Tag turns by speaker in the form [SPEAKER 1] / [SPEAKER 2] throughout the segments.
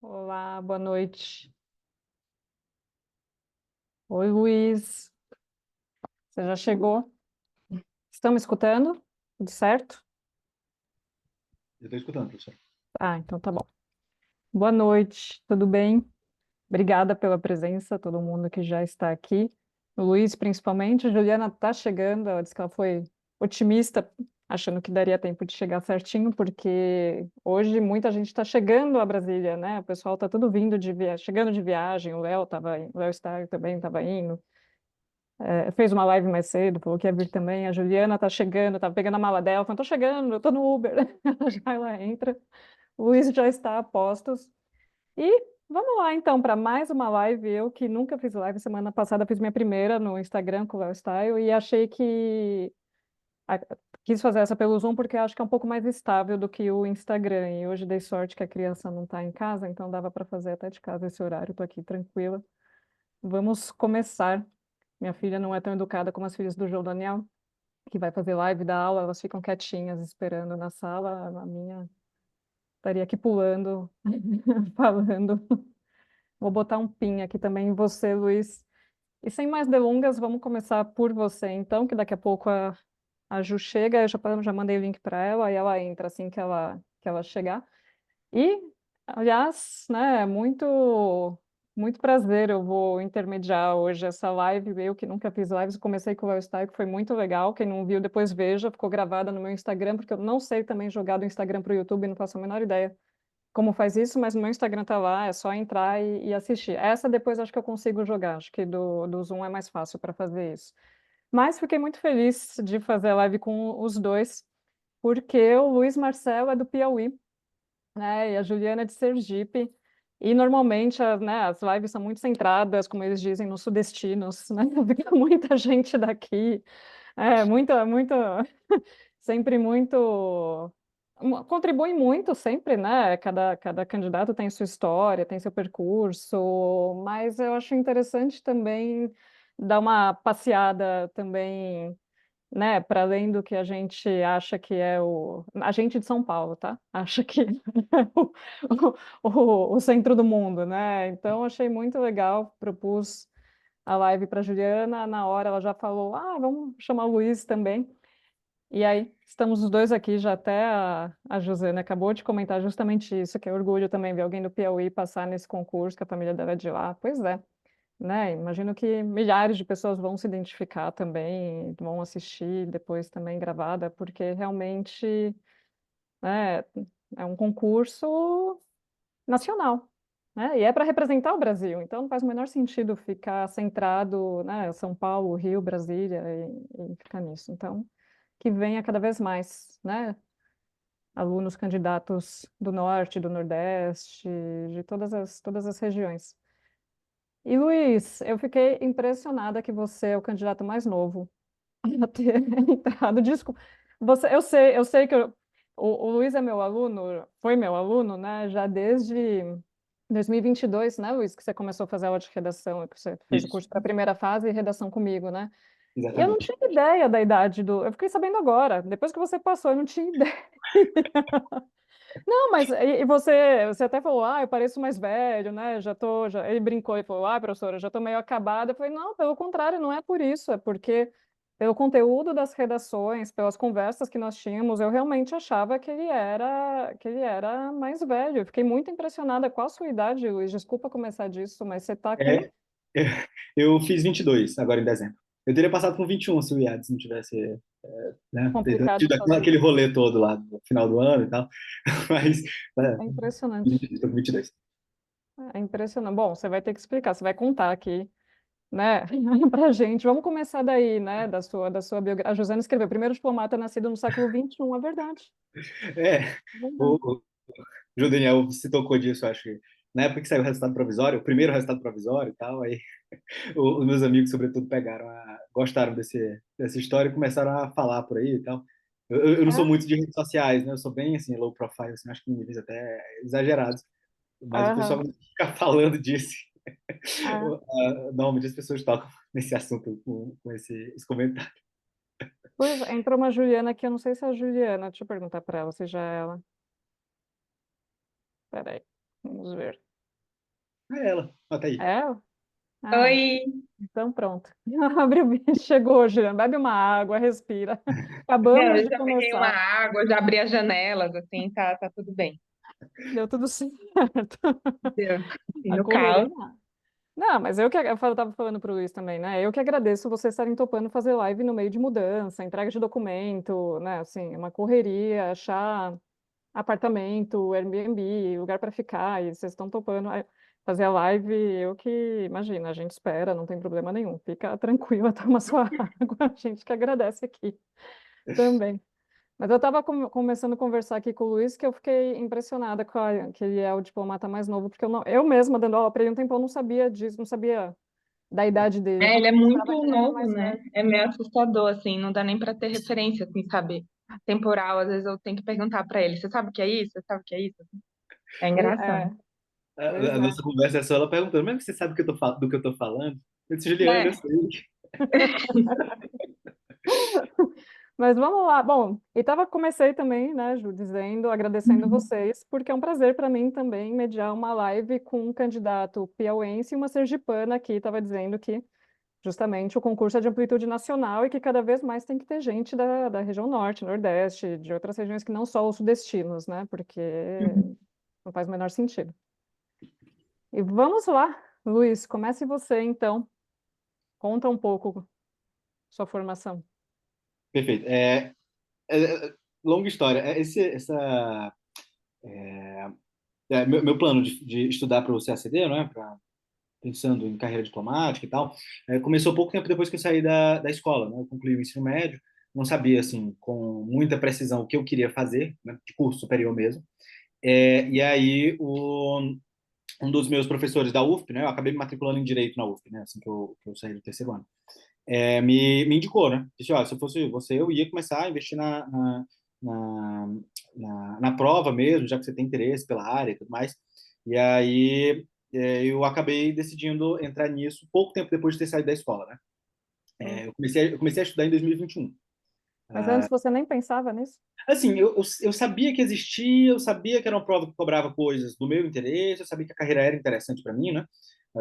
[SPEAKER 1] Olá, boa noite. Oi, Luiz. Você já chegou? Estão me escutando? Tudo certo?
[SPEAKER 2] Eu estou escutando, professor.
[SPEAKER 1] Ah, então tá bom. Boa noite, tudo bem? Obrigada pela presença, todo mundo que já está aqui. O Luiz, principalmente. A Juliana está chegando, ela disse que ela foi otimista, achando que daria tempo de chegar certinho, porque hoje muita gente está chegando a Brasília, né? O pessoal está tudo vindo chegando de viagem. O Léo Star também estava indo. Fez uma live mais cedo, falou que ia vir também. A Juliana tá chegando, tá pegando a mala dela, falando, tô chegando, eu tô no Uber. Já ela entra. O Luiz já está a postos. E vamos lá, então, para mais uma live. Eu que nunca fiz live, semana passada fiz minha primeira no Instagram com o Léo Style e achei que a- quis fazer essa pelo Zoom porque acho que é um pouco mais estável do que o Instagram. E hoje dei sorte que a criança não está em casa, então dava para fazer até de casa esse horário. Estou aqui tranquila. Vamos começar. Minha filha não é tão educada como as filhas do João Daniel, que vai fazer live da aula, elas ficam quietinhas esperando na sala. A minha estaria aqui pulando, falando. Vou botar um pin aqui também em você, Luiz. E sem mais delongas, vamos começar por você, então, que daqui a pouco a Ju chega, eu já mandei o link para ela, e ela entra assim que ela chegar. E, aliás, né, muito prazer, eu vou intermediar hoje essa live, eu que nunca fiz lives, comecei com o Lifestyle, que foi muito legal, quem não viu depois veja, ficou gravada no meu Instagram, porque eu não sei também jogar do Instagram para o YouTube, não faço a menor ideia como faz isso, mas no meu Instagram tá lá, é só entrar e assistir. Essa depois acho que eu consigo jogar, acho que do Zoom é mais fácil para fazer isso. Mas fiquei muito feliz de fazer a live com os dois, porque o Luiz Marcelo é do Piauí, né? E a Juliana é de Sergipe. E normalmente, né, as lives são muito centradas, como eles dizem, nos sudestinos, né? Fica muita gente daqui, sempre muito, contribui muito sempre, né? Cada candidato tem sua história, tem seu percurso, mas eu acho interessante também dar uma passeada também, né, para além do que a gente acha que é a gente de São Paulo, tá? Acha que é o centro do mundo, né? Então achei muito legal, propus a live para Juliana, na hora ela já falou, vamos chamar o Luiz também. E aí, estamos os dois aqui, já até a Josiane acabou de comentar justamente isso, que é orgulho também ver alguém do Piauí passar nesse concurso, que a família dela é de lá. Pois é, né? Imagino que milhares de pessoas vão se identificar também, vão assistir depois também gravada, porque realmente, né, é um concurso nacional, né? E é para representar o Brasil, então não faz o menor sentido ficar centrado, né, São Paulo, Rio, Brasília e ficar nisso. Então, que venha cada vez mais, né? Alunos candidatos do Norte, do Nordeste, de todas as regiões. E Luiz, eu fiquei impressionada que você é o candidato mais novo a ter entrado. Desculpa. Eu sei que o Luiz é meu aluno, foi meu aluno, né? Já desde 2022, né, Luiz, que você começou a fazer aula de redação, que você fez o
[SPEAKER 2] Isso,
[SPEAKER 1] curso para a primeira fase e redação comigo, né? E eu não
[SPEAKER 2] exatamente.
[SPEAKER 1] tinha ideia da idade do. Eu fiquei sabendo agora, depois que você passou, eu não tinha ideia. Não, mas você até falou, eu pareço mais velho, né? Ele brincou e falou, professora, eu já tô meio acabada. Eu falei, não, pelo contrário, não é por isso, é porque pelo conteúdo das redações, pelas conversas que nós tínhamos, eu realmente achava que ele era mais velho. Eu fiquei muito impressionada. Qual a sua idade, Luiz? Desculpa começar disso, mas você tá com
[SPEAKER 2] É, é, eu fiz 22 agora em dezembro. Eu teria passado com 21 se o IADS não tivesse, né,
[SPEAKER 1] complicado
[SPEAKER 2] tido
[SPEAKER 1] suas
[SPEAKER 2] aquele
[SPEAKER 1] vidas.
[SPEAKER 2] rolê todo lá no final do ano e tal. Mas,
[SPEAKER 1] É impressionante.
[SPEAKER 2] estou com 22.
[SPEAKER 1] É impressionante. Bom, você vai ter que explicar, você vai contar aqui, né, pra gente. Vamos começar daí, né, da sua biografia. A Josana escreveu, primeiro diplomata nascido no século XXI, é verdade.
[SPEAKER 2] É,
[SPEAKER 1] É verdade.
[SPEAKER 2] o João Daniel se tocou disso, acho que na época que saiu o resultado provisório, o primeiro resultado provisório e tal, aí os meus amigos, sobretudo, gostaram dessa história e começaram a falar por aí e tal. Eu não sou
[SPEAKER 1] É,
[SPEAKER 2] muito de redes sociais, né? Eu sou bem, assim, low profile, assim, acho que em níveis até exagerados. Mas o pessoal
[SPEAKER 1] aham,
[SPEAKER 2] fica falando disso.
[SPEAKER 1] é.
[SPEAKER 2] Normalmente as pessoas tocam nesse assunto com esse comentário.
[SPEAKER 1] Pois é, entrou uma Juliana aqui, eu não sei se é a Juliana, deixa eu perguntar para ela, se já é ela. Peraí, vamos ver.
[SPEAKER 2] É ela. Ó, tá aí.
[SPEAKER 1] É? Ah,
[SPEAKER 3] Oi,
[SPEAKER 1] então pronto. Abre o bicho, chegou, Juliana. Bebe uma água, respira.
[SPEAKER 3] não,
[SPEAKER 1] Acabamos
[SPEAKER 3] eu
[SPEAKER 1] de
[SPEAKER 3] já peguei uma
[SPEAKER 1] começar.
[SPEAKER 3] água, já abri as janelas, assim, tá tudo bem.
[SPEAKER 1] Deu tudo certo.
[SPEAKER 3] Entendeu? Assim,
[SPEAKER 1] A
[SPEAKER 3] no
[SPEAKER 1] correria.
[SPEAKER 3] caos.
[SPEAKER 1] Não, mas eu tava falando pro Luiz também, né? Eu que agradeço vocês estarem topando fazer live no meio de mudança, entrega de documento, né? Assim, uma correria, achar apartamento, Airbnb, lugar para ficar, e vocês estão topando fazer a live, eu que, imagina, a gente espera, não tem problema nenhum. Fica tranquila, toma sua água, a gente que agradece aqui também. Mas eu estava começando a conversar aqui com o Luiz, que eu fiquei impressionada que ele é o diplomata mais novo, porque eu mesma, dando aula para ele um tempão, não sabia disso, não sabia da idade dele.
[SPEAKER 3] É, ele é
[SPEAKER 1] Eu
[SPEAKER 3] muito
[SPEAKER 1] jurava que ele era
[SPEAKER 3] novo,
[SPEAKER 1] mais
[SPEAKER 3] né?
[SPEAKER 1] velho.
[SPEAKER 3] É meio assustador, assim, não dá nem pra ter referência, assim, sabe? Temporal, às vezes eu tenho que perguntar pra ele, você sabe o que é isso? Você sabe o que é isso? É engraçado.
[SPEAKER 1] É, pois
[SPEAKER 2] A
[SPEAKER 1] é.
[SPEAKER 2] nossa conversa é só ela perguntando, mas você sabe do que eu tô falando? Eu disse, Juliana, eu
[SPEAKER 3] É.
[SPEAKER 2] sei.
[SPEAKER 1] Mas vamos lá. Bom, comecei também, né, Ju, dizendo, agradecendo
[SPEAKER 3] Uhum.
[SPEAKER 1] vocês, porque é um prazer para mim também mediar uma live com um candidato piauiense e uma sergipana aqui, estava dizendo que justamente o concurso é de amplitude nacional e que cada vez mais tem que ter gente da região norte, nordeste, de outras regiões que não só os sudestinos, né, porque
[SPEAKER 3] Uhum.
[SPEAKER 1] não faz o menor sentido. E vamos lá, Luiz, comece você então. Conta um pouco sua formação.
[SPEAKER 2] Perfeito. Longa história. Meu plano de estudar para o CACD, não é? Pensando em carreira diplomática e tal, começou pouco tempo depois que eu saí da escola, né? Eu concluí o ensino médio, não sabia, assim, com muita precisão o que eu queria fazer, né? De curso superior mesmo. E aí, um dos meus professores da UFP, né? Eu acabei me matriculando em Direito na UFP, né? Assim que eu saí do terceiro ano. Me indicou, né? Disse, olha, se eu fosse você, eu ia começar a investir na, na prova mesmo, já que você tem interesse pela área e tudo mais. E aí eu acabei decidindo entrar nisso pouco tempo depois de ter saído da escola, né?
[SPEAKER 1] Hum.
[SPEAKER 2] Eu comecei a estudar em 2021.
[SPEAKER 1] Mas antes você nem pensava nisso?
[SPEAKER 2] Assim, eu sabia que existia, eu sabia que era uma prova que cobrava coisas do meu interesse, eu sabia que a carreira era interessante para mim, né?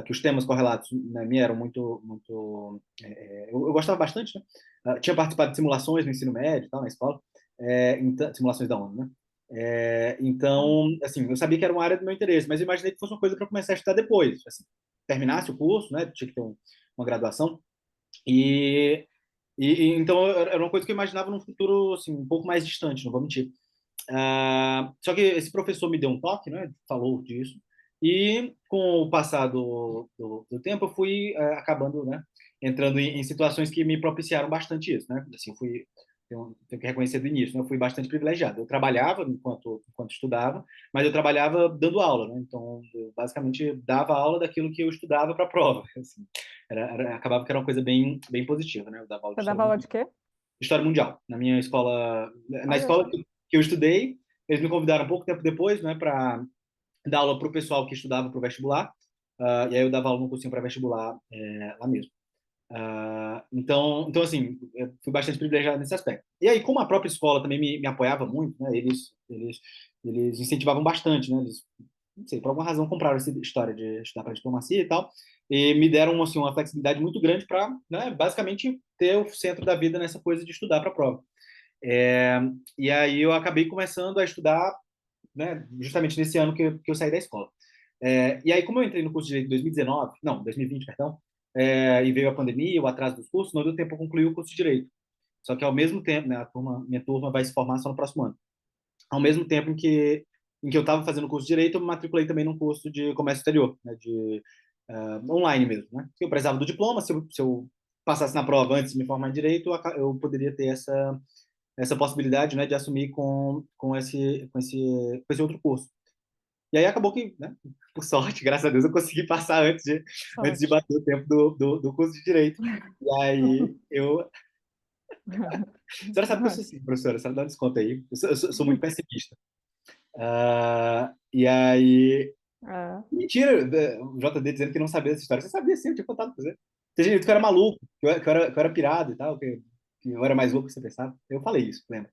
[SPEAKER 2] Que os temas correlatos, né, me eram muito. Eu gostava bastante, né? Tinha participado de simulações no ensino médio, e tal, na escola, então, simulações da ONU, né?
[SPEAKER 1] Ah,
[SPEAKER 2] Então, assim, eu sabia que era uma área do meu interesse, mas eu imaginei que fosse uma coisa para começar a estudar depois, assim, terminasse o curso, né? Tinha que ter uma graduação e então era uma coisa que eu imaginava num futuro assim um pouco mais distante, não vou mentir. Só que esse professor me deu um toque, né? Falou disso. E com o passar do tempo, eu fui acabando, né? Entrando em situações que me propiciaram bastante isso, né? Assim, eu fui, tenho que reconhecer do início, né? Eu fui bastante privilegiado. Eu trabalhava enquanto estudava, mas eu trabalhava dando aula, né? Então, eu basicamente dava aula daquilo que eu estudava para a prova. Assim, acabava que era uma coisa bem positiva, né? Eu dava aula de
[SPEAKER 1] você dava aula de quê?
[SPEAKER 2] história mundial. Na minha escola, na
[SPEAKER 1] Olha
[SPEAKER 2] escola
[SPEAKER 1] só.
[SPEAKER 2] que eu estudei, eles me convidaram pouco tempo depois, né, para dar aula para o pessoal que estudava para o vestibular. E aí eu dava aula no cursinho para vestibular lá mesmo. Então assim, eu fui bastante privilegiado nesse aspecto. E aí, como a própria escola também me apoiava muito, né, eles incentivavam bastante, né, eles, não sei, por alguma razão compraram essa história de estudar para diplomacia e tal, e me deram assim, uma flexibilidade muito grande para, né, basicamente ter o centro da vida nessa coisa de estudar para a prova. É, e aí eu acabei começando a estudar, né, justamente nesse ano que eu saí da escola. E aí, como eu entrei no curso de Direito em 2019, não, 2020, perdão, e veio a pandemia, o atraso dos cursos, não deu tempo para concluir o curso de Direito. Só que ao mesmo tempo, né, minha turma vai se formar só no próximo ano. Ao mesmo tempo em que eu estava fazendo o curso de Direito, eu me matriculei também num curso de Comércio Exterior, né, online mesmo, né? Eu precisava do diploma, se eu passasse na prova antes de me formar em Direito, eu poderia ter essa possibilidade, né, de assumir com esse outro curso. E aí acabou que, né, por sorte, graças a Deus, eu consegui passar antes de
[SPEAKER 1] Sorte.
[SPEAKER 2] bater o tempo do curso de Direito. E aí a senhora sabe que eu sou assim, professora, a senhora dá um desconto aí. Eu sou muito pessimista. E aí.
[SPEAKER 1] É.
[SPEAKER 2] Mentira, o JD dizendo que não sabia dessa história. Você sabia sim, eu tinha contado pra você. Você tinha dito que eu era maluco, que eu era pirado e tal, que eu era mais louco que você pensava. Eu falei isso, lembra?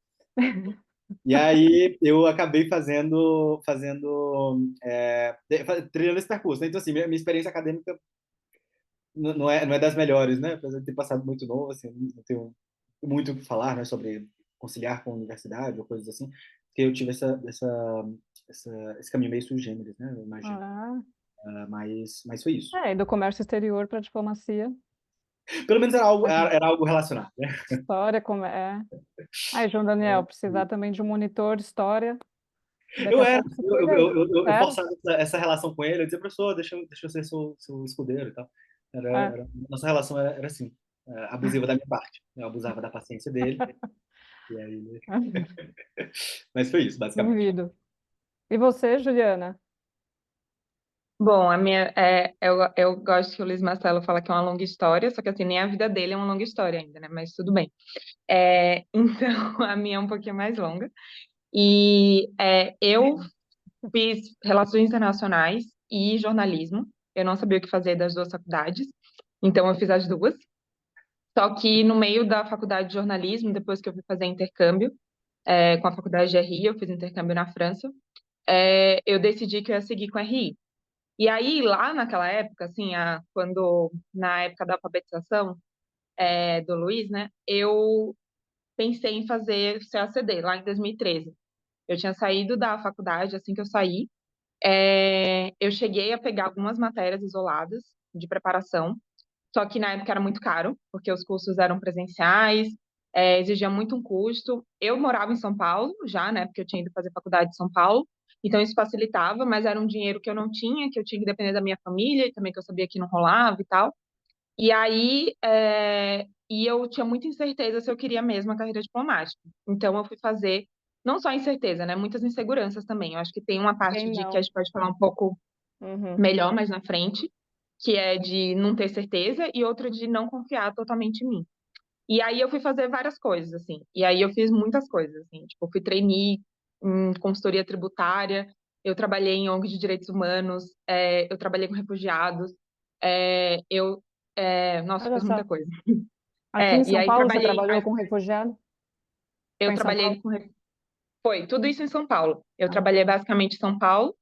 [SPEAKER 2] E aí eu acabei trilhando esse percurso, né? Então, assim, minha experiência acadêmica não é das melhores, né? Apesar de ter passado muito novo, assim, não tenho muito o que falar, né, sobre conciliar com a universidade ou coisas assim, porque eu tive esse caminho meio sui generis, né? Eu imagino.
[SPEAKER 1] Ah,
[SPEAKER 2] Mas foi isso.
[SPEAKER 1] e do comércio exterior para diplomacia,
[SPEAKER 2] Pelo menos era algo relacionado, né?
[SPEAKER 1] história, como é. Aí, João Daniel, precisar também de um monitor de história, daqui
[SPEAKER 2] Eu
[SPEAKER 1] a
[SPEAKER 2] era,
[SPEAKER 1] pouco se
[SPEAKER 2] eu,
[SPEAKER 1] cuida
[SPEAKER 2] eu,
[SPEAKER 1] aí.
[SPEAKER 2] eu, eu
[SPEAKER 1] Sério?
[SPEAKER 2] forçava essa relação com ele, eu dizia, professor, deixa eu ser seu escudeiro e tal.
[SPEAKER 1] É.
[SPEAKER 2] Nossa relação era assim, abusiva da minha parte. Eu abusava da paciência dele, e aí, mas foi isso, basicamente.
[SPEAKER 1] Duvido. E você, Juliana?
[SPEAKER 3] Bom, eu gosto que o Luiz Marcelo fala que é uma longa história, só que assim, nem a vida dele é uma longa história ainda, né? Mas tudo bem. Então, a minha é um pouquinho mais longa. Eu fiz Relações Internacionais e Jornalismo. Eu não sabia o que fazer das duas faculdades, então eu fiz as duas. Só que no meio da faculdade de jornalismo, depois que eu fui fazer intercâmbio, com a faculdade de RI, eu fiz intercâmbio na França, eu decidi que eu ia seguir com RI. E aí, lá naquela época, assim, na época da alfabetização, do Luiz, né, eu pensei em fazer CACD, lá em 2013. Eu tinha saído da faculdade, assim que eu saí, eu cheguei a pegar algumas matérias isoladas de preparação, só que na época era muito caro, porque os cursos eram presenciais, exigia muito um custo. Eu morava em São Paulo já, né, porque eu tinha ido fazer faculdade em São Paulo, então isso facilitava, mas era um dinheiro que eu não tinha, que eu tinha que depender da minha família, e também que eu sabia que não rolava e tal. E aí, eu tinha muita incerteza se eu queria mesmo a carreira diplomática. Então eu fui fazer, não só incerteza, né, muitas inseguranças também. Eu acho que tem uma parte
[SPEAKER 1] Quem
[SPEAKER 3] de que a
[SPEAKER 1] não?
[SPEAKER 3] gente pode falar um pouco
[SPEAKER 1] Uhum.
[SPEAKER 3] melhor mais na frente, que é de não ter certeza, e outra de não confiar totalmente em mim. E aí eu fui fazer várias coisas, assim. E aí eu fiz muitas coisas, assim. Tipo, eu fui trainee em consultoria tributária, eu trabalhei em ONG de direitos humanos, eu trabalhei com refugiados, nossa,
[SPEAKER 1] Olha
[SPEAKER 3] fiz muita
[SPEAKER 1] só.
[SPEAKER 3] coisa.
[SPEAKER 1] Aqui em
[SPEAKER 3] E
[SPEAKER 1] São
[SPEAKER 3] aí
[SPEAKER 1] Paulo você trabalhou com refugiado? Foi
[SPEAKER 3] eu
[SPEAKER 1] em São
[SPEAKER 3] trabalhei
[SPEAKER 1] Paulo?
[SPEAKER 3] com... Foi, tudo isso em São Paulo. Eu
[SPEAKER 1] Ah,
[SPEAKER 3] trabalhei basicamente em São Paulo.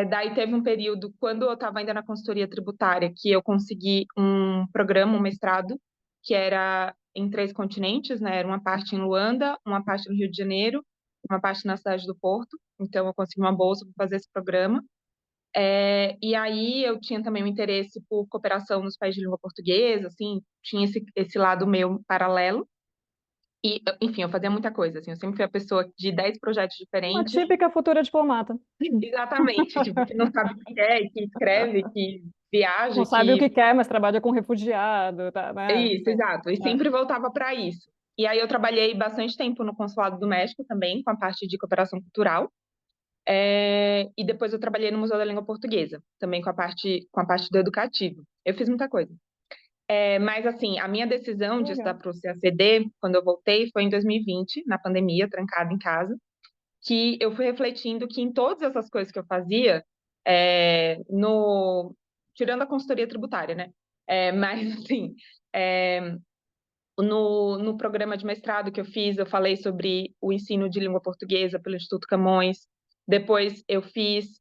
[SPEAKER 3] Daí teve um período, quando eu estava ainda na consultoria tributária, que eu consegui um programa, um mestrado, que era em 3 continentes, né? Era uma parte em Luanda, uma parte no Rio de Janeiro, uma parte na cidade do Porto. Então eu consegui uma bolsa para fazer esse programa. E aí eu tinha também um interesse por cooperação nos países de língua portuguesa, assim, tinha esse lado meu paralelo. E, enfim, eu fazia muita coisa, assim, eu sempre fui a pessoa de 10 projetos
[SPEAKER 1] uma
[SPEAKER 3] diferentes.
[SPEAKER 1] típica futura diplomata.
[SPEAKER 3] Exatamente, tipo, que não sabe o que quer, que escreve, que
[SPEAKER 1] Não
[SPEAKER 3] viaja,
[SPEAKER 1] sabe o
[SPEAKER 3] que.
[SPEAKER 1] que quer, mas trabalha com refugiado, tá,
[SPEAKER 3] É
[SPEAKER 1] né?
[SPEAKER 3] isso, exato. E
[SPEAKER 1] É.
[SPEAKER 3] sempre voltava para isso. E aí eu trabalhei bastante tempo no Consulado do México também, com a parte de cooperação cultural. E depois eu trabalhei no Museu da Língua Portuguesa, também com a parte do educativo. Eu fiz muita coisa. Mas, assim, a minha decisão de estudar
[SPEAKER 1] Legal.
[SPEAKER 3] para o CACD, quando eu voltei, foi em 2020, na pandemia, trancada em casa, que eu fui refletindo que em todas essas coisas que eu fazia, é, no, tirando a consultoria tributária, né? Mas, assim, é, no programa de mestrado que eu fiz, eu falei sobre o ensino de língua portuguesa pelo Instituto Camões. Depois, eu fiz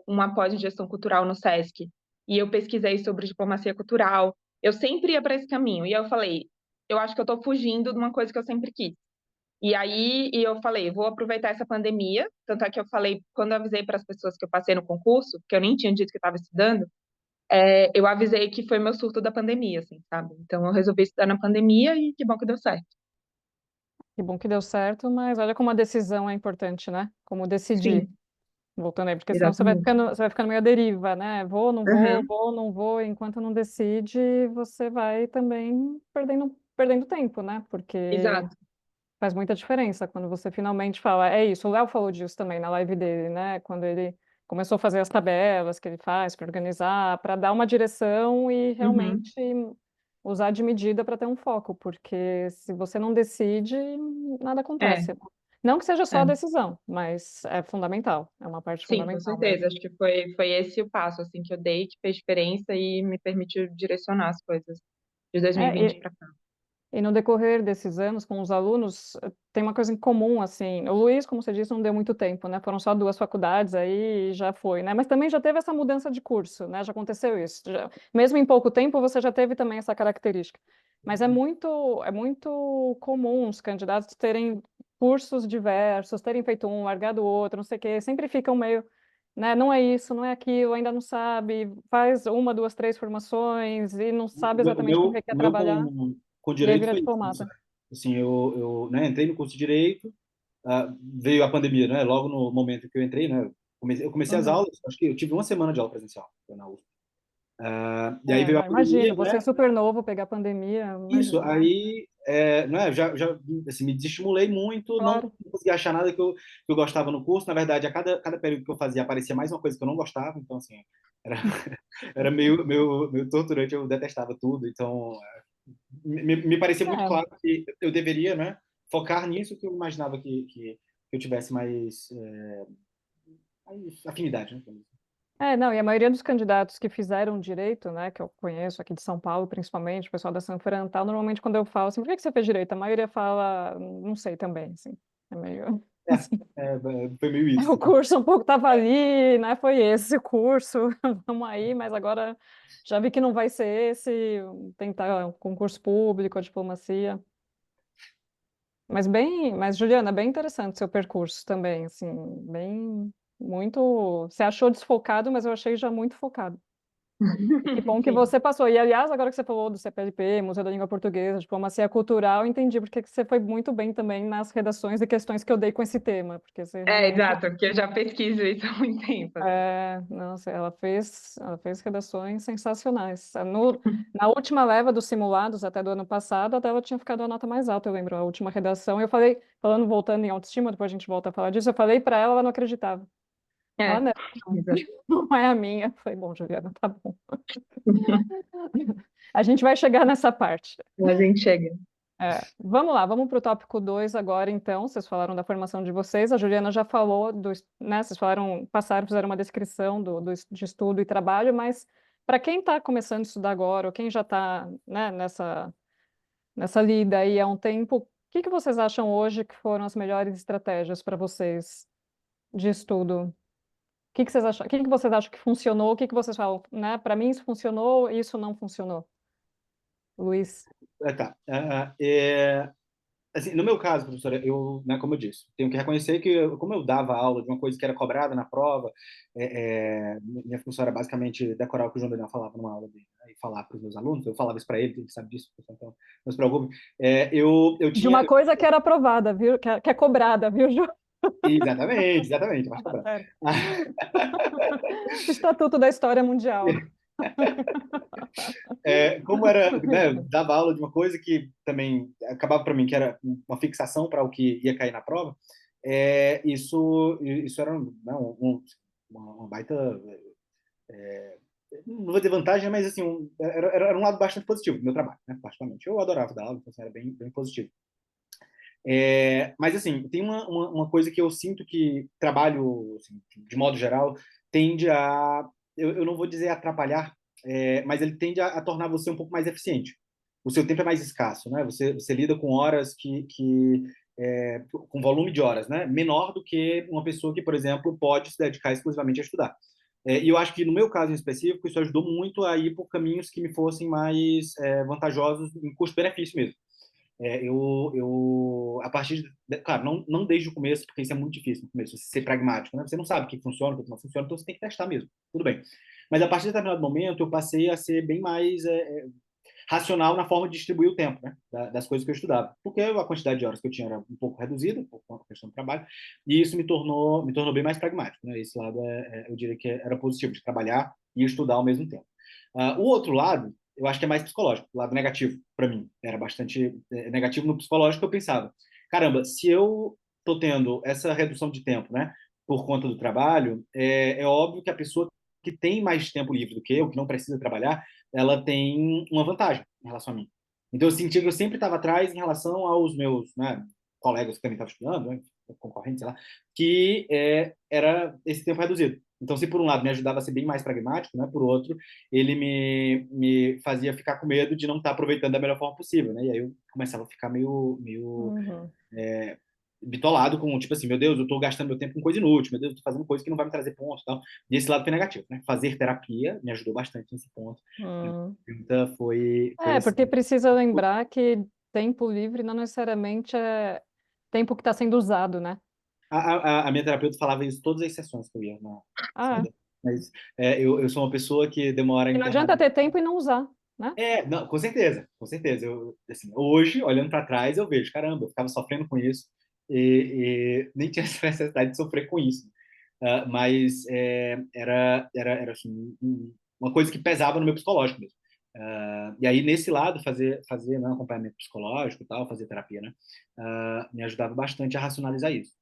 [SPEAKER 3] uma pós em gestão cultural no SESC, e eu pesquisei sobre diplomacia cultural. Eu sempre ia para esse caminho, e eu falei, eu acho que eu estou fugindo de uma coisa que eu sempre quis. E eu falei, vou aproveitar essa pandemia, tanto é que eu falei, quando eu avisei para as pessoas que eu passei no concurso, que eu nem tinha dito que estava estudando, eu avisei que foi meu surto da pandemia, assim, sabe? Então eu resolvi estudar na pandemia e que bom que deu certo.
[SPEAKER 1] Que bom que deu certo, mas olha como a decisão é importante, né? Como decidir.
[SPEAKER 3] Sim,
[SPEAKER 1] Voltando aí, porque senão
[SPEAKER 3] exatamente.
[SPEAKER 1] você vai ficando meio à deriva, né? Vou, não vou,
[SPEAKER 3] Uhum,
[SPEAKER 1] vou, não vou. Enquanto não decide, você vai também perdendo tempo, né? Porque
[SPEAKER 3] exato.
[SPEAKER 1] faz muita diferença quando você finalmente fala. É isso, o Léo falou disso também na live dele, né? Quando ele começou a fazer as tabelas que ele faz para organizar, para dar uma direção e
[SPEAKER 3] Uhum,
[SPEAKER 1] realmente usar de medida para ter um foco, porque se você não decide, nada
[SPEAKER 3] é,
[SPEAKER 1] acontece. Não que seja só a
[SPEAKER 3] é.
[SPEAKER 1] decisão, mas é fundamental, é uma parte
[SPEAKER 3] Sim, com
[SPEAKER 1] fundamental
[SPEAKER 3] certeza.
[SPEAKER 1] mesmo.
[SPEAKER 3] Acho que foi esse o passo, assim, que eu dei, que fez diferença e me permitiu direcionar as coisas de
[SPEAKER 1] É,
[SPEAKER 3] 2020 para cá.
[SPEAKER 1] E no decorrer desses anos, com os alunos, tem uma coisa em comum, assim. O Luiz, como você disse, não deu muito tempo, né? Foram só 2 faculdades, aí já foi, né? Mas também já teve essa mudança de curso, né? Já aconteceu isso. Mesmo em pouco tempo, você já teve também essa característica. Mas é muito comum os candidatos terem cursos diversos, terem feito um, largado o outro, não sei o quê. Sempre ficam meio, né? Não é isso, não é aquilo, ainda não sabe. Faz uma, duas, três formações e não sabe
[SPEAKER 2] O
[SPEAKER 1] exatamente com o
[SPEAKER 2] meu,
[SPEAKER 1] que
[SPEAKER 2] o
[SPEAKER 1] quer
[SPEAKER 2] meu
[SPEAKER 1] trabalhar.
[SPEAKER 2] com
[SPEAKER 1] E aí
[SPEAKER 2] direito
[SPEAKER 1] vira
[SPEAKER 2] foi isso.
[SPEAKER 1] diplomata.
[SPEAKER 2] Assim, eu né, entrei no curso de direito, veio a pandemia, né? Logo no momento que eu entrei, né? Eu comecei as
[SPEAKER 1] Uhum.
[SPEAKER 2] aulas, acho que eu tive uma semana de aula presencial na USP. E aí
[SPEAKER 1] É,
[SPEAKER 2] veio a
[SPEAKER 1] não,
[SPEAKER 2] pandemia,
[SPEAKER 1] imagino,
[SPEAKER 2] né?
[SPEAKER 1] você é super novo, pegar pandemia,
[SPEAKER 2] Isso,
[SPEAKER 1] imagino.
[SPEAKER 2] aí, né, já assim, me desestimulei muito, não
[SPEAKER 1] Claro.
[SPEAKER 2] consegui achar nada que eu gostava no curso. Na verdade, a cada período que eu fazia aparecia mais uma coisa que eu não gostava, então, assim, era, era meio torturante, eu detestava tudo. Então, me parecia muito
[SPEAKER 1] É.
[SPEAKER 2] claro que eu deveria, né, focar nisso que eu imaginava que eu tivesse mais afinidade, né?
[SPEAKER 1] É, não, e a maioria dos candidatos que fizeram direito, né, que eu conheço aqui de São Paulo, principalmente, o pessoal da Sanfran e tal, normalmente quando eu falo assim, por que você fez direito? A maioria fala, não sei também, assim, é meio,
[SPEAKER 2] É,
[SPEAKER 1] assim,
[SPEAKER 2] foi meio isso.
[SPEAKER 1] o curso um pouco tava ali, né, foi esse o curso, vamos aí, mas agora já vi que não vai ser esse, tentar concurso público, a diplomacia. Mas Juliana, bem interessante seu percurso também, assim, bem, muito, você achou desfocado, mas eu achei já muito focado. E que bom que
[SPEAKER 3] Sim.
[SPEAKER 1] você passou. E, aliás, agora que você falou do CPLP, Museu da Língua Portuguesa, Diplomacia Cultural, eu entendi porque que você foi muito bem também nas redações e questões que eu dei com esse tema, porque você
[SPEAKER 3] É,
[SPEAKER 1] realmente,
[SPEAKER 3] exato, porque eu já pesquiso isso há muito tempo, assim.
[SPEAKER 1] nossa, ela fez redações sensacionais. Na última leva dos simulados, até do ano passado, até ela tinha ficado a nota mais alta, eu lembro, a última redação. Eu falei, voltando em autoestima, depois a gente volta a falar disso, eu falei para ela, ela não acreditava. Ela,
[SPEAKER 3] É,
[SPEAKER 1] não,
[SPEAKER 3] exato.
[SPEAKER 1] não é a minha. Eu falei, bom, Juliana, tá bom. A gente vai chegar nessa parte.
[SPEAKER 3] A gente chega.
[SPEAKER 1] Vamos lá, vamos para o tópico 2 agora, então. Vocês falaram da formação de vocês, a Juliana já falou, né, vocês falaram, fizeram uma descrição de estudo e trabalho, mas para quem está começando a estudar agora, ou quem já está, né, nessa lida aí há um tempo, o que que vocês acham hoje que foram as melhores estratégias para vocês de estudo? O que que vocês acham, o que que vocês acham que funcionou? O que que vocês falam, né? Para mim isso funcionou, isso não funcionou. Luiz.
[SPEAKER 2] Tá. Assim, no meu caso, professora, eu, né, como eu disse, tenho que reconhecer que, como eu dava aula de uma coisa que era cobrada na prova, minha função era basicamente decorar o que o João Daniel falava numa aula dele, né, e falar para os meus alunos. Eu falava isso para ele sabe disso, então não se preocupe. Eu
[SPEAKER 1] De
[SPEAKER 2] tinha.
[SPEAKER 1] uma coisa que era aprovada, viu? Que é cobrada, viu, Ju?
[SPEAKER 2] Exatamente, vai
[SPEAKER 1] Tá
[SPEAKER 2] cobrar.
[SPEAKER 1] certo. Estatuto da História Mundial.
[SPEAKER 2] Como era, né, eu dava aula de uma coisa que também acabava para mim que era uma fixação para o que ia cair na prova. Isso era, né, uma baita, não vou dizer vantagem, mas assim, era um lado bastante positivo do meu trabalho, né, particularmente. Eu adorava dar aula, então assim, era bem positivo. Mas assim, tem uma coisa que eu sinto que trabalho, assim, de modo geral, tende a, eu não vou dizer atrapalhar, mas ele tende a tornar você um pouco mais eficiente. O seu tempo é mais escasso, né? Você lida com horas com volume de horas, né? Menor do que uma pessoa que, por exemplo, pode se dedicar exclusivamente a estudar. E eu acho que no meu caso em específico, isso ajudou muito a ir por caminhos que me fossem mais vantajosos em custo-benefício mesmo. A partir claro, não desde o começo, porque isso é muito difícil no começo, você ser pragmático, né? Você não sabe o que funciona, o que não funciona, então você tem que testar mesmo, tudo bem. Mas a partir de determinado momento, eu passei a ser bem mais racional na forma de distribuir o tempo, né? Das coisas que eu estudava, porque a quantidade de horas que eu tinha era um pouco reduzida, por conta da questão do trabalho, e isso me tornou bem mais pragmático, né? Esse lado, eu diria que era positivo, de trabalhar e estudar ao mesmo tempo. O outro lado, eu acho que é mais psicológico, o lado negativo, para mim. Era bastante negativo no psicológico, eu pensava, caramba, se eu estou tendo essa redução de tempo, né, por conta do trabalho, é óbvio que a pessoa que tem mais tempo livre do que eu, que não precisa trabalhar, ela tem uma vantagem em relação a mim. Então eu sentia que eu sempre estava atrás em relação aos meus, né, colegas que também estavam estudando, né, concorrentes, sei lá, que era esse tempo reduzido. Então, se por um lado me ajudava a ser bem mais pragmático, né, por outro, ele me fazia ficar com medo de não estar aproveitando da melhor forma possível, né? E aí eu começava a ficar meio
[SPEAKER 1] Uhum.
[SPEAKER 2] bitolado com, tipo assim, meu Deus, eu estou gastando meu tempo com coisa inútil, meu Deus, eu tô fazendo coisa que não vai me trazer pontos e tal. E esse lado foi negativo, né? Fazer terapia me ajudou bastante nesse ponto. Então,
[SPEAKER 1] Hum.
[SPEAKER 2] a pergunta foi
[SPEAKER 1] Porque
[SPEAKER 2] assim.
[SPEAKER 1] precisa lembrar que tempo livre não necessariamente é tempo que está sendo usado, né?
[SPEAKER 2] A minha terapeuta falava isso todas as sessões que eu ia na
[SPEAKER 1] Ah,
[SPEAKER 2] mas eu sou uma pessoa que demora
[SPEAKER 1] e não adianta
[SPEAKER 2] internamente.
[SPEAKER 1] ter tempo e não usar, né?
[SPEAKER 2] Não, com certeza, com certeza. Assim, hoje, olhando para trás, eu vejo, caramba, eu ficava sofrendo com isso e nem tinha essa necessidade de sofrer com isso. Mas era assim, uma coisa que pesava no meu psicológico mesmo. E aí, nesse lado, fazer né, acompanhamento psicológico e tal, fazer terapia, né, me ajudava bastante a racionalizar isso.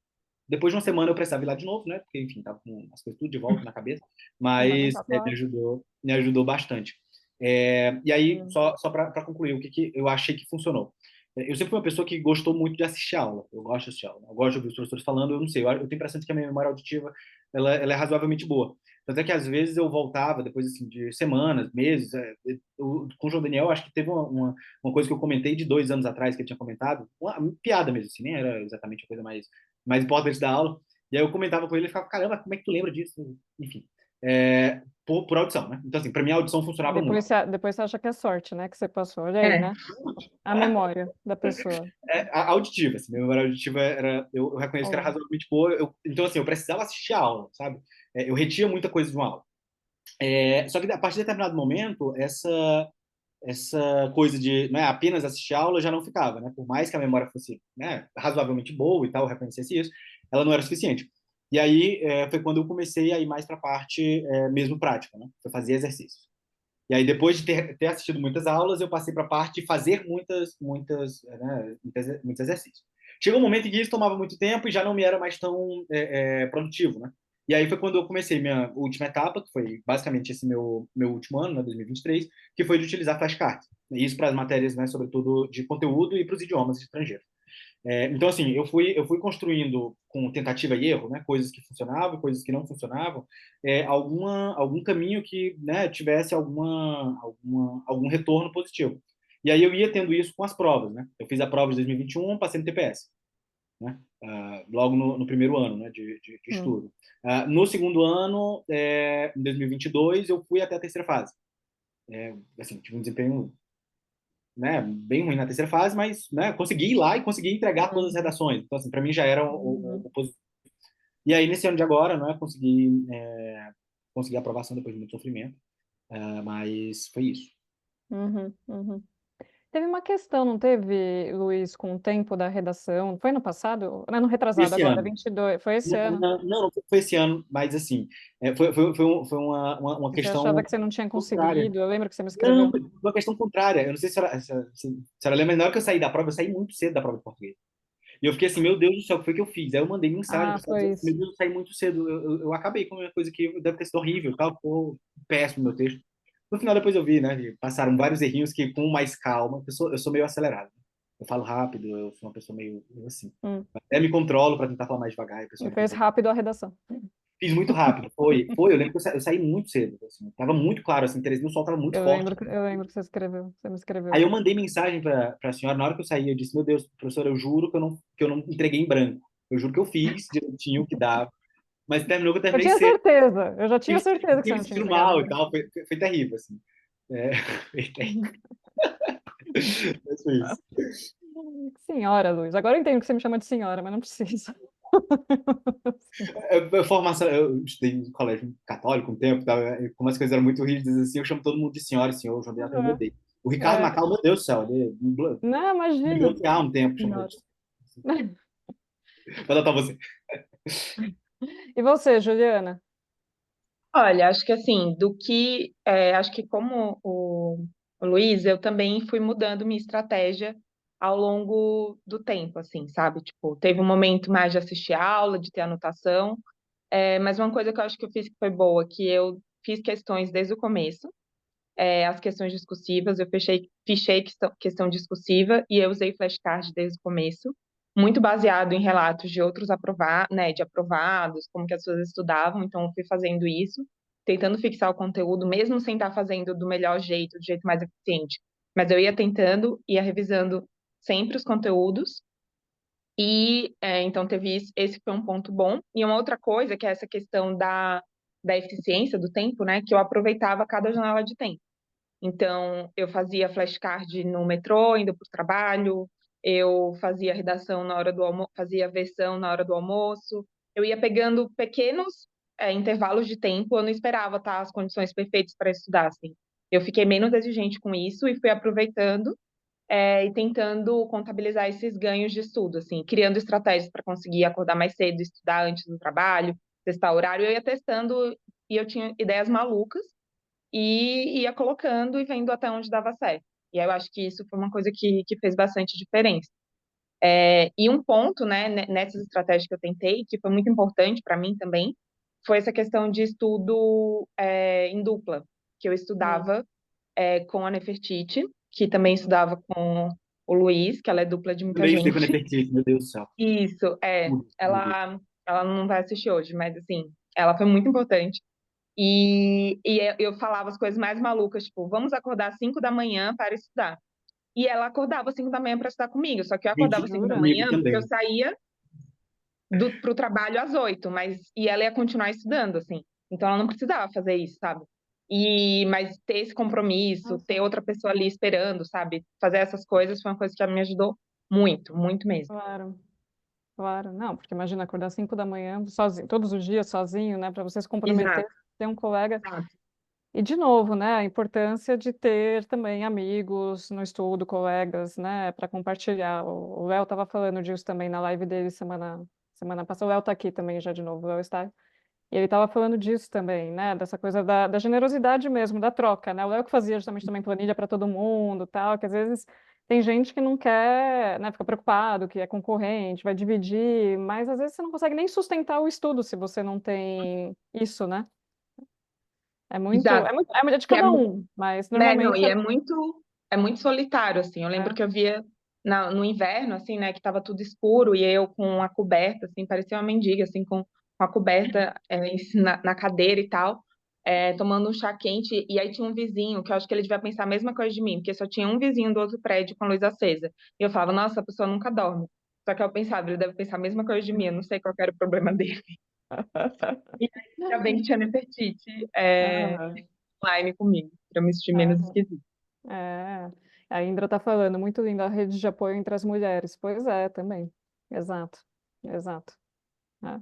[SPEAKER 2] Depois de uma semana eu precisava ir lá de novo, né? Porque, enfim, tava com as coisas tudo de volta na cabeça. Mas
[SPEAKER 1] Tá
[SPEAKER 2] me
[SPEAKER 1] claro.
[SPEAKER 2] ajudou bastante. E aí,
[SPEAKER 1] Hum.
[SPEAKER 2] só para concluir, o que eu achei que funcionou. Eu sempre fui uma pessoa que gostou muito de assistir aula. Eu gosto de assistir aula. Eu gosto de ouvir os professores falando. Eu não sei, eu tenho a impressão de que a minha memória auditiva ela é razoavelmente boa. Tanto é que, às vezes, eu voltava, depois assim, de semanas, meses. Com o João Daniel, acho que teve uma coisa que eu comentei de 2 anos atrás, que ele tinha comentado. Uma piada mesmo, assim, nem era exatamente a coisa mais importante da aula. E aí eu comentava com ele e ficava, caramba, como é que tu lembra disso? Enfim, por audição, né? Então, assim, para mim a audição
[SPEAKER 1] E
[SPEAKER 2] funcionava muito.
[SPEAKER 1] depois você acha que é sorte, né? Que você passou. Olha aí,
[SPEAKER 3] É.
[SPEAKER 1] né? A memória da pessoa.
[SPEAKER 2] A auditiva, assim, minha memória auditiva eu reconheço que era
[SPEAKER 1] Olá.
[SPEAKER 2] razoavelmente boa. Então, assim, eu precisava assistir a aula, sabe? Eu retia muita coisa de uma aula. Só que a partir de determinado momento, essa coisa de não é apenas assistir a aula já não ficava, né? Por mais que a memória fosse, né, razoavelmente boa e tal, eu reconhecesse isso, ela não era suficiente. E aí foi quando eu comecei a ir mais para a parte mesmo prática, né? Eu fazia exercícios. E aí depois de ter assistido muitas aulas, eu passei para a parte de fazer muitos exercícios. Chegou um momento em que isso tomava muito tempo e já não me era mais tão produtivo, né? E aí foi quando eu comecei minha última etapa, que foi basicamente esse meu último ano, né, 2023, que foi de utilizar flashcards. Isso para as matérias, né, sobretudo de conteúdo e para os idiomas estrangeiros. Então, assim, eu fui construindo com tentativa e erro, né, coisas que funcionavam, coisas que não funcionavam, algum caminho que, né, tivesse algum retorno positivo. E aí eu ia tendo isso com as provas, né? Eu fiz a prova de 2021, passei no TPS, né? Logo no primeiro ano, né, de
[SPEAKER 1] Hum.
[SPEAKER 2] estudo. No segundo ano, em 2022, eu fui até a terceira fase. Assim, tive um desempenho, né, bem ruim na terceira fase, mas, né, consegui ir lá e consegui entregar todas as
[SPEAKER 1] Uhum.
[SPEAKER 2] redações. Então, assim, para mim já era
[SPEAKER 1] Uhum.
[SPEAKER 2] o positivo. E aí, nesse ano de agora, né, consegui a aprovação depois de muito sofrimento, mas foi isso.
[SPEAKER 1] Uhum. Uhum. Teve uma questão, não teve, Luiz, com o tempo da redação? Foi no passado? Não, no retrasado,
[SPEAKER 2] Esse
[SPEAKER 1] agora,
[SPEAKER 2] ano.
[SPEAKER 1] 22. Foi esse
[SPEAKER 2] Não,
[SPEAKER 1] ano.
[SPEAKER 2] não, não foi esse ano, mas assim, foi uma
[SPEAKER 1] Você achava
[SPEAKER 2] questão
[SPEAKER 1] que você não tinha
[SPEAKER 2] contrária.
[SPEAKER 1] conseguido? Eu lembro que você me
[SPEAKER 2] Não,
[SPEAKER 1] escreveu.
[SPEAKER 2] uma questão contrária. Eu não sei se ela lembra, na hora que eu saí da prova, eu saí muito cedo da prova de português. E eu fiquei assim, meu Deus do céu, o que foi que eu fiz? Aí eu mandei mensagem
[SPEAKER 1] Ah,
[SPEAKER 2] para ela
[SPEAKER 1] foi
[SPEAKER 2] dizendo assim, meu
[SPEAKER 1] isso.
[SPEAKER 2] Deus, eu saí muito cedo, eu acabei com uma coisa que deve ter sido horrível, tal, ficou péssimo meu texto. No final, depois eu vi, né, que passaram vários errinhos que, com mais calma, eu sou meio acelerado. Eu falo rápido, eu sou uma pessoa meio assim.
[SPEAKER 1] Hum.
[SPEAKER 2] Até me controlo para tentar falar mais devagar, e o
[SPEAKER 1] E
[SPEAKER 2] pessoal fica
[SPEAKER 1] fez
[SPEAKER 2] dizendo.
[SPEAKER 1] rápido a redação.
[SPEAKER 2] Fiz muito rápido, eu lembro que eu saí muito cedo, assim, tava muito claro, assim, Terezinha, o sol tava muito forte.
[SPEAKER 1] Eu lembro que você escreveu. Você me
[SPEAKER 2] Aí
[SPEAKER 1] escreveu.
[SPEAKER 2] eu mandei mensagem para a senhora, na hora que eu saí, eu disse, meu Deus, professor, eu juro que eu não entreguei em branco. Eu juro que eu fiz direitinho o que dava, mas terminou que eu
[SPEAKER 1] Eu
[SPEAKER 2] terminei
[SPEAKER 1] tinha
[SPEAKER 2] cedo.
[SPEAKER 1] certeza. Eu já tinha certeza que
[SPEAKER 2] Fiquei
[SPEAKER 1] você
[SPEAKER 2] me
[SPEAKER 1] não tinha
[SPEAKER 2] sentindo
[SPEAKER 1] entregado em
[SPEAKER 2] mal e
[SPEAKER 1] branco.
[SPEAKER 2] tal, foi terrível, assim. Foi terrível, mas foi isso.
[SPEAKER 1] Senhora, Luiz. Agora eu entendo que você me chama de senhora, mas não precisa.
[SPEAKER 2] Eu estudei em colégio católico um tempo, tá? Como as coisas eram muito rígidas, assim, eu chamo todo mundo de senhora e senhor, o João Beato, eu me odeio. O Ricardo
[SPEAKER 1] É.
[SPEAKER 2] Macau, meu Deus do céu, ele
[SPEAKER 1] Não,
[SPEAKER 2] me
[SPEAKER 1] imagina.
[SPEAKER 2] bloquear um tempo, chamando ele
[SPEAKER 1] Senhora.
[SPEAKER 2] de senhor. Vou adotar você.
[SPEAKER 1] E você, Juliana?
[SPEAKER 3] Olha, acho que assim, acho que como o Luiz, eu também fui mudando minha estratégia ao longo do tempo, assim, sabe? Tipo, teve um momento mais de assistir aula, de ter anotação, mas uma coisa que eu acho que eu fiz que foi boa, que eu fiz questões desde o começo, as questões discursivas, eu fichei questão discursiva e eu usei flashcard desde o começo. muito baseado em relatos de outros né, de aprovados, como que as pessoas estudavam, então eu fui fazendo isso, tentando fixar o conteúdo, mesmo sem estar fazendo do melhor jeito, do jeito mais eficiente. Mas eu ia tentando, ia revisando sempre os conteúdos, e então teve isso, esse foi um ponto bom. E uma outra coisa, que é essa questão da eficiência do tempo, né, que eu aproveitava cada janela de tempo. Então, eu fazia flashcard no metrô, indo para o trabalho, eu fazia redação na hora do almoço, fazia versão na hora do almoço, eu ia pegando pequenos intervalos de tempo, eu não esperava estar as condições perfeitas para estudar, assim. Eu fiquei menos exigente com isso e fui aproveitando e tentando contabilizar esses ganhos de estudo, assim, criando estratégias para conseguir acordar mais cedo, estudar antes do trabalho, testar horário, eu ia testando e eu tinha ideias malucas, e ia colocando e vendo até onde dava certo. E aí eu acho que isso foi uma coisa que fez bastante diferença. E um ponto, né, nessas estratégias que eu tentei, que foi muito importante para mim também, foi essa questão de estudo em dupla, que eu
[SPEAKER 1] Hum,
[SPEAKER 3] estudava com a Nefertiti, que também estudava com o Luiz, que ela é dupla de muita
[SPEAKER 2] Também estudei com a
[SPEAKER 3] gente.
[SPEAKER 2] Nefertiti, meu Deus do céu.
[SPEAKER 3] Isso,
[SPEAKER 2] Tudo.
[SPEAKER 3] ela não vai assistir hoje, mas assim, ela foi muito importante. E eu falava as coisas mais malucas, tipo, vamos acordar às 5 da manhã para estudar. E ela acordava às 5 da manhã para estudar comigo, só que eu acordava
[SPEAKER 2] Gente,
[SPEAKER 3] às 5 da
[SPEAKER 1] jura?
[SPEAKER 2] comigo
[SPEAKER 3] manhã porque eu
[SPEAKER 2] também.
[SPEAKER 3] saía pro trabalho às 8, e ela ia continuar estudando, assim. Então ela não precisava fazer isso, sabe? Mas ter esse compromisso, ter
[SPEAKER 1] Nossa,
[SPEAKER 3] outra pessoa ali esperando, sabe? Fazer essas coisas foi uma coisa que me ajudou muito, muito mesmo.
[SPEAKER 1] claro, claro. Não, porque imagina acordar 5 da manhã, sozinho, todos os dias sozinho, né? Para você se comprometer,
[SPEAKER 3] Exato,
[SPEAKER 1] ter um colega.
[SPEAKER 3] exato.
[SPEAKER 1] E, de novo, né, a importância de ter também amigos no estudo, colegas, né, para compartilhar. O Léo estava falando disso também na live dele semana passada. O Léo está aqui também já de novo, o Léo está. E ele estava falando disso também, né, dessa coisa da generosidade mesmo, da troca, né? O Léo que fazia justamente também planilha para todo mundo, tal, que às vezes tem gente que não quer, né, fica preocupado, que é concorrente, vai dividir, mas às vezes você não consegue nem sustentar o estudo se você não tem isso, né?
[SPEAKER 3] Exato.
[SPEAKER 1] É de
[SPEAKER 3] Que é
[SPEAKER 1] cada um, mas
[SPEAKER 3] Não,
[SPEAKER 1] normalmente
[SPEAKER 3] e é muito solitário, assim. Eu lembro
[SPEAKER 1] é,
[SPEAKER 3] que eu via no inverno, assim, né, que tava tudo escuro e eu com a coberta, assim, parecia uma mendiga, assim, com a coberta na cadeira e tal, tomando um chá quente. E aí tinha um vizinho, que eu acho que ele devia pensar a mesma coisa de mim, porque só tinha um vizinho do outro prédio com a luz acesa. E eu falava, nossa, a pessoa nunca dorme. Só que eu pensava, ele deve pensar a mesma coisa de mim, eu não sei qual que era o problema dele. E ainda bem que tinha Nefertiti
[SPEAKER 1] Aham,
[SPEAKER 3] online comigo, pra eu me sentir menos
[SPEAKER 1] aham.
[SPEAKER 3] esquisita.
[SPEAKER 1] É. A Indra está falando, muito linda a rede de apoio entre as mulheres. Pois é, também. Exato, exato. É.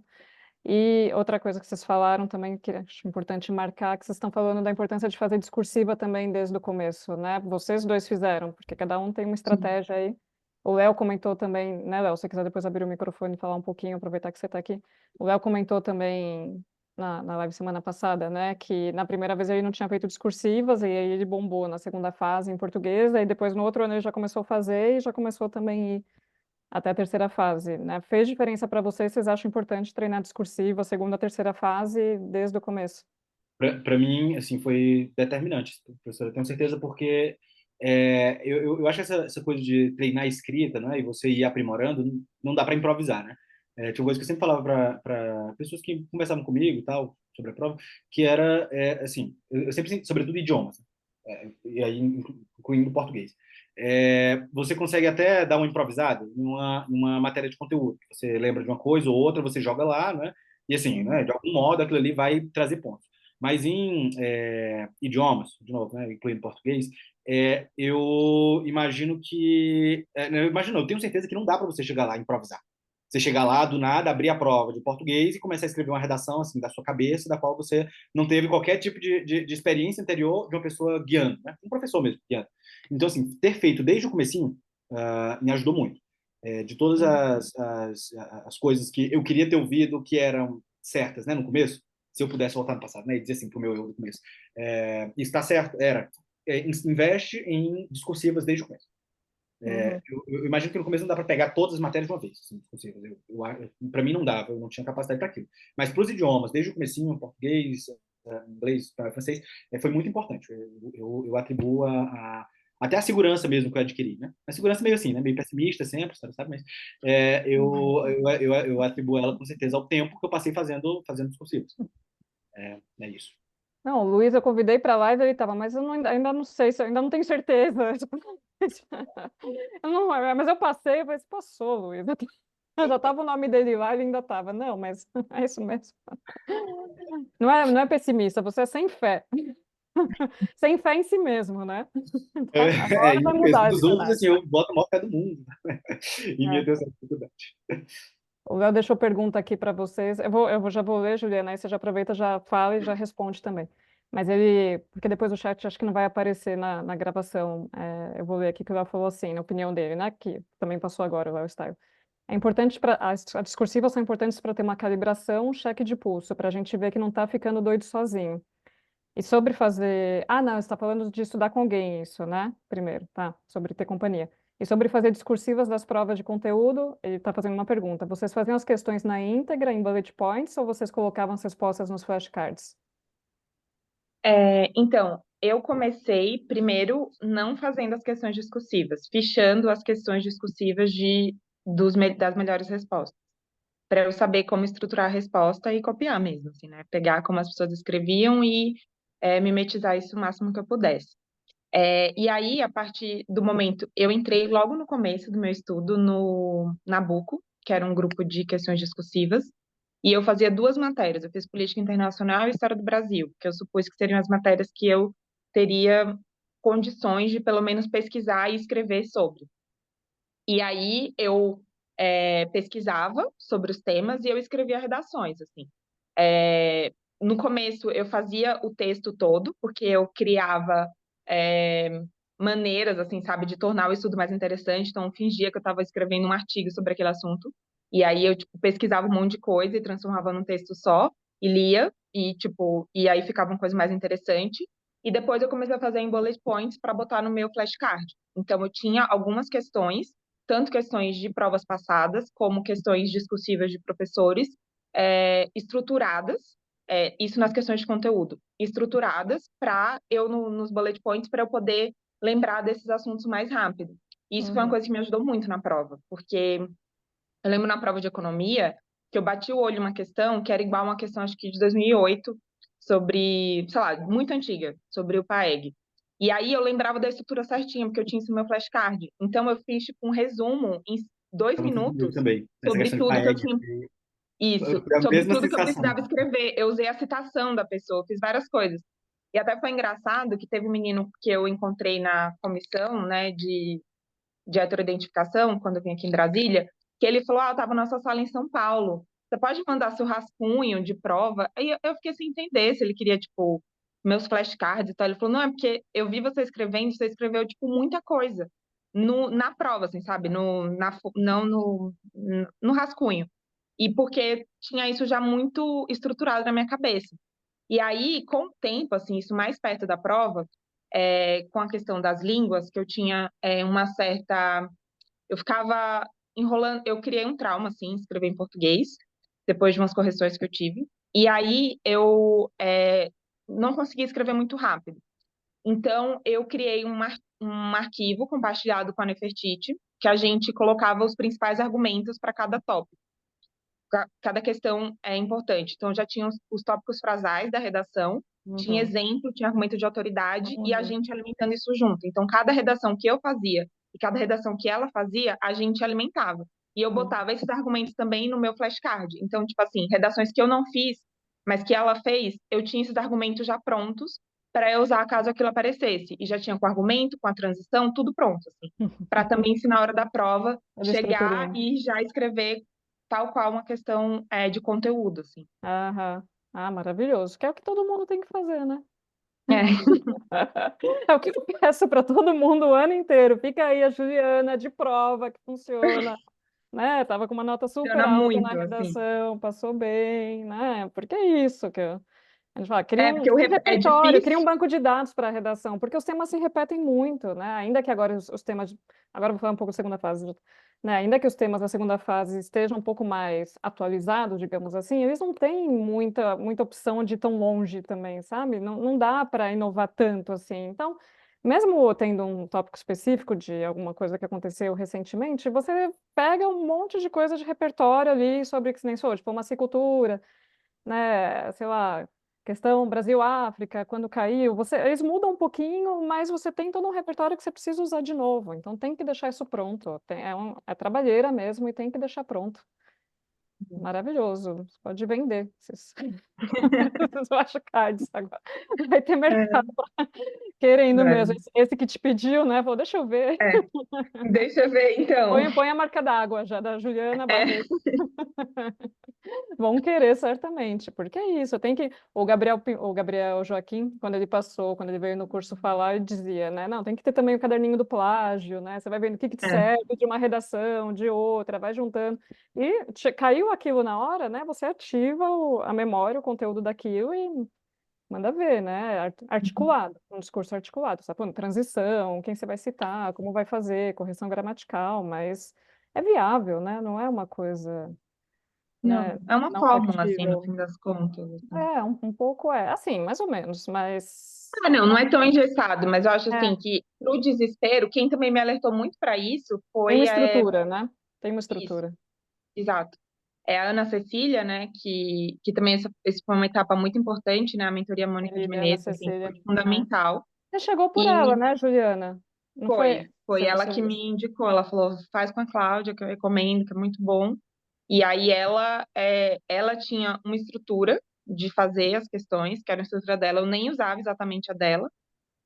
[SPEAKER 1] E outra coisa que vocês falaram também, que acho importante marcar, que vocês estão falando da importância de fazer discursiva também desde o começo, né? Vocês dois fizeram, porque cada um tem uma
[SPEAKER 3] Sim.
[SPEAKER 1] estratégia aí. O Léo comentou também, né, Léo? Se você quiser depois abrir o microfone e falar um pouquinho, aproveitar que você está aqui. O Léo comentou também na live semana passada, né, que na primeira vez ele não tinha feito discursivas, e aí ele bombou na segunda fase em português, aí depois no outro ano ele já começou a fazer e já começou também a ir até a terceira fase, né? Fez diferença para vocês? Vocês acham importante treinar discursiva, segunda, terceira fase, desde o começo?
[SPEAKER 2] Para mim, assim, foi determinante, professor. Eu tenho certeza porque eu acho que essa coisa de treinar a escrita, né, e você ir aprimorando, não dá para improvisar, né? Tinha uma coisa que eu sempre falava para pessoas que conversavam comigo e tal, sobre a prova, que era, assim, eu sempre, sobretudo idiomas, né? E aí incluindo o português. Você consegue até dar uma improvisada numa matéria de conteúdo. Você lembra de uma coisa ou outra, você joga lá, né? E assim, né,
[SPEAKER 1] Uhum.
[SPEAKER 2] de algum modo aquilo ali vai trazer pontos. Mas em idiomas, de novo, né, incluindo português, eu imagino que. Eu imagino, eu tenho certeza que não dá para você chegar lá e improvisar. Você chegar lá, do nada, abrir a prova de português e começar a escrever uma redação assim da sua cabeça, da qual você não teve qualquer tipo de experiência anterior de uma pessoa guiando, né? Um professor mesmo guiando. Então, assim, ter feito desde o comecinho me ajudou muito. De todas
[SPEAKER 1] Uhum.
[SPEAKER 2] as coisas que eu queria ter ouvido que eram certas, né, no começo, se eu pudesse voltar no passado, né, e dizer assim para o meu eu do começo, isso está certo, investe em discursivas desde o começo.
[SPEAKER 1] Uhum.
[SPEAKER 2] Eu imagino que no começo não dá para pegar todas as matérias de uma vez, assim, discursivas. Para mim não dava, eu não tinha capacidade para aquilo. Mas para os idiomas, desde o comecinho, português, inglês, francês, foi muito importante. Eu atribuo Até a segurança mesmo que eu adquiri, né? A segurança meio assim, né? Meio pessimista sempre, sabe? Mas eu atribuo ela com certeza ao tempo que eu passei fazendo discursivos. É isso.
[SPEAKER 1] Não, o Luiz eu convidei para a live, ele estava, mas eu ainda não sei, eu ainda não tenho certeza. Eu não, mas eu passei, eu falei, passou, Luiz. Eu já estava o nome dele lá, ele ainda estava. Não, mas é isso mesmo. Não é pessimista, você é sem fé. Sem fé em si mesmo, né? Então, agora vai
[SPEAKER 2] Isso mesmo.
[SPEAKER 1] mudar esse
[SPEAKER 2] Dos outros,
[SPEAKER 1] cenário.
[SPEAKER 2] assim, eu boto a maior fé do mundo. Em mim eu
[SPEAKER 1] É.
[SPEAKER 2] tenho essa dificuldade.
[SPEAKER 1] O Léo deixou pergunta aqui para vocês. Já vou ler, Juliana, aí você já aproveita, já fala e já responde também. Mas porque depois o chat acho que não vai aparecer na gravação. Eu vou ler aqui que o Léo falou assim, na opinião dele, né? Que também passou agora, o Léo Style. É importante as discursivas são importantes para ter uma calibração, um cheque de pulso, para a gente ver que não está ficando doido sozinho. E sobre fazer. Ah, não, você está falando de estudar com alguém, isso, né? Primeiro, tá? Sobre ter companhia. E sobre fazer discursivas das provas de conteúdo, ele está fazendo uma pergunta. Vocês faziam as questões na íntegra, em bullet points, ou vocês colocavam as respostas nos flashcards?
[SPEAKER 3] Então, eu comecei primeiro não fazendo as questões discursivas, fichando as questões discursivas das melhores respostas, para eu saber como estruturar a resposta e copiar mesmo, assim, né? Pegar como as pessoas escreviam e mimetizar isso o máximo que eu pudesse. E aí, a partir do momento, eu entrei logo no começo do meu estudo no Nabucco, que era um grupo de questões discursivas, e eu fazia duas matérias. Eu fiz Política Internacional e História do Brasil, que eu supus que seriam as matérias que eu teria condições de, pelo menos, pesquisar e escrever sobre. E aí, eu pesquisava sobre os temas e eu escrevia redações, assim. No começo, eu fazia o texto todo, porque eu criava maneiras, assim, sabe, de tornar o estudo mais interessante. Então, eu fingia que eu estava escrevendo um artigo sobre aquele assunto. E aí, eu, tipo, pesquisava um monte de coisa e transformava num texto só, e lia, e, tipo, e aí ficava uma coisa mais interessante. E depois eu comecei a fazer em bullet points para botar no meu flashcard. Então, eu tinha algumas questões, tanto questões de provas passadas, como questões discursivas de professores, estruturadas, isso nas questões de conteúdo, estruturadas para eu, nos bullet points, para eu poder lembrar desses assuntos mais rápido. Isso foi uma
[SPEAKER 1] Uhum.
[SPEAKER 3] coisa que me ajudou muito na prova, porque eu lembro na prova de economia que eu bati o olho em uma questão que era igual a uma questão, acho que de 2008, sobre, sei lá, muito antiga, sobre o PAEG. E aí eu lembrava da estrutura certinha, porque eu tinha isso no meu flashcard. Então eu fiz tipo um resumo em 2 minutos
[SPEAKER 2] Também. Essa
[SPEAKER 3] sobre
[SPEAKER 2] questão de
[SPEAKER 3] tudo que eu
[SPEAKER 2] PAEG
[SPEAKER 3] tinha. Isso,
[SPEAKER 2] foi a
[SPEAKER 3] sobre
[SPEAKER 2] mesma
[SPEAKER 3] tudo que eu
[SPEAKER 2] sensação.
[SPEAKER 3] precisava escrever. Eu usei a citação da pessoa, fiz várias coisas. E até foi engraçado que teve um menino que eu encontrei na comissão, né, de heteroidentificação, quando eu vim aqui em Brasília, que ele falou, eu estava na nossa sala em São Paulo, você pode mandar seu rascunho de prova? Aí eu fiquei sem entender se ele queria, tipo, meus flashcards e tal. Ele falou, não, é porque eu vi você escrevendo, você escreveu, tipo, muita coisa na prova, assim, sabe? Não no rascunho. E porque tinha isso já muito estruturado na minha cabeça. E aí, com o tempo, assim, isso mais perto da prova, com a questão das línguas, que eu tinha uma certa. Eu ficava enrolando, eu criei um trauma, assim, escrever em português, depois de umas correções que eu tive. E aí eu não conseguia escrever muito rápido. Então, eu criei um arquivo compartilhado com a Nefertiti, que a gente colocava os principais argumentos para cada tópico. Cada questão é importante. Então, já tinha os tópicos frasais da redação, tinha
[SPEAKER 1] Uhum.
[SPEAKER 3] exemplo, tinha argumento de autoridade e a
[SPEAKER 1] Uhum.
[SPEAKER 3] gente alimentando isso junto. Então, cada redação que eu fazia e cada redação que ela fazia, a gente alimentava. E eu
[SPEAKER 1] Uhum.
[SPEAKER 3] botava esses argumentos também no meu flashcard. Então, tipo assim, redações que eu não fiz, mas que ela fez, eu tinha esses argumentos já prontos para eu usar caso aquilo aparecesse. E já tinha com o argumento, com a transição, tudo pronto, assim. Para também, se na hora da prova,
[SPEAKER 1] Toda
[SPEAKER 3] chegar
[SPEAKER 1] estruturinha.
[SPEAKER 3] e já escrever tal qual uma questão de conteúdo, assim.
[SPEAKER 1] Aham. Ah, maravilhoso. Que é o que todo mundo tem que fazer, né?
[SPEAKER 3] É,
[SPEAKER 1] É o que eu peço para todo mundo o ano inteiro. Fica aí a Juliana de prova que funciona, né? Tava com uma nota super
[SPEAKER 3] funciona
[SPEAKER 1] alta na
[SPEAKER 3] muito, assim.
[SPEAKER 1] redação, passou bem, né? Porque é isso que a gente fala,
[SPEAKER 3] Porque
[SPEAKER 1] cria um
[SPEAKER 3] é
[SPEAKER 1] repertório, cria um
[SPEAKER 3] difícil.
[SPEAKER 1] banco de dados para a redação, porque os temas se repetem muito, né? Ainda que agora os temas, agora eu vou falar um pouco da segunda fase, né? Ainda que os temas da segunda fase estejam um pouco mais atualizados, digamos assim, eles não têm muita opção de ir tão longe também, sabe? Não dá para inovar tanto assim. Então, mesmo tendo um tópico específico de alguma coisa que aconteceu recentemente, você pega um monte de coisa de repertório ali sobre, que nem sou, tipo, uma cicultura, né, sei lá, questão Brasil-África, quando caiu, eles mudam um pouquinho, mas você tem todo um repertório que você precisa usar de novo, então tem que deixar isso pronto, é trabalheira mesmo e tem que deixar pronto. Maravilhoso, você pode vender esses, esses flashcards agora. Vai ter mercado
[SPEAKER 3] É,
[SPEAKER 1] querendo mesmo.
[SPEAKER 3] vai.
[SPEAKER 1] Esse que te pediu, né? Falou, deixa eu ver.
[SPEAKER 3] É, deixa eu ver então.
[SPEAKER 1] Põe a marca d'água já da Juliana
[SPEAKER 3] É,
[SPEAKER 1] Barreto. Vão querer, certamente, porque é isso. Tem que. O Gabriel Joaquim, quando ele veio no curso falar, ele dizia, né? Não, tem que ter também o caderninho do plágio, né? Você vai vendo o que que te
[SPEAKER 3] é.
[SPEAKER 1] serve de uma redação, de outra, vai juntando. E caiu aquilo na hora, né? Você ativa a memória, o conteúdo daquilo e manda ver, né? Articulado, um discurso articulado, sabe? Pô, transição, quem você vai citar, como vai fazer, correção gramatical, mas é viável, né? Não é uma coisa, né,
[SPEAKER 3] Não, é uma
[SPEAKER 1] não
[SPEAKER 3] fórmula, assim, no
[SPEAKER 1] factível.
[SPEAKER 3] fim das contas, assim.
[SPEAKER 1] É, um pouco é, assim, mais ou menos, mas
[SPEAKER 3] Ah, não, não é tão engessado, mas eu acho
[SPEAKER 1] é,
[SPEAKER 3] assim que pro desespero, quem também me alertou muito para isso
[SPEAKER 1] tem uma
[SPEAKER 3] foi
[SPEAKER 1] estrutura, né? Tem uma
[SPEAKER 3] isso,
[SPEAKER 1] estrutura.
[SPEAKER 3] exato. É a Ana Cecília, né, que também essa foi uma etapa muito importante, né, a mentoria Mônica de
[SPEAKER 1] Querida Ana
[SPEAKER 3] Menezes, assim,
[SPEAKER 1] Cecília.
[SPEAKER 3] foi
[SPEAKER 1] É.
[SPEAKER 3] fundamental.
[SPEAKER 1] Você chegou por ela,
[SPEAKER 3] E
[SPEAKER 1] né, Juliana? Não foi?
[SPEAKER 3] foi ela que me indicou, ela falou, faz com a Cláudia, que eu recomendo, que é muito bom. E aí ela tinha uma estrutura de fazer as questões, que era a estrutura dela, eu nem usava exatamente a dela,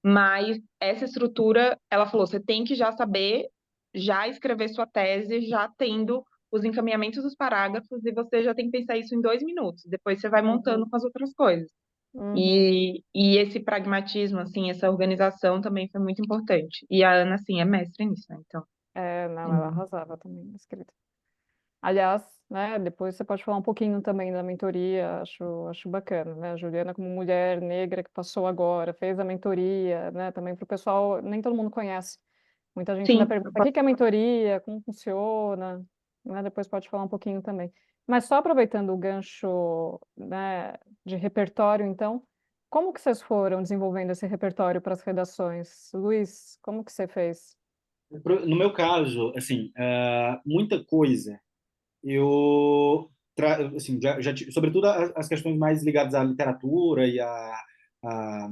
[SPEAKER 3] mas essa estrutura, ela falou, você tem que já saber, já escrever sua tese, já tendo os encaminhamentos dos parágrafos, e você já tem que pensar isso em 2 minutos. Depois você vai montando
[SPEAKER 1] Uhum,
[SPEAKER 3] com as outras coisas.
[SPEAKER 1] uhum.
[SPEAKER 3] E esse pragmatismo, assim, essa organização também foi muito importante. E a Ana, assim, é mestre nisso, né? Então,
[SPEAKER 1] É, não, ela
[SPEAKER 3] hum,
[SPEAKER 1] arrasava também, escrita. Aliás, né, depois você pode falar um pouquinho também da mentoria, acho bacana, né? A Juliana, como mulher negra que passou agora, fez a mentoria, né? Também para o pessoal, nem todo mundo conhece. Muita gente ainda
[SPEAKER 3] sim,
[SPEAKER 1] pergunta, o que que é mentoria? Como funciona? Né? Depois pode falar um pouquinho também. Mas só aproveitando o gancho, né, de repertório, então, como que vocês foram desenvolvendo esse repertório para as redações? Luiz, como que você fez?
[SPEAKER 2] No meu caso, assim, muita coisa assim, sobretudo as questões mais ligadas à literatura e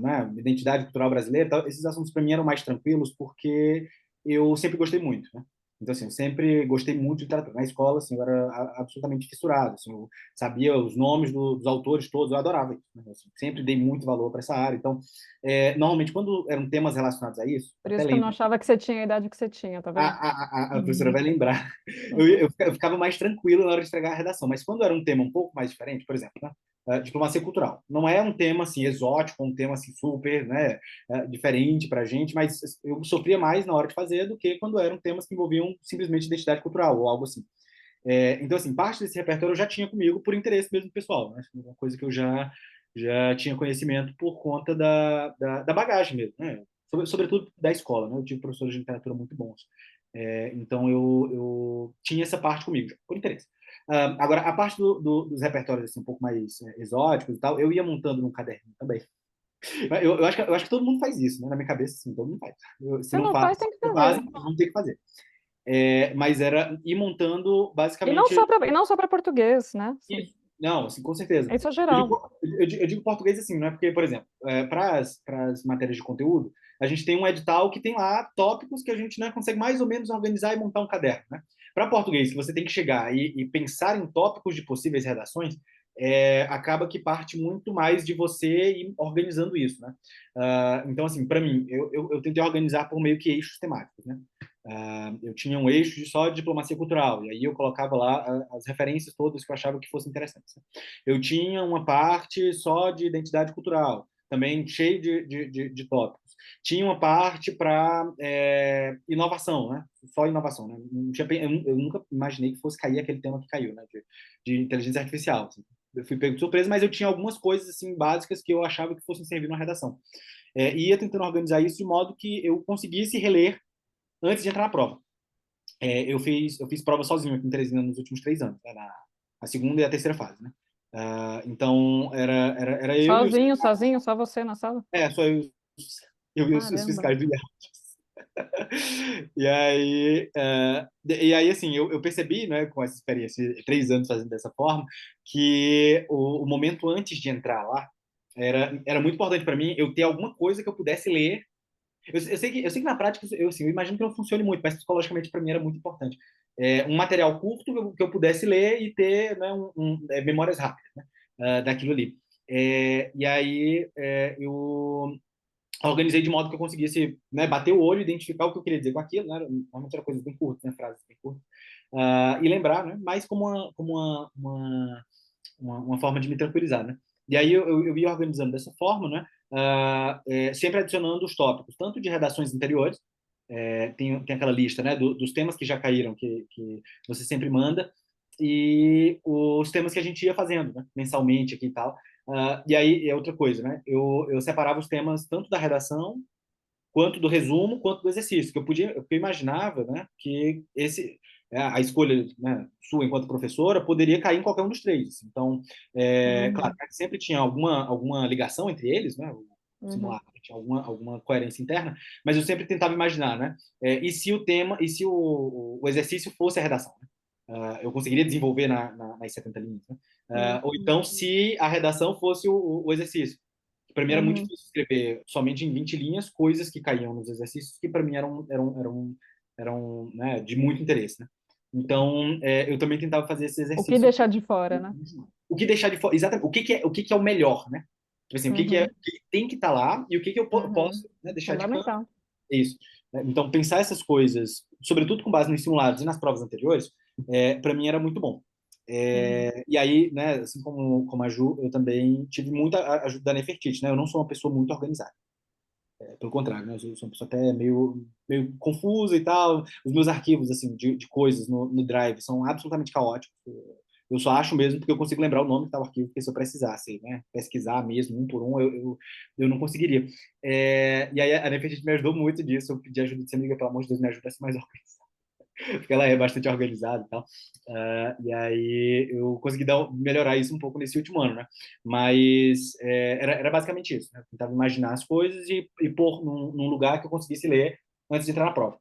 [SPEAKER 2] né, identidade cultural brasileira, e tal, esses assuntos para mim eram mais tranquilos porque eu sempre gostei muito, né? Então, assim, eu sempre gostei muito de literatura. Na escola, assim, eu era absolutamente fissurado, assim, eu sabia os nomes dos autores todos, eu adorava isso, né? Assim, sempre dei muito valor para essa área. Então, normalmente, quando eram temas relacionados a isso,
[SPEAKER 1] Por
[SPEAKER 2] até
[SPEAKER 1] isso que eu não
[SPEAKER 2] lembro,
[SPEAKER 1] achava que você tinha a idade que você tinha, tá vendo?
[SPEAKER 2] a professora vai lembrar. Eu ficava mais tranquilo na hora de entregar a redação, mas quando era um tema um pouco mais diferente, por exemplo, né, diplomacia cultural, não é um tema assim exótico, um tema assim super, né, diferente para a gente, mas eu sofria mais na hora de fazer do que quando eram temas que envolviam simplesmente identidade cultural ou algo assim. Então, assim, parte desse repertório eu já tinha comigo por interesse mesmo pessoal, né? Uma coisa que eu já tinha conhecimento por conta da bagagem mesmo, né? Sobretudo da escola, né? Eu tive professores de literatura muito bons. Então, eu tinha essa parte comigo, por interesse. Agora, a parte dos repertórios assim, um pouco mais exóticos e tal, eu ia montando num caderninho também. Eu acho que todo mundo faz isso, né? Na minha cabeça, sim, todo mundo faz. Se
[SPEAKER 1] Se
[SPEAKER 2] não
[SPEAKER 1] não
[SPEAKER 2] faz,
[SPEAKER 1] faz, tem que
[SPEAKER 2] não
[SPEAKER 1] fazer.
[SPEAKER 2] fazem, vão ter que fazer. Mas era ir montando
[SPEAKER 1] E não só
[SPEAKER 2] basicamente
[SPEAKER 1] para, e não só para português, né?
[SPEAKER 2] isso. Não, assim, com certeza.
[SPEAKER 1] Isso é
[SPEAKER 2] Eu
[SPEAKER 1] geral.
[SPEAKER 2] digo, eu digo português assim, não é porque, por exemplo, para as matérias de conteúdo, a gente tem um edital que tem lá tópicos que a gente, né, consegue mais ou menos organizar e montar um caderno, né? Para português, que você tem que chegar e pensar em tópicos de possíveis redações, acaba que parte muito mais de você ir organizando isso, né? Então, assim, para mim, eu tentei organizar por meio que eixos temáticos, né? Eu tinha um eixo só de diplomacia cultural, e aí eu colocava lá as referências todas que eu achava que fossem interessantes. Eu tinha uma parte só de identidade cultural, também cheio de tópicos. Tinha uma parte para inovação, né? Só inovação, né? Não tinha, eu nunca imaginei que fosse cair aquele tema que caiu, né? De inteligência artificial. Assim. Eu fui pego de surpresa, mas eu tinha algumas coisas assim básicas que eu achava que fossem servir na redação. E ia tentando organizar isso de modo que eu conseguisse reler antes de entrar na prova. Eu fiz prova sozinho aqui em Teresina nos últimos 3 anos, né, a segunda e a terceira fase, né? Então, era eu e os...
[SPEAKER 1] Sozinho, sozinho, só você na sala?
[SPEAKER 2] Só eu. Eu vi os
[SPEAKER 1] Caramba.
[SPEAKER 2] fiscais do IAT. E aí, assim, eu percebi, né, com essa experiência, 3 anos fazendo dessa forma, que o momento antes de entrar lá era muito importante para mim eu ter alguma coisa que eu pudesse ler. Eu sei que na prática, eu imagino que não funcione muito, mas psicologicamente para mim era muito importante. Um material curto que eu pudesse ler e ter, né, memórias rápidas, né, daquilo ali. E aí eu organizei de modo que eu conseguisse, né, bater o olho, identificar o que eu queria dizer com aquilo, né? Normalmente era coisas bem curtas, né? Frases bem curtas. E lembrar, né? Mais como uma forma de me tranquilizar, né? E aí eu ia organizando dessa forma, né? Sempre adicionando os tópicos, tanto de redações anteriores, tem aquela lista, né, dos temas que já caíram, que você sempre manda, e os temas que a gente ia fazendo, né, mensalmente aqui e tal. E aí é outra coisa, né? Eu separava os temas tanto da redação, quanto do resumo, quanto do exercício, que eu imaginava, né, que a escolha, né, sua enquanto professora poderia cair em qualquer um dos três. Assim. Então, claro,
[SPEAKER 1] Uhum,
[SPEAKER 2] sempre tinha alguma ligação entre eles, né? O
[SPEAKER 1] uhum,
[SPEAKER 2] simulacro tinha alguma coerência interna, mas eu sempre tentava imaginar, né? E se o tema, e se o exercício fosse a redação, né? Eu conseguiria desenvolver nas 70 linhas, né? Ou
[SPEAKER 1] uhum,
[SPEAKER 2] então, se a redação fosse o exercício. Para mim era muito
[SPEAKER 1] uhum.
[SPEAKER 2] difícil escrever somente em 20 linhas coisas que caíam nos exercícios que para mim eram, né, de muito interesse, né? Então, eu também tentava fazer esse
[SPEAKER 1] O que
[SPEAKER 2] exercício.
[SPEAKER 1] deixar de fora, né?
[SPEAKER 2] O que deixar de fora, exatamente, o que que é o melhor, né? Tipo assim,
[SPEAKER 1] Uhum,
[SPEAKER 2] o que que tem que estar lá e o que que eu
[SPEAKER 1] uhum.
[SPEAKER 2] posso, né, deixar de canto.
[SPEAKER 1] Fundamental.
[SPEAKER 2] É isso. Então, pensar essas coisas, sobretudo com base nos simulados e nas provas anteriores, para mim era muito bom.
[SPEAKER 1] Uhum.
[SPEAKER 2] E aí, né, assim como a Ju, eu também tive muita ajuda da Nefertiti, né? Eu não sou uma pessoa muito organizada. Pelo contrário, né? Eu sou uma pessoa até meio confusa e tal. Os meus arquivos, assim, de coisas no Drive são absolutamente caóticos. Eu só acho mesmo porque eu consigo lembrar o nome que está o arquivo, porque se eu precisasse, né, pesquisar mesmo, um por um, eu não conseguiria. E aí a Nefertiti me ajudou muito disso. Eu pedi ajuda de ser amiga, pelo amor de Deus, me ajuda a ser mais organizado. Porque ela é bastante organizada e tal. E aí eu consegui melhorar isso um pouco nesse último ano, né? Mas era basicamente isso, né? Eu tentava imaginar as coisas e pôr num lugar que eu conseguisse ler antes de entrar na prova.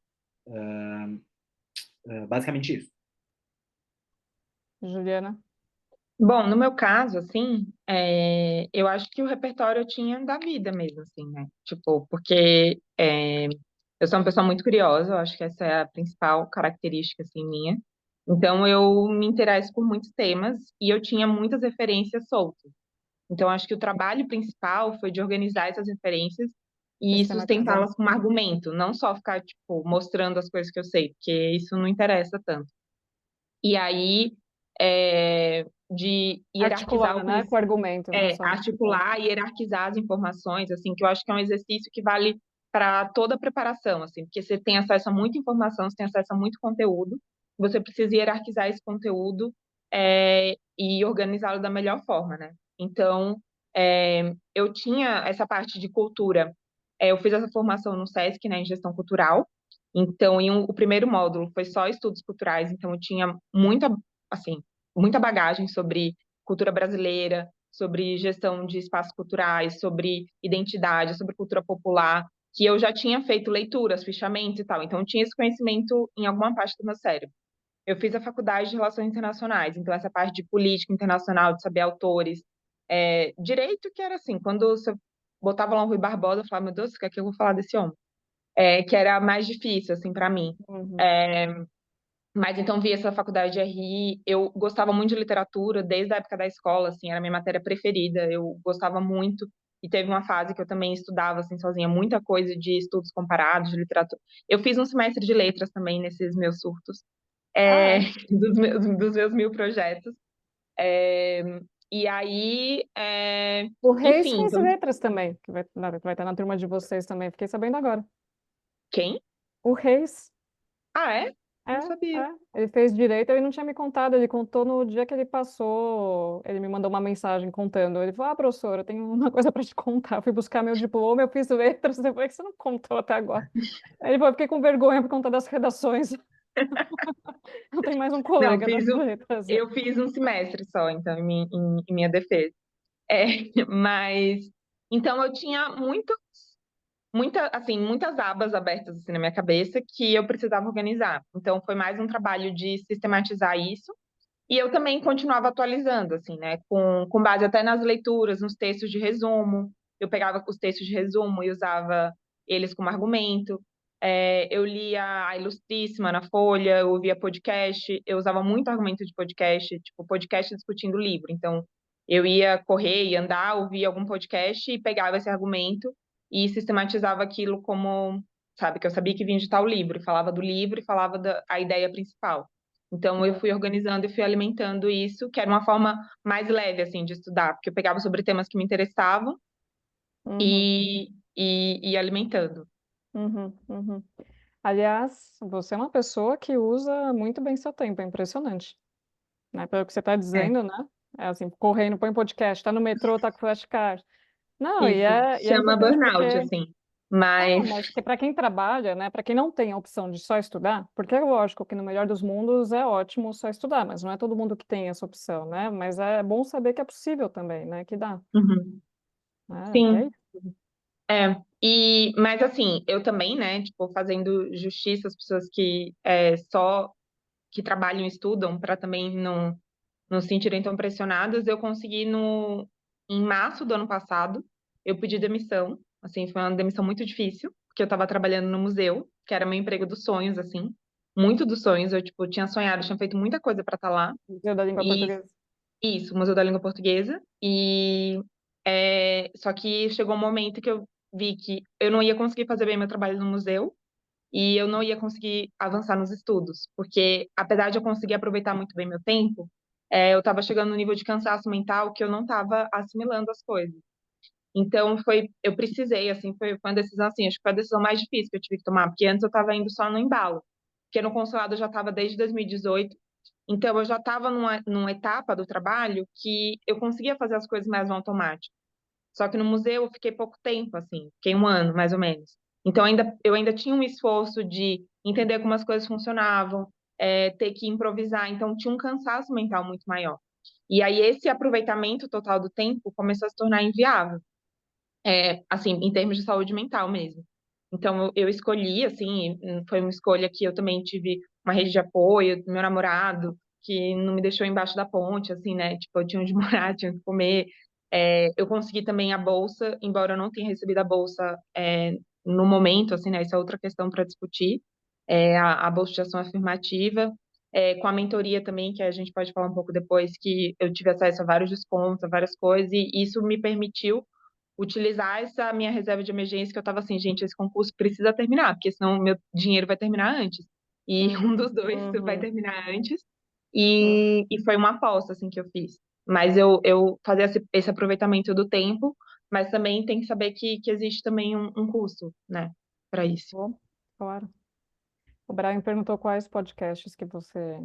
[SPEAKER 2] Basicamente isso.
[SPEAKER 1] Juliana.
[SPEAKER 3] Bom, no meu caso, assim, eu acho que o repertório eu tinha da vida mesmo, assim, né? Tipo, porque eu sou uma pessoa muito curiosa, eu acho que essa é a principal característica, assim, minha. Então, eu me interesso por muitos temas e eu tinha muitas referências soltas. Então, acho que o trabalho principal foi de organizar essas referências e
[SPEAKER 1] Sistematizar.
[SPEAKER 3] sustentá-las com um argumento, não só ficar, tipo, mostrando as coisas que eu sei, porque isso não interessa tanto. E aí, de hierarquizar
[SPEAKER 1] Articular,
[SPEAKER 3] o
[SPEAKER 1] né? Com
[SPEAKER 3] conhecimento,
[SPEAKER 1] argumento, não só.
[SPEAKER 3] articular e hierarquizar as informações, assim, que eu acho que é um exercício que vale para toda a preparação, assim, porque você tem acesso a muita informação, você tem acesso a muito conteúdo, você precisa hierarquizar esse conteúdo e organizá-lo da melhor forma, né? Então, eu tinha essa parte de cultura, eu fiz essa formação no SESC, né, em gestão cultural, então, o primeiro módulo foi só estudos culturais, então eu tinha muita, assim, muita bagagem sobre cultura brasileira, sobre gestão de espaços culturais, sobre identidade, sobre cultura popular, que eu já tinha feito leituras, fichamentos e tal, então eu tinha esse conhecimento em alguma parte do meu cérebro. Eu fiz a faculdade de Relações Internacionais, então essa parte de política internacional, de saber autores, direito que era assim, quando você botava lá um Rui Barbosa, eu falava, meu Deus, o que é que eu vou falar desse homem? Que era mais difícil, assim, para mim.
[SPEAKER 1] Uhum.
[SPEAKER 3] É, mas então vi essa faculdade de RI, eu gostava muito de literatura desde a época da escola, assim, era a minha matéria preferida, eu gostava muito. E teve uma fase que eu também estudava, assim, sozinha, muita coisa de estudos comparados, de literatura. Eu fiz um semestre de letras também nesses meus surtos,
[SPEAKER 1] Ah,
[SPEAKER 3] é,
[SPEAKER 1] é.
[SPEAKER 3] dos meus 1000 projetos. É, e aí,
[SPEAKER 1] O Reis
[SPEAKER 3] enfim,
[SPEAKER 1] fez
[SPEAKER 3] então,
[SPEAKER 1] letras também, que vai estar na turma de vocês também. Fiquei sabendo agora.
[SPEAKER 3] quem?
[SPEAKER 1] O Reis,
[SPEAKER 3] Ah, é?
[SPEAKER 1] é,
[SPEAKER 3] Não sabia.
[SPEAKER 1] ele fez direito, ele não tinha me contado, ele contou no dia que ele passou, ele me mandou uma mensagem contando. Ele falou, professora, eu tenho uma coisa para te contar. Eu fui buscar meu diploma, eu fiz letras, depois que você não contou até agora. Aí ele falou, eu fiquei com vergonha por conta das redações. Eu tenho mais um
[SPEAKER 3] Não,
[SPEAKER 1] colega das letras.
[SPEAKER 3] eu fiz um semestre só, então, em minha defesa. É, mas, então eu tinha muito. muitas abas abertas assim, na minha cabeça que eu precisava organizar. Então, foi mais um trabalho de sistematizar isso. E eu também continuava atualizando, assim, né? Com base até nas leituras, nos textos de resumo. Eu pegava os textos de resumo e usava eles como argumento. Eu lia a Ilustríssima na Folha, eu ouvia podcast, eu usava muito argumento de podcast, tipo, podcast discutindo livro. Então, eu ia correr, ia andar, ouvia algum podcast e pegava esse argumento e sistematizava aquilo como, sabe, que eu sabia que vinha de tal livro, e falava do livro e falava a ideia principal. Então, eu fui organizando e fui alimentando isso, que era uma forma mais leve, assim, de estudar, porque eu pegava sobre temas que me interessavam
[SPEAKER 1] Uhum,
[SPEAKER 3] e ia alimentando.
[SPEAKER 1] uhum, uhum. Aliás, você é uma pessoa que usa muito bem seu tempo, é impressionante, né? Pelo que você está
[SPEAKER 3] É,
[SPEAKER 1] dizendo, né? É assim, correndo, põe podcast, tá no metrô, tá com flashcard. Não,
[SPEAKER 3] isso.
[SPEAKER 1] e é
[SPEAKER 3] Chama
[SPEAKER 1] importante
[SPEAKER 3] burnout,
[SPEAKER 1] porque
[SPEAKER 3] assim. Mas,
[SPEAKER 1] mas que para quem trabalha, né, para quem não tem a opção de só estudar, porque é lógico que no melhor dos mundos é ótimo só estudar, mas não é todo mundo que tem essa opção, né? Mas é bom saber que é possível também, né? Que dá,
[SPEAKER 3] uhum,
[SPEAKER 1] né? Que é
[SPEAKER 3] sim,
[SPEAKER 1] isso.
[SPEAKER 3] mas assim, eu também, né, tipo, fazendo justiça às pessoas que só que trabalham e estudam, para também não se sentirem tão pressionadas, eu consegui em março do ano passado, eu pedi demissão, assim, foi uma demissão muito difícil, porque eu estava trabalhando no museu, que era meu emprego dos sonhos, assim, muito dos sonhos, eu, tipo, tinha sonhado, tinha feito muita coisa para estar lá,
[SPEAKER 1] Museu da Língua
[SPEAKER 3] e
[SPEAKER 1] Portuguesa.
[SPEAKER 3] isso, Museu da Língua Portuguesa, só que chegou um momento que eu vi que eu não ia conseguir fazer bem meu trabalho no museu, e eu não ia conseguir avançar nos estudos, porque apesar de eu conseguir aproveitar muito bem meu tempo, eu estava chegando no nível de cansaço mental que eu não estava assimilando as coisas. Então eu precisei, assim, foi uma decisão assim, acho que foi a decisão mais difícil que eu tive que tomar, porque antes eu estava indo só no embalo, porque no consulado eu já estava desde 2018, então eu já estava numa etapa do trabalho que eu conseguia fazer as coisas mais no automático. Só que no museu eu fiquei pouco tempo, assim, fiquei um ano, mais ou menos. Então eu ainda tinha um esforço de entender como as coisas funcionavam, ter que improvisar, então tinha um cansaço mental muito maior. E aí esse aproveitamento total do tempo começou a se tornar inviável, assim, em termos de saúde mental mesmo. Então eu escolhi, assim, foi uma escolha que eu também tive uma rede de apoio, meu namorado, que não me deixou embaixo da ponte, assim, né? Tipo, eu tinha onde morar, tinha o que comer. Eu consegui também a bolsa, embora eu não tenha recebido a bolsa no momento, assim, né? Essa é outra questão para discutir, a bolsa de ação afirmativa. Com a mentoria também, que a gente pode falar um pouco depois, que eu tive acesso a vários descontos, a várias coisas, e isso me permitiu utilizar essa minha reserva de emergência, que eu estava assim, gente, esse concurso precisa terminar, porque senão meu dinheiro vai terminar antes. E
[SPEAKER 1] Uhum,
[SPEAKER 3] um dos dois vai
[SPEAKER 1] uhum,
[SPEAKER 3] terminar antes.
[SPEAKER 1] uhum.
[SPEAKER 3] E foi uma aposta, assim, que eu fiz. Mas eu fazia esse aproveitamento do tempo, mas também tem que saber que existe também um custo, né, para isso.
[SPEAKER 1] Bom, claro. O Brian perguntou quais podcasts que você.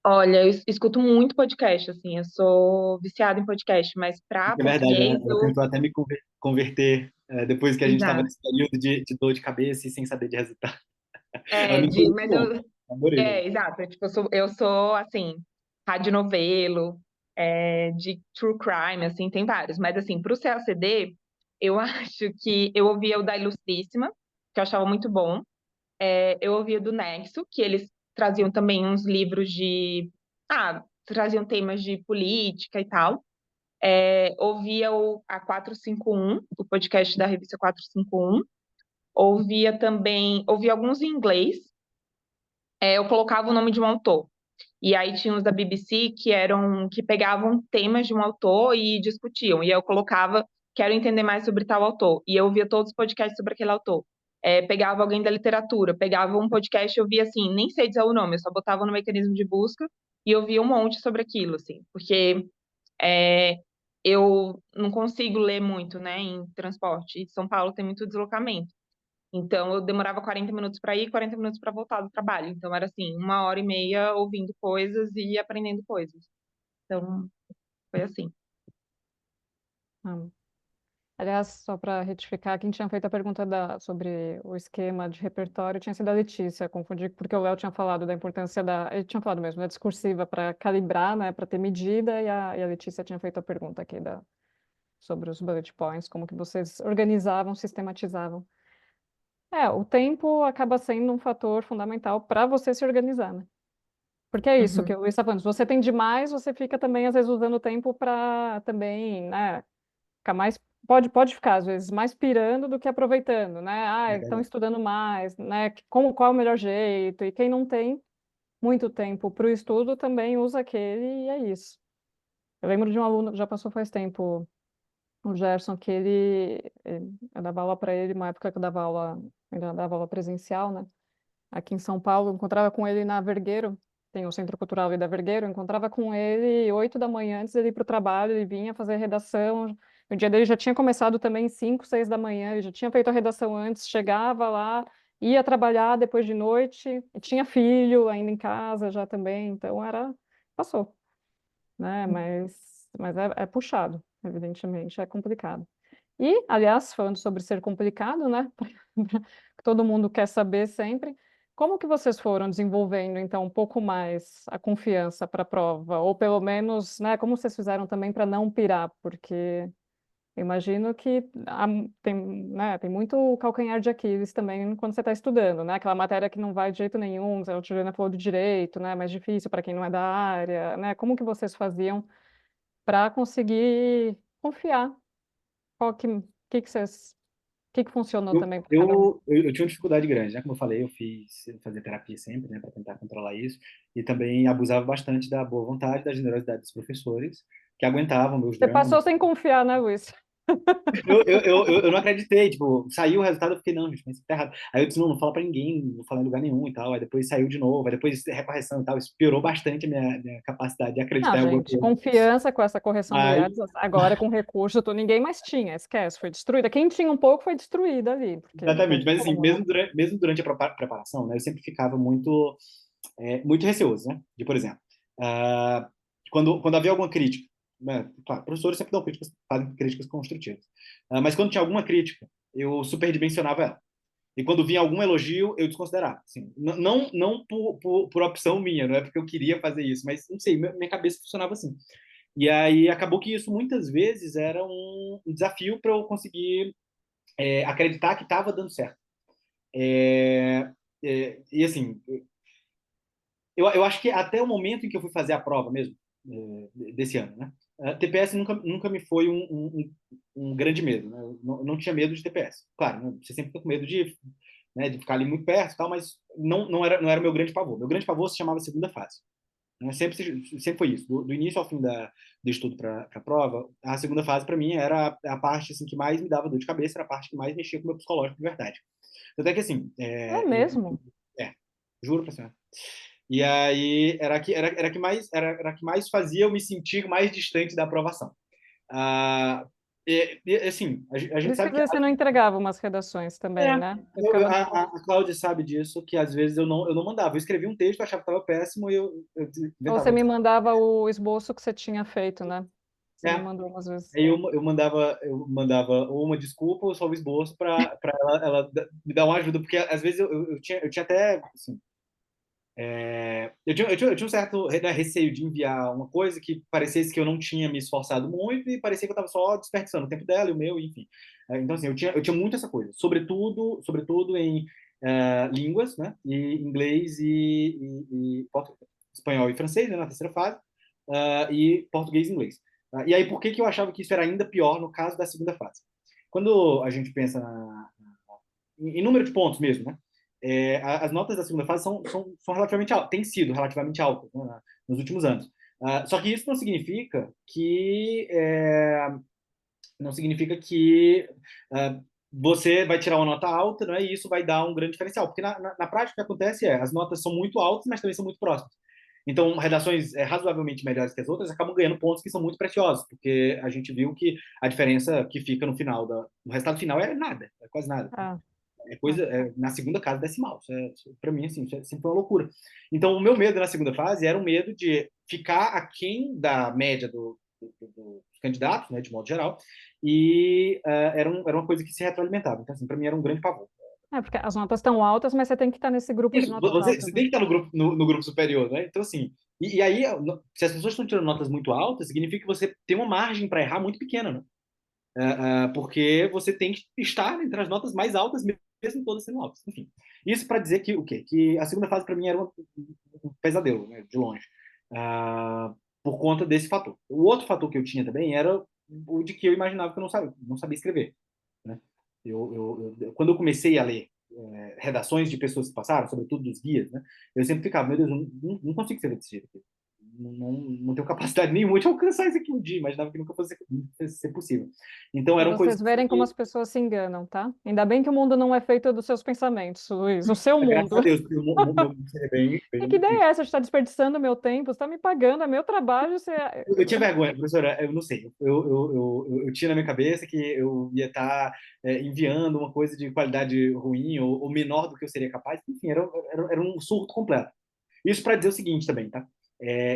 [SPEAKER 3] Olha, eu escuto muito podcast, assim, eu sou viciada em podcast, mas para
[SPEAKER 2] É verdade,
[SPEAKER 3] português
[SPEAKER 2] ela tentou até me converter depois que a gente estava
[SPEAKER 3] exato.
[SPEAKER 2] nesse período de dor de cabeça e sem saber de resultado. Ela me deu muito
[SPEAKER 3] Mas
[SPEAKER 2] bom. Adorei.
[SPEAKER 3] exato. Tipo, eu sou assim, radionovelo, de true crime, assim, tem vários. Mas, assim, pro CLCD, eu acho que eu ouvia o da Ilustríssima, que eu achava muito bom. Eu ouvia do Nexo, que eles traziam também uns livros traziam temas de política e tal. Ouvia a 451, o podcast da revista 451. Ouvia alguns em inglês. Eu colocava o nome de um autor. E aí tinha os da BBC que pegavam temas de um autor e discutiam. E eu colocava, quero entender mais sobre tal autor. E eu ouvia todos os podcasts sobre aquele autor. Pegava alguém da literatura, pegava um podcast, eu via assim, nem sei dizer o nome, eu só botava no mecanismo de busca e eu via um monte sobre aquilo, assim, porque é, eu não consigo ler muito, né, em transporte. E São Paulo tem muito deslocamento. Então, eu demorava 40 minutos para ir, 40 minutos para voltar do trabalho. Então, era assim, uma hora e meia ouvindo coisas e aprendendo coisas. Então, foi assim.
[SPEAKER 1] Ah, aliás, só para retificar, quem tinha feito a pergunta sobre o esquema de repertório tinha sido a Letícia, confundi porque o Léo tinha falado da importância ele tinha falado mesmo, da discursiva para calibrar, né, para ter medida, e a Letícia tinha feito a pergunta aqui sobre os bullet points, como que vocês organizavam, sistematizavam. O tempo acaba sendo um fator fundamental para você se organizar, né? Porque é isso que
[SPEAKER 3] Uhum.
[SPEAKER 1] o Luiz está falando. Se você tem demais, você fica também, às vezes, usando o tempo para também, né, ficar mais. Pode ficar, às vezes, mais pirando do que aproveitando, né?
[SPEAKER 2] É
[SPEAKER 1] Estão
[SPEAKER 2] verdade.
[SPEAKER 1] estudando mais, né? Qual é o melhor jeito? E quem não tem muito tempo para o estudo também usa aquele e é isso. Eu lembro de um aluno que já passou faz tempo, o Gerson, que eu dava aula para ele, uma época que eu dava aula, ainda dava aula presencial, né? Aqui em São Paulo, eu encontrava com ele na Vergueiro, tem o Centro Cultural ali da Vergueiro, eu encontrava com ele 8 da manhã antes dele ir para o trabalho, ele vinha fazer redação, o dia dele já tinha começado também 5, 6 da manhã, ele já tinha feito a redação antes, chegava lá, ia trabalhar depois de noite, e tinha filho ainda em casa já também, então passou, né, mas é puxado, evidentemente, é complicado. E, aliás, falando sobre ser complicado, né? Que todo mundo quer saber sempre. Como que vocês foram desenvolvendo, então, um pouco mais a confiança para a prova? Ou pelo menos, né, como vocês fizeram também para não pirar? Porque eu imagino que tem muito calcanhar de Aquiles também quando você está estudando, né? Aquela matéria que não vai de jeito nenhum, a Juliana falou do direito, né? Mais difícil para quem não é da área, né? Como que vocês faziam para conseguir confiar? O que que funcionou
[SPEAKER 2] Eu,
[SPEAKER 1] também para cada um?
[SPEAKER 2] eu, eu tinha uma dificuldade grande, né? Como eu falei, eu fazia terapia sempre, né, para tentar controlar isso, e também abusava bastante da boa vontade, da generosidade dos professores, que aguentavam meus
[SPEAKER 1] Você passou
[SPEAKER 2] dramas.
[SPEAKER 1] sem confiar, né, Luiz?
[SPEAKER 2] Eu não acreditei, tipo, saiu o resultado, eu fiquei, não, gente, mas isso tá errado. Aí eu disse, não, não fala pra ninguém, não fala em lugar nenhum e tal. Aí depois saiu de novo, aí depois recorreção e tal. Isso piorou bastante a minha capacidade de
[SPEAKER 1] Não,
[SPEAKER 2] acreditar em alguma
[SPEAKER 1] gente,
[SPEAKER 2] coisa.
[SPEAKER 1] confiança com essa correção do
[SPEAKER 2] Mas,
[SPEAKER 1] IELTS, agora com recurso, ninguém mais tinha, esquece, foi destruída. Quem tinha um pouco foi destruída ali, porque não
[SPEAKER 2] exatamente,
[SPEAKER 1] tem
[SPEAKER 2] mas assim,
[SPEAKER 1] como, né?
[SPEAKER 2] mesmo durante a preparação, né, eu sempre ficava muito receoso, né? De, por exemplo, ah, quando havia alguma crítica, né? Claro, professores sempre fazem críticas construtivas. Mas quando tinha alguma crítica, eu superdimensionava ela. E quando vinha algum elogio, eu desconsiderava. Assim, não por opção minha, não é porque eu queria fazer isso, mas não sei, minha cabeça funcionava assim. E aí acabou que isso muitas vezes era um desafio para eu conseguir acreditar que estava dando certo. É, e assim, eu acho que até o momento em que eu fui fazer a prova mesmo, desse ano, né? TPS nunca me foi um grande medo, né? Eu não tinha medo de TPS. Claro, né? Você sempre fica com medo de ficar ali muito perto e tal, mas não era o meu grande pavor. Meu grande pavor se chamava segunda fase. Né? Sempre foi isso. Do início ao fim do estudo para a prova, a segunda fase para mim era a parte assim, que mais me dava dor de cabeça, era a parte que mais mexia com o meu psicológico de verdade. Até que assim,
[SPEAKER 1] É mesmo.
[SPEAKER 2] é, juro pra você. E aí era a que mais fazia eu me sentir mais distante da aprovação. Ah, assim, a
[SPEAKER 1] Por
[SPEAKER 2] gente
[SPEAKER 1] isso que
[SPEAKER 2] sabe
[SPEAKER 1] às
[SPEAKER 2] que
[SPEAKER 1] vezes você não entregava umas redações também, né? Você ficava no
[SPEAKER 2] a Cláudia sabe disso, que às vezes eu não mandava. Eu escrevi um texto, achava que estava péssimo e eu
[SPEAKER 1] Ou
[SPEAKER 2] inventava
[SPEAKER 1] você me
[SPEAKER 2] outro.
[SPEAKER 1] mandava o esboço que você tinha feito, né? Você me
[SPEAKER 2] É,
[SPEAKER 1] mandou umas vezes.
[SPEAKER 2] aí eu mandava ou uma desculpa ou só o esboço para ela me dar uma ajuda, porque às vezes eu tinha até assim, eu tinha um certo, né, receio de enviar uma coisa que parecesse que eu não tinha me esforçado muito e parecia que eu estava só desperdiçando o tempo dela e o meu, enfim. Então, assim, eu tinha muito essa coisa, sobretudo em línguas, né? E inglês espanhol e francês, né, na terceira fase, e português e inglês. E aí, por que que eu achava que isso era ainda pior no caso da segunda fase? Quando a gente pensa em número de pontos mesmo, né? As notas da segunda fase são relativamente altas, têm sido relativamente altas, né, nos últimos anos. Só que isso não significa que você vai tirar uma nota alta, né, e isso vai dar um grande diferencial, porque na prática o que acontece as notas são muito altas, mas também são muito próximas. Então, redações razoavelmente melhores que as outras acabam ganhando pontos que são muito preciosos, porque a gente viu que a diferença que fica no final, no resultado final, é nada, é quase nada.
[SPEAKER 1] Ah, ah.
[SPEAKER 2] Na segunda casa decimal. Para mim, assim, isso sempre foi uma loucura. Então, o meu medo na segunda fase era o medo de ficar aquém da média dos candidatos, né, de modo geral, e era uma coisa que se retroalimentava. Então, assim, para mim era um grande pavor.
[SPEAKER 1] Porque as notas estão altas, mas você tem que estar nesse grupo de
[SPEAKER 2] Isso,
[SPEAKER 1] notas
[SPEAKER 2] você,
[SPEAKER 1] altas,
[SPEAKER 2] você
[SPEAKER 1] né?
[SPEAKER 2] tem que estar no grupo superior, né? Então, assim, e aí, se as pessoas estão tirando notas muito altas, significa que você tem uma margem para errar muito pequena, né? porque você tem que estar entre as notas mais altas, mesmo todas sendo altas. Enfim, isso para dizer que o quê? Que a segunda fase para mim era um pesadelo, né, de longe, por conta desse fator. O outro fator que eu tinha também era o de que eu imaginava que eu não sabia escrever, né? Quando eu comecei a ler redações de pessoas que passaram, sobretudo dos guias, né, eu sempre ficava, meu Deus, eu não consigo escrever desse jeito aqui. Não tenho capacidade nenhuma de alcançar isso aqui um dia, imaginava que nunca fosse ser possível. Então
[SPEAKER 1] Para
[SPEAKER 2] eram coisas
[SPEAKER 1] vocês verem como
[SPEAKER 2] que,
[SPEAKER 1] as pessoas se enganam, tá? Ainda bem que o mundo não é feito dos seus pensamentos, Luiz. O seu
[SPEAKER 2] graças
[SPEAKER 1] mundo.
[SPEAKER 2] a Deus, porque o meu mundo seria
[SPEAKER 1] Que
[SPEAKER 2] bem
[SPEAKER 1] ideia é
[SPEAKER 2] difícil.
[SPEAKER 1] essa de estar desperdiçando meu tempo? Você está me pagando, é meu trabalho. Você...
[SPEAKER 2] Eu tinha vergonha, professora, eu não sei. Eu tinha na minha cabeça que eu ia estar enviando uma coisa de qualidade ruim ou menor do que eu seria capaz. Enfim, era um surto completo. Isso para dizer o seguinte também, tá?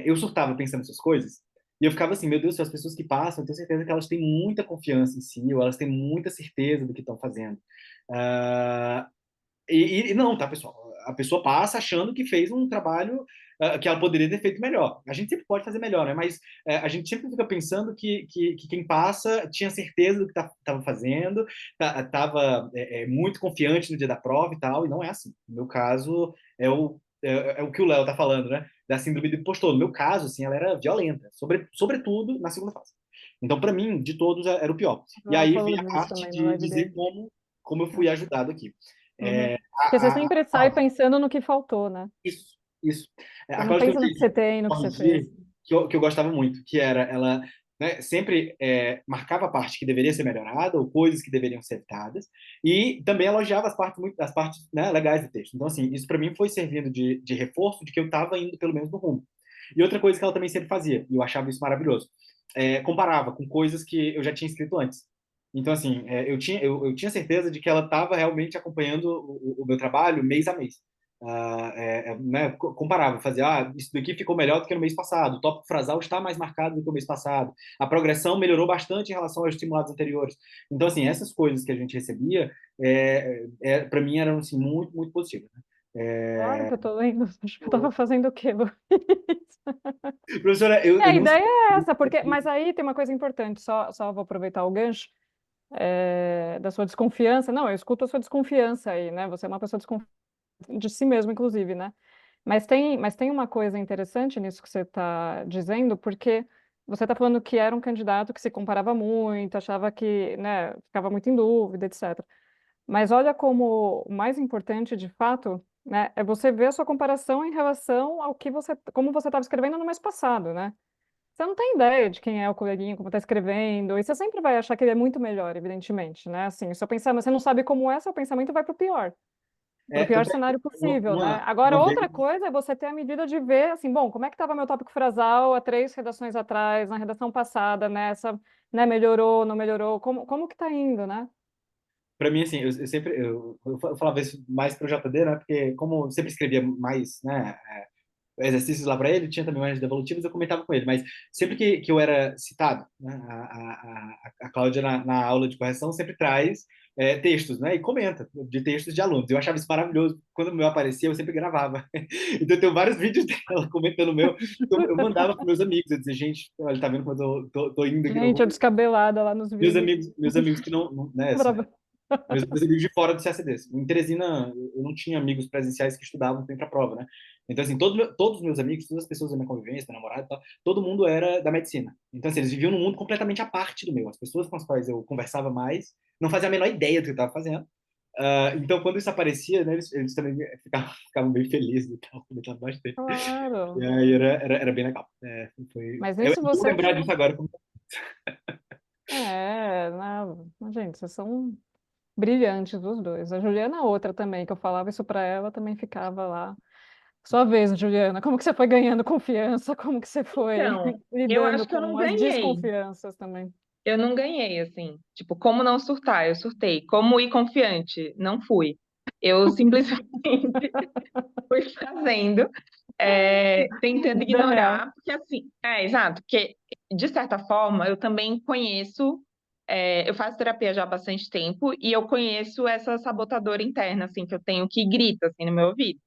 [SPEAKER 2] Eu surtava pensando nessas coisas e eu ficava assim, meu Deus, as pessoas que passam, eu tenho certeza que elas têm muita confiança em si, ou elas têm muita certeza do que estão fazendo. Ah, e não, tá, pessoal? A pessoa passa achando que fez um trabalho que ela poderia ter feito melhor. A gente sempre pode fazer melhor, né? Mas a gente sempre fica pensando que quem passa tinha certeza do que estava fazendo, estava muito confiante no dia da prova e tal, e não é assim. No meu caso, é o que o Léo tá falando, né? Da síndrome do impostor. No meu caso, assim, ela era violenta, sobretudo na segunda fase. Então, para mim, de todos, era o pior. E
[SPEAKER 1] Ela
[SPEAKER 2] aí vem
[SPEAKER 1] falou
[SPEAKER 2] a
[SPEAKER 1] disso
[SPEAKER 2] parte
[SPEAKER 1] também no
[SPEAKER 2] de
[SPEAKER 1] live
[SPEAKER 2] dizer
[SPEAKER 1] dele.
[SPEAKER 2] como eu
[SPEAKER 1] Né?
[SPEAKER 2] fui ajudado aqui.
[SPEAKER 1] Uhum.
[SPEAKER 2] É,
[SPEAKER 1] Porque você
[SPEAKER 2] a, a,
[SPEAKER 1] sempre sai pensando no que faltou, né?
[SPEAKER 2] isso.
[SPEAKER 1] Você
[SPEAKER 2] A
[SPEAKER 1] não
[SPEAKER 2] Cláudia tem
[SPEAKER 1] pensa
[SPEAKER 2] um
[SPEAKER 1] no que
[SPEAKER 2] jeito
[SPEAKER 1] você
[SPEAKER 2] de
[SPEAKER 1] tem, no que você fez.
[SPEAKER 2] corrigir que eu gostava muito, que era ela, né, sempre marcava a parte que deveria ser melhorada ou coisas que deveriam ser evitadas e também elogiava as partes, né, legais do texto. Então, assim, isso para mim foi servindo de reforço de que eu estava indo pelo menos no rumo. E outra coisa que ela também sempre fazia, e eu achava isso maravilhoso, comparava com coisas que eu já tinha escrito antes. Então, assim, eu tinha certeza de que ela estava realmente acompanhando o meu trabalho mês a mês. Né, comparava, fazia, isso daqui ficou melhor do que no mês passado, o tópico frasal está mais marcado do que o mês passado, a progressão melhorou bastante em relação aos estimulados anteriores. Então, assim, essas coisas que a gente recebia, para mim, eram assim, muito, muito positivas. Né?
[SPEAKER 1] Claro que eu tô lendo. Acho que eu tava fazendo o quê, Luiz?
[SPEAKER 2] Professora,
[SPEAKER 1] A
[SPEAKER 2] eu não sei.
[SPEAKER 1] ideia é essa, porque, mas aí tem uma coisa importante, só vou aproveitar o gancho da sua desconfiança. Não, eu escuto a sua desconfiança aí, né? Você é uma pessoa desconfiada de si mesmo, inclusive, né? Mas tem uma coisa interessante nisso que você está dizendo, porque você está falando que era um candidato que se comparava muito, achava que, né, ficava muito em dúvida, etc. Mas olha como o mais importante, de fato, né, é você ver a sua comparação em relação ao que como você estava escrevendo no mês passado, né? Você não tem ideia de quem é o coleguinha, como está escrevendo, e você sempre vai achar que ele é muito melhor, evidentemente, né? Assim, o seu pensamento, você não sabe como é, seu pensamento vai para o pior
[SPEAKER 2] Tanto é que
[SPEAKER 1] cenário possível, né? Agora,
[SPEAKER 2] uma vez.
[SPEAKER 1] outra coisa é você ter a medida de ver, assim, bom, como é que estava meu tópico frasal há 3 redações atrás, na redação passada, nessa, né? Melhorou, não melhorou? Como que está indo, né?
[SPEAKER 2] Para mim, assim, eu sempre eu falava isso mais para o JD, né? Porque como eu sempre escrevia mais, né? Exercícios lá para ele, tinha também mais devolutivos, eu comentava com ele, mas sempre que eu era citado, né, a Cláudia na aula de correção sempre traz textos, né, e comenta de textos de alunos. Eu achava isso maravilhoso. Quando o meu aparecia, eu sempre gravava. Então eu tenho vários vídeos dela comentando o meu, eu mandava para meus amigos, eu dizia, gente, olha, tá vendo quando eu tô indo aqui no
[SPEAKER 1] Gente, eu
[SPEAKER 2] rumo?
[SPEAKER 1] descabelada lá nos vídeos.
[SPEAKER 2] Meus amigos que né,
[SPEAKER 1] Brava.
[SPEAKER 2] meus amigos de fora do CACDs. Em Teresina, eu não tinha amigos presenciais que estudavam para a prova, né? Então, assim, todos os meus amigos, todas as pessoas da minha convivência, meu namorado e tal, todo mundo era da medicina. Então, assim, eles viviam num mundo completamente à parte do meu. As pessoas com as quais eu conversava mais não faziam a menor ideia do que eu estava fazendo. Então, quando isso aparecia, né, eles também ficavam bem felizes e tal, comentando bastante. E
[SPEAKER 1] Claro.
[SPEAKER 2] aí era bem legal.
[SPEAKER 1] Mas
[SPEAKER 2] É
[SPEAKER 1] nisso
[SPEAKER 2] bom
[SPEAKER 1] você.
[SPEAKER 2] lembrar disso agora.
[SPEAKER 1] Não, gente, vocês são brilhantes os dois. A Juliana, é outra também, que eu falava isso para ela, também ficava lá. Sua vez, Juliana, como que você foi ganhando confiança? Como que você foi
[SPEAKER 3] Então, eu
[SPEAKER 1] lidando
[SPEAKER 3] acho que eu não
[SPEAKER 1] com as
[SPEAKER 3] ganhei.
[SPEAKER 1] desconfianças também?
[SPEAKER 3] Eu não ganhei, assim. Tipo, como não surtar? Eu surtei. Como ir confiante? Não fui. Eu simplesmente fui fazendo, tentando
[SPEAKER 1] Vida real.
[SPEAKER 3] ignorar, porque assim, exato, porque de certa forma eu também conheço, eu faço terapia já há bastante tempo e eu conheço essa sabotadora interna, assim, que eu tenho que grita, assim, no meu ouvido.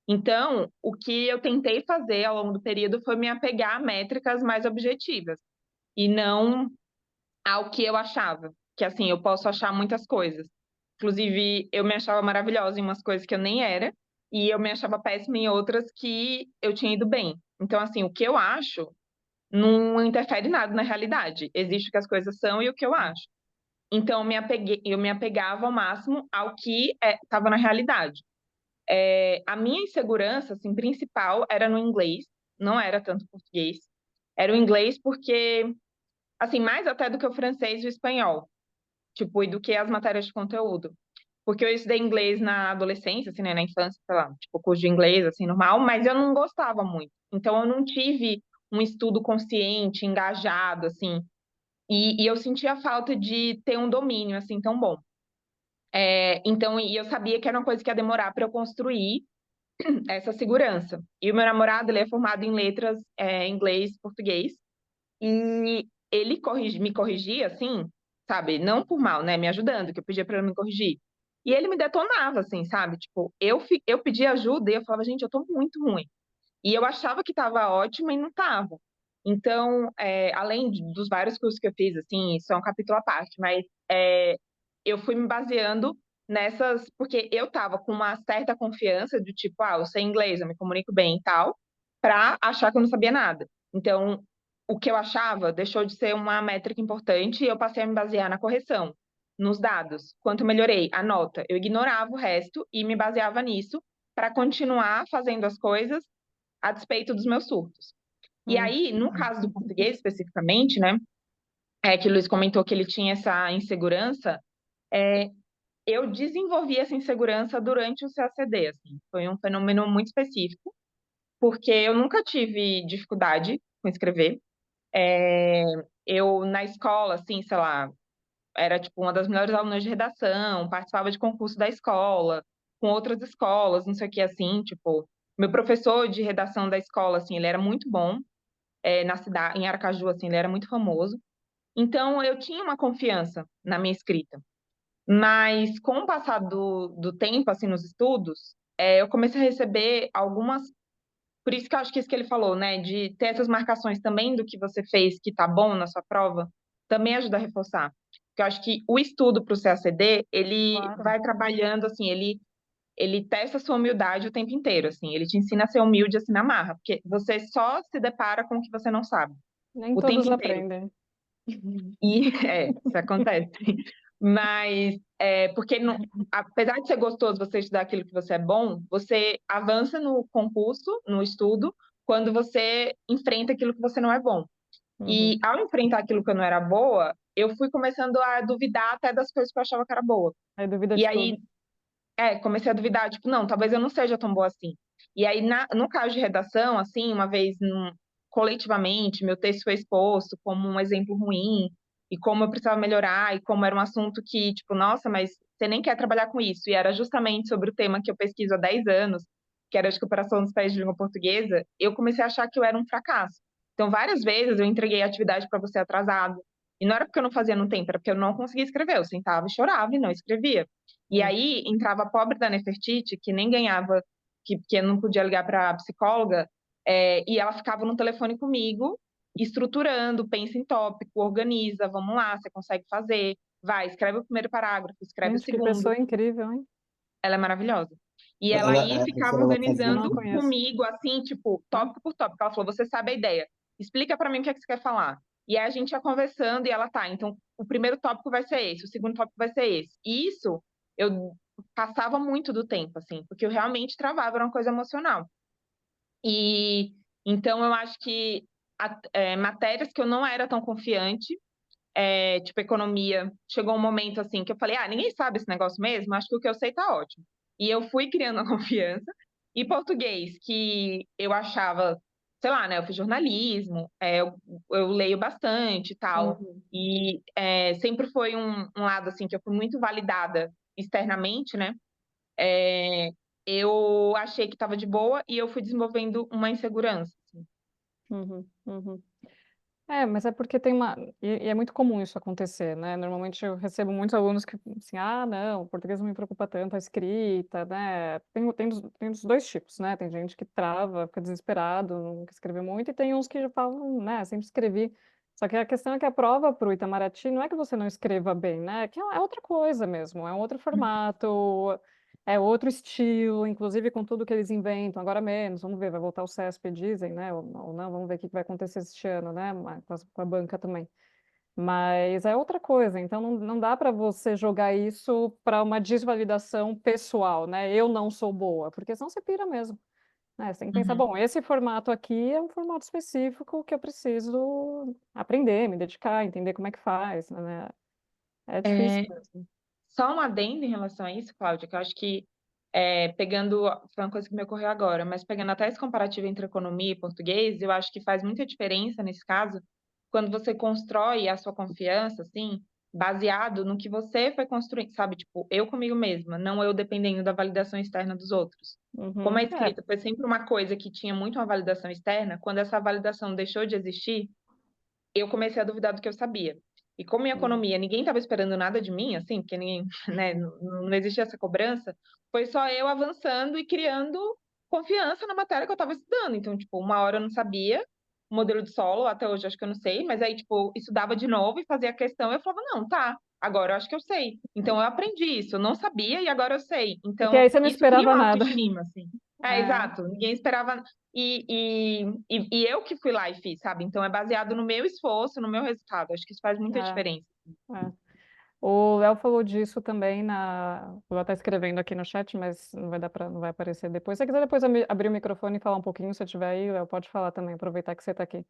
[SPEAKER 3] Então, o que eu tentei fazer ao longo do período foi me apegar a métricas mais objetivas e não ao que eu achava. Que assim, eu posso achar muitas coisas. Inclusive, eu me achava maravilhosa em umas coisas que eu nem era, e eu me achava péssima em outras que eu tinha ido bem. Então, assim, o que eu acho não interfere nada na realidade. Existe o que as coisas são e o que eu acho. Então, eu me apegava ao máximo ao que estava na realidade. A minha insegurança, assim, principal era no inglês, não era tanto português. Era o inglês porque, assim, mais até do que o francês e o espanhol, tipo, e do que as matérias de conteúdo. Porque eu estudei inglês na adolescência, assim, né, na infância, sei lá, tipo, curso de inglês, assim, normal, mas eu não gostava muito. Então, eu não tive um estudo consciente, engajado, assim, e eu sentia falta de ter um domínio, assim, tão bom. Então, e eu sabia que era uma coisa que ia demorar para eu construir essa segurança. E o meu namorado, ele é formado em letras, inglês, português, e ele me corrigia, assim, sabe? Não por mal, né? Me ajudando, que eu pedia para ele me corrigir. E ele me detonava, assim, sabe? Tipo, eu pedia ajuda e eu falava, gente, eu tô muito ruim. E eu achava que estava ótima e não estava. Então, além dos vários cursos que eu fiz, assim, isso é um capítulo à parte, mas eu fui me baseando nessas, porque eu estava com uma certa confiança do tipo, eu sei inglês, eu me comunico bem e tal, para achar que eu não sabia nada. Então, o que eu achava deixou de ser uma métrica importante e eu passei a me basear na correção, nos dados. Quanto eu melhorei a nota, eu ignorava o resto e me baseava nisso para continuar fazendo as coisas a despeito dos meus surtos. E
[SPEAKER 1] Hum.
[SPEAKER 3] aí, no caso do português especificamente, né, que o Luiz comentou que ele tinha essa insegurança, é, eu desenvolvi essa insegurança durante o CACD, assim, foi um fenômeno muito específico, porque eu nunca tive dificuldade com escrever. É, eu, na escola, assim, sei lá, era tipo uma das melhores alunas de redação, participava de concurso da escola, com outras escolas, não sei o que, assim, tipo, meu professor de redação da escola, assim, ele era muito bom, na cidade, em Aracaju, assim, ele era muito famoso. Então, eu tinha uma confiança na minha escrita. Mas, com o passar do tempo, assim, nos estudos, eu comecei a receber algumas. Por isso que eu acho que isso que ele falou, né? De ter essas marcações também do que você fez que tá bom na sua prova, também ajuda a reforçar. Porque eu acho que o estudo para o CACD, ele
[SPEAKER 1] Claro.
[SPEAKER 3] vai trabalhando, assim, ele testa a sua humildade o tempo inteiro, assim. Ele te ensina a ser humilde, assim, na marra. Porque você só se depara com o que você não sabe
[SPEAKER 1] Nem
[SPEAKER 3] o tempo
[SPEAKER 1] todos
[SPEAKER 3] inteiro.
[SPEAKER 1] aprendem.
[SPEAKER 3] E isso acontece. Mas porque apesar de ser gostoso você estudar aquilo que você é bom, você avança no concurso, no estudo, quando você enfrenta aquilo que você não é bom.
[SPEAKER 1] Uhum.
[SPEAKER 3] E ao enfrentar aquilo que eu não era boa, eu fui começando a duvidar até das coisas que eu achava que era boa.
[SPEAKER 1] Aí duvida
[SPEAKER 3] E
[SPEAKER 1] de tudo.
[SPEAKER 3] aí, comecei a duvidar, tipo, não, talvez eu não seja tão boa assim. E aí, no caso de redação, assim, uma vez, coletivamente, meu texto foi exposto como um exemplo ruim, e como eu precisava melhorar, e como era um assunto que, tipo, nossa, mas você nem quer trabalhar com isso. E era justamente sobre o tema que eu pesquiso há 10 anos, que era a recuperação dos pés de língua portuguesa, eu comecei a achar que eu era um fracasso. Então, várias vezes eu entreguei a atividade para você atrasado. E não era porque eu não fazia no tempo, era porque eu não conseguia escrever. Eu sentava e chorava e não escrevia. E
[SPEAKER 1] Hum.
[SPEAKER 3] aí entrava a pobre da Nefertiti, que nem ganhava, que não podia ligar para a psicóloga, e ela ficava no telefone comigo, estruturando, pensa em tópico, organiza, vamos lá, você consegue fazer, vai, escreve o primeiro parágrafo, escreve o
[SPEAKER 1] Gente, que
[SPEAKER 3] segundo.
[SPEAKER 1] pessoa incrível, hein?
[SPEAKER 3] Ela é maravilhosa. E ela
[SPEAKER 2] Ela,
[SPEAKER 3] aí
[SPEAKER 2] a
[SPEAKER 3] ficava
[SPEAKER 2] professora, ela
[SPEAKER 1] Eu
[SPEAKER 2] fazia.
[SPEAKER 1] não a
[SPEAKER 3] organizando
[SPEAKER 1] conheço.
[SPEAKER 3] comigo, assim, tipo,
[SPEAKER 1] Hã?
[SPEAKER 3] tópico por tópico. Ela falou: você sabe a ideia, explica para mim o que é que você quer falar. E aí a gente ia conversando e ela tá, então o primeiro tópico vai ser esse, o segundo tópico vai ser esse. E isso eu passava muito do tempo, assim, porque eu realmente travava, era uma coisa emocional. E então eu acho que matérias que eu não era tão confiante, tipo economia, chegou um momento assim que eu falei, ninguém sabe esse negócio mesmo, acho que o que eu sei tá ótimo. E eu fui criando a confiança. E português, que eu achava, sei lá, né, eu fiz jornalismo, eu leio bastante e tal.
[SPEAKER 1] Uhum.
[SPEAKER 3] E sempre foi um lado assim que eu fui muito validada externamente, né? É, eu achei que estava de boa e eu fui desenvolvendo uma insegurança, assim.
[SPEAKER 1] Uhum. Uhum. Mas é porque tem uma. E é muito comum isso acontecer, né? Normalmente eu recebo muitos alunos que, assim, não, o português não me preocupa tanto, a escrita, né? Tem dos dois tipos, né? Tem gente que trava, fica desesperado, não quer escrever muito, e tem uns que já falam, né? Sempre escrevi. Só que a questão é que a prova para o Itamaraty não é que você não escreva bem, né? É que é outra coisa mesmo, é um outro formato, é outro estilo, inclusive com tudo que eles inventam, agora menos, vamos ver, vai voltar o CESP, dizem, né? Ou não, vamos ver o que vai acontecer este ano, né? Com a banca também. Mas é outra coisa, então não dá para você jogar isso para uma desvalidação pessoal, né? Eu não sou boa, porque senão você pira mesmo, né? Você tem que pensar,
[SPEAKER 3] Uhum.
[SPEAKER 1] bom, esse formato aqui é um formato específico que eu preciso aprender, me dedicar, entender como é que faz, né? É difícil
[SPEAKER 3] É,
[SPEAKER 1] mesmo.
[SPEAKER 3] só um adendo em relação a isso, Cláudia, que eu acho que pegando, foi uma coisa que me ocorreu agora, mas pegando até esse comparativo entre economia e português, eu acho que faz muita diferença nesse caso, quando você constrói a sua confiança, assim, baseado no que você foi construindo, sabe? Tipo, eu comigo mesma, não eu dependendo da validação externa dos outros. Como
[SPEAKER 1] Uhum.
[SPEAKER 3] a
[SPEAKER 1] É,
[SPEAKER 3] escrita foi sempre uma coisa que tinha muito uma validação externa, quando essa validação deixou de existir, eu comecei a duvidar do que eu sabia. E como em
[SPEAKER 1] uhum.
[SPEAKER 3] economia ninguém estava esperando nada de mim, assim, porque ninguém, né, não existia essa cobrança, foi só eu avançando e criando confiança na matéria que eu estava estudando. Então, tipo, uma hora eu não sabia o modelo de solo, até hoje acho que eu não sei, mas aí, tipo, estudava de novo e fazia a questão e eu falava, não, tá, agora eu acho que eu sei. Então, eu aprendi isso, eu não sabia e agora eu sei.
[SPEAKER 1] Porque
[SPEAKER 3] Então,
[SPEAKER 1] aí você não
[SPEAKER 3] isso cria
[SPEAKER 1] esperava
[SPEAKER 3] uma
[SPEAKER 1] nada.
[SPEAKER 3] autoestima, assim. É,
[SPEAKER 1] É,
[SPEAKER 3] exato, ninguém esperava e eu que fui lá e fiz, sabe? Então é baseado no meu esforço, no meu resultado. Acho que isso faz muita
[SPEAKER 1] é,
[SPEAKER 3] diferença.
[SPEAKER 1] é. O Léo falou disso também o Léo está escrevendo aqui no chat, mas não vai dar para, não vai aparecer depois. Se você quiser depois abrir o microfone e falar um pouquinho, se eu tiver aí, Léo, pode falar também, aproveitar que você está aqui.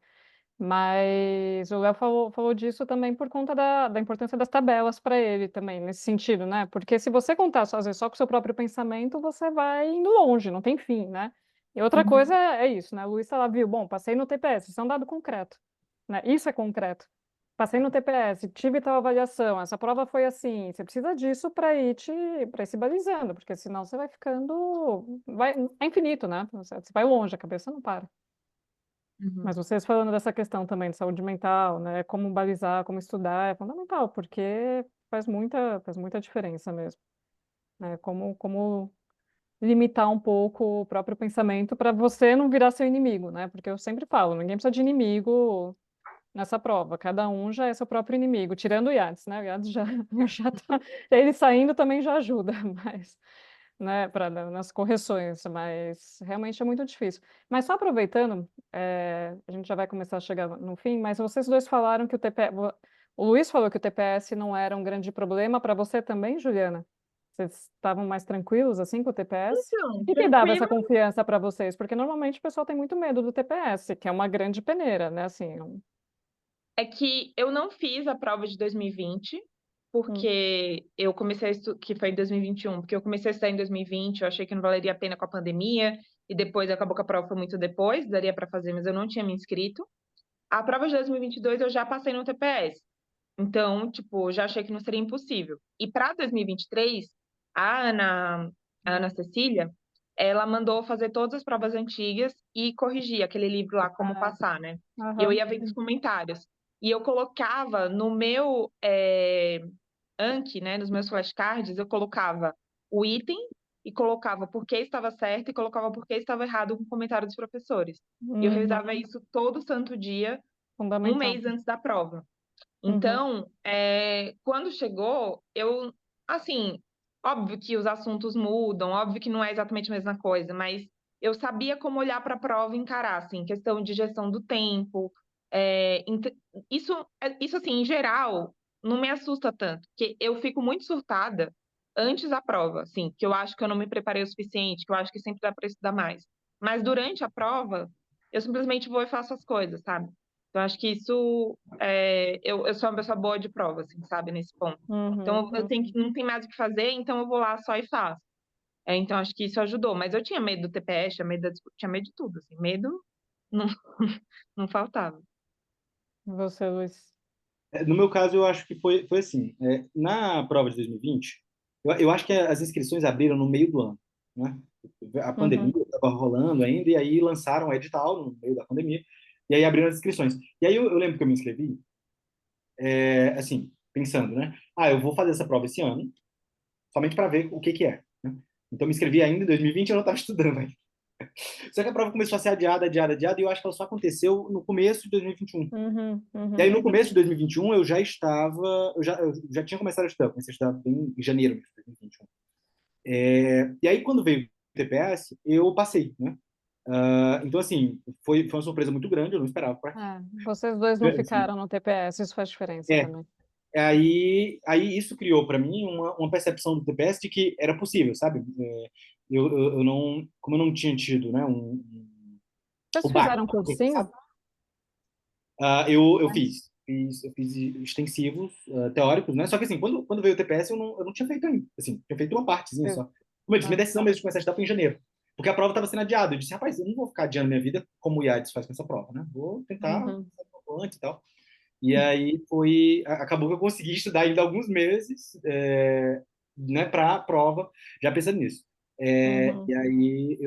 [SPEAKER 1] Mas o Léo falou disso também por conta da importância das tabelas para ele também, nesse sentido, né? Porque se você contar só, às vezes, só com o seu próprio pensamento, você vai indo longe, não tem fim, né? E outra coisa
[SPEAKER 3] Uhum,
[SPEAKER 1] é isso, né? O Luiz tá lá, viu, bom, passei no TPS, isso é um dado concreto, né? Isso é concreto. Passei no TPS, tive tal avaliação, essa prova foi assim. Você precisa disso para ir se balizando, porque senão você vai ficando, é infinito, né? Você vai longe, a cabeça não para.
[SPEAKER 3] uhum,
[SPEAKER 1] Mas vocês falando dessa questão também de saúde mental, né? Como balizar, como estudar, é fundamental, porque faz muita diferença mesmo, né? Como limitar um pouco o próprio pensamento para você não virar seu inimigo, né? Porque eu sempre falo, ninguém precisa de inimigo nessa prova, cada um já é seu próprio inimigo, tirando o Yates, né? O Yates já, já tá, ele saindo também já ajuda, mas né, nas correções, mas realmente é muito difícil. Mas só aproveitando, a gente já vai começar a chegar no fim, mas vocês dois falaram que o TPS, o Luiz falou que o TPS não era um grande problema para você também, Juliana? Vocês estavam mais tranquilos assim com o TPS?
[SPEAKER 3] então,
[SPEAKER 1] O que dava essa
[SPEAKER 3] tranquilo.
[SPEAKER 1] confiança para vocês? Porque normalmente o pessoal tem muito medo do TPS, que é uma grande peneira, né? Assim,
[SPEAKER 3] É que eu não fiz a prova de 2020,
[SPEAKER 1] um-
[SPEAKER 3] porque eu comecei a estudar, que foi em 2021, porque eu comecei a estudar em 2020, eu achei que não valeria a pena com a pandemia, e depois acabou que a prova foi muito depois, daria para fazer, mas eu não tinha me inscrito. A prova de 2022 eu já passei no TPS. Então, tipo, já achei que não seria impossível. E para 2023, a Ana, a Ana Cecília, ela mandou fazer todas as provas antigas e corrigir aquele livro lá, Como
[SPEAKER 1] ah,
[SPEAKER 3] Passar, né? E eu
[SPEAKER 1] aham,
[SPEAKER 3] ia vendo os comentários. E eu colocava no meu Anki, né, nos meus flashcards, eu colocava o item e colocava por que estava certo e colocava por que estava errado com o comentário dos professores. E eu revisava
[SPEAKER 1] uhum,
[SPEAKER 3] isso todo santo dia, um
[SPEAKER 1] fundamental.
[SPEAKER 3] mês antes da prova.
[SPEAKER 1] Uhum,
[SPEAKER 3] Então, quando chegou, eu, assim, óbvio que os assuntos mudam, óbvio que não é exatamente a mesma coisa, mas eu sabia como olhar para a prova e encarar, assim, questão de gestão do tempo. é, int- isso, isso, assim, em geral, não me assusta tanto, porque eu fico muito surtada antes da prova, assim, que eu acho que eu não me preparei o suficiente, que eu acho que sempre dá para estudar mais. Mas durante a prova, eu simplesmente vou e faço as coisas, sabe? Então, acho que isso eu sou uma pessoa boa de prova, assim, sabe, nesse ponto. Então,
[SPEAKER 1] uhum,
[SPEAKER 3] eu tenho
[SPEAKER 1] uhum.
[SPEAKER 3] que, não tem mais o que fazer, então eu vou lá só e faço. Então, acho que isso ajudou. Mas eu tinha medo do TPS, tinha medo tinha medo de tudo, assim. Medo não, não faltava.
[SPEAKER 1] Você, Luiz.
[SPEAKER 2] No meu caso, eu acho que foi assim. Na prova de 2020, eu acho que as inscrições abriram no meio do ano, né? A pandemia
[SPEAKER 1] Uhum.
[SPEAKER 2] estava rolando ainda, e aí lançaram o edital no meio da pandemia, e aí abriram as inscrições. E aí eu lembro que eu me inscrevi, assim, pensando, né? Ah, eu vou fazer essa prova esse ano, somente para ver o que que é, né? Então, eu me inscrevi ainda em 2020, eu não estava estudando ainda. Só que a prova começou a ser adiada, adiada, adiada, e eu acho que ela só aconteceu no começo de 2021.
[SPEAKER 1] Uhum,
[SPEAKER 2] E aí,
[SPEAKER 1] uhum.
[SPEAKER 2] no começo de 2021, eu já tinha começado a estudar, comecei a estudar bem em janeiro de 2021. E aí, quando veio o TPS, eu passei, né? Então, assim, foi uma surpresa muito grande, eu não esperava.
[SPEAKER 1] Vocês dois não
[SPEAKER 2] Assim,
[SPEAKER 1] ficaram no TPS, isso faz diferença
[SPEAKER 2] é,
[SPEAKER 1] também.
[SPEAKER 2] aí isso criou para mim uma percepção do TPS de que era possível, sabe? Eu não, como eu não tinha tido, né,
[SPEAKER 1] Vocês
[SPEAKER 2] o baque,
[SPEAKER 1] fizeram cursinho?
[SPEAKER 2] eu fiz extensivos teóricos, né? Só que assim, quando veio o TPS, eu não tinha feito ainda, assim, tinha feito uma partezinha
[SPEAKER 1] Fez.
[SPEAKER 2] só. Como eu disse, minha
[SPEAKER 1] Ah,
[SPEAKER 2] decisão mesmo de começar a estudar foi em janeiro, porque a prova estava sendo adiada. Eu disse, rapaz, eu não vou ficar adiando minha vida como o IADS faz com essa prova, né? Vou tentar
[SPEAKER 1] uhum.
[SPEAKER 2] antes e tal. E aí acabou que eu consegui estudar ainda alguns meses, né, para a prova, já pensando nisso.
[SPEAKER 1] Uhum.
[SPEAKER 2] E aí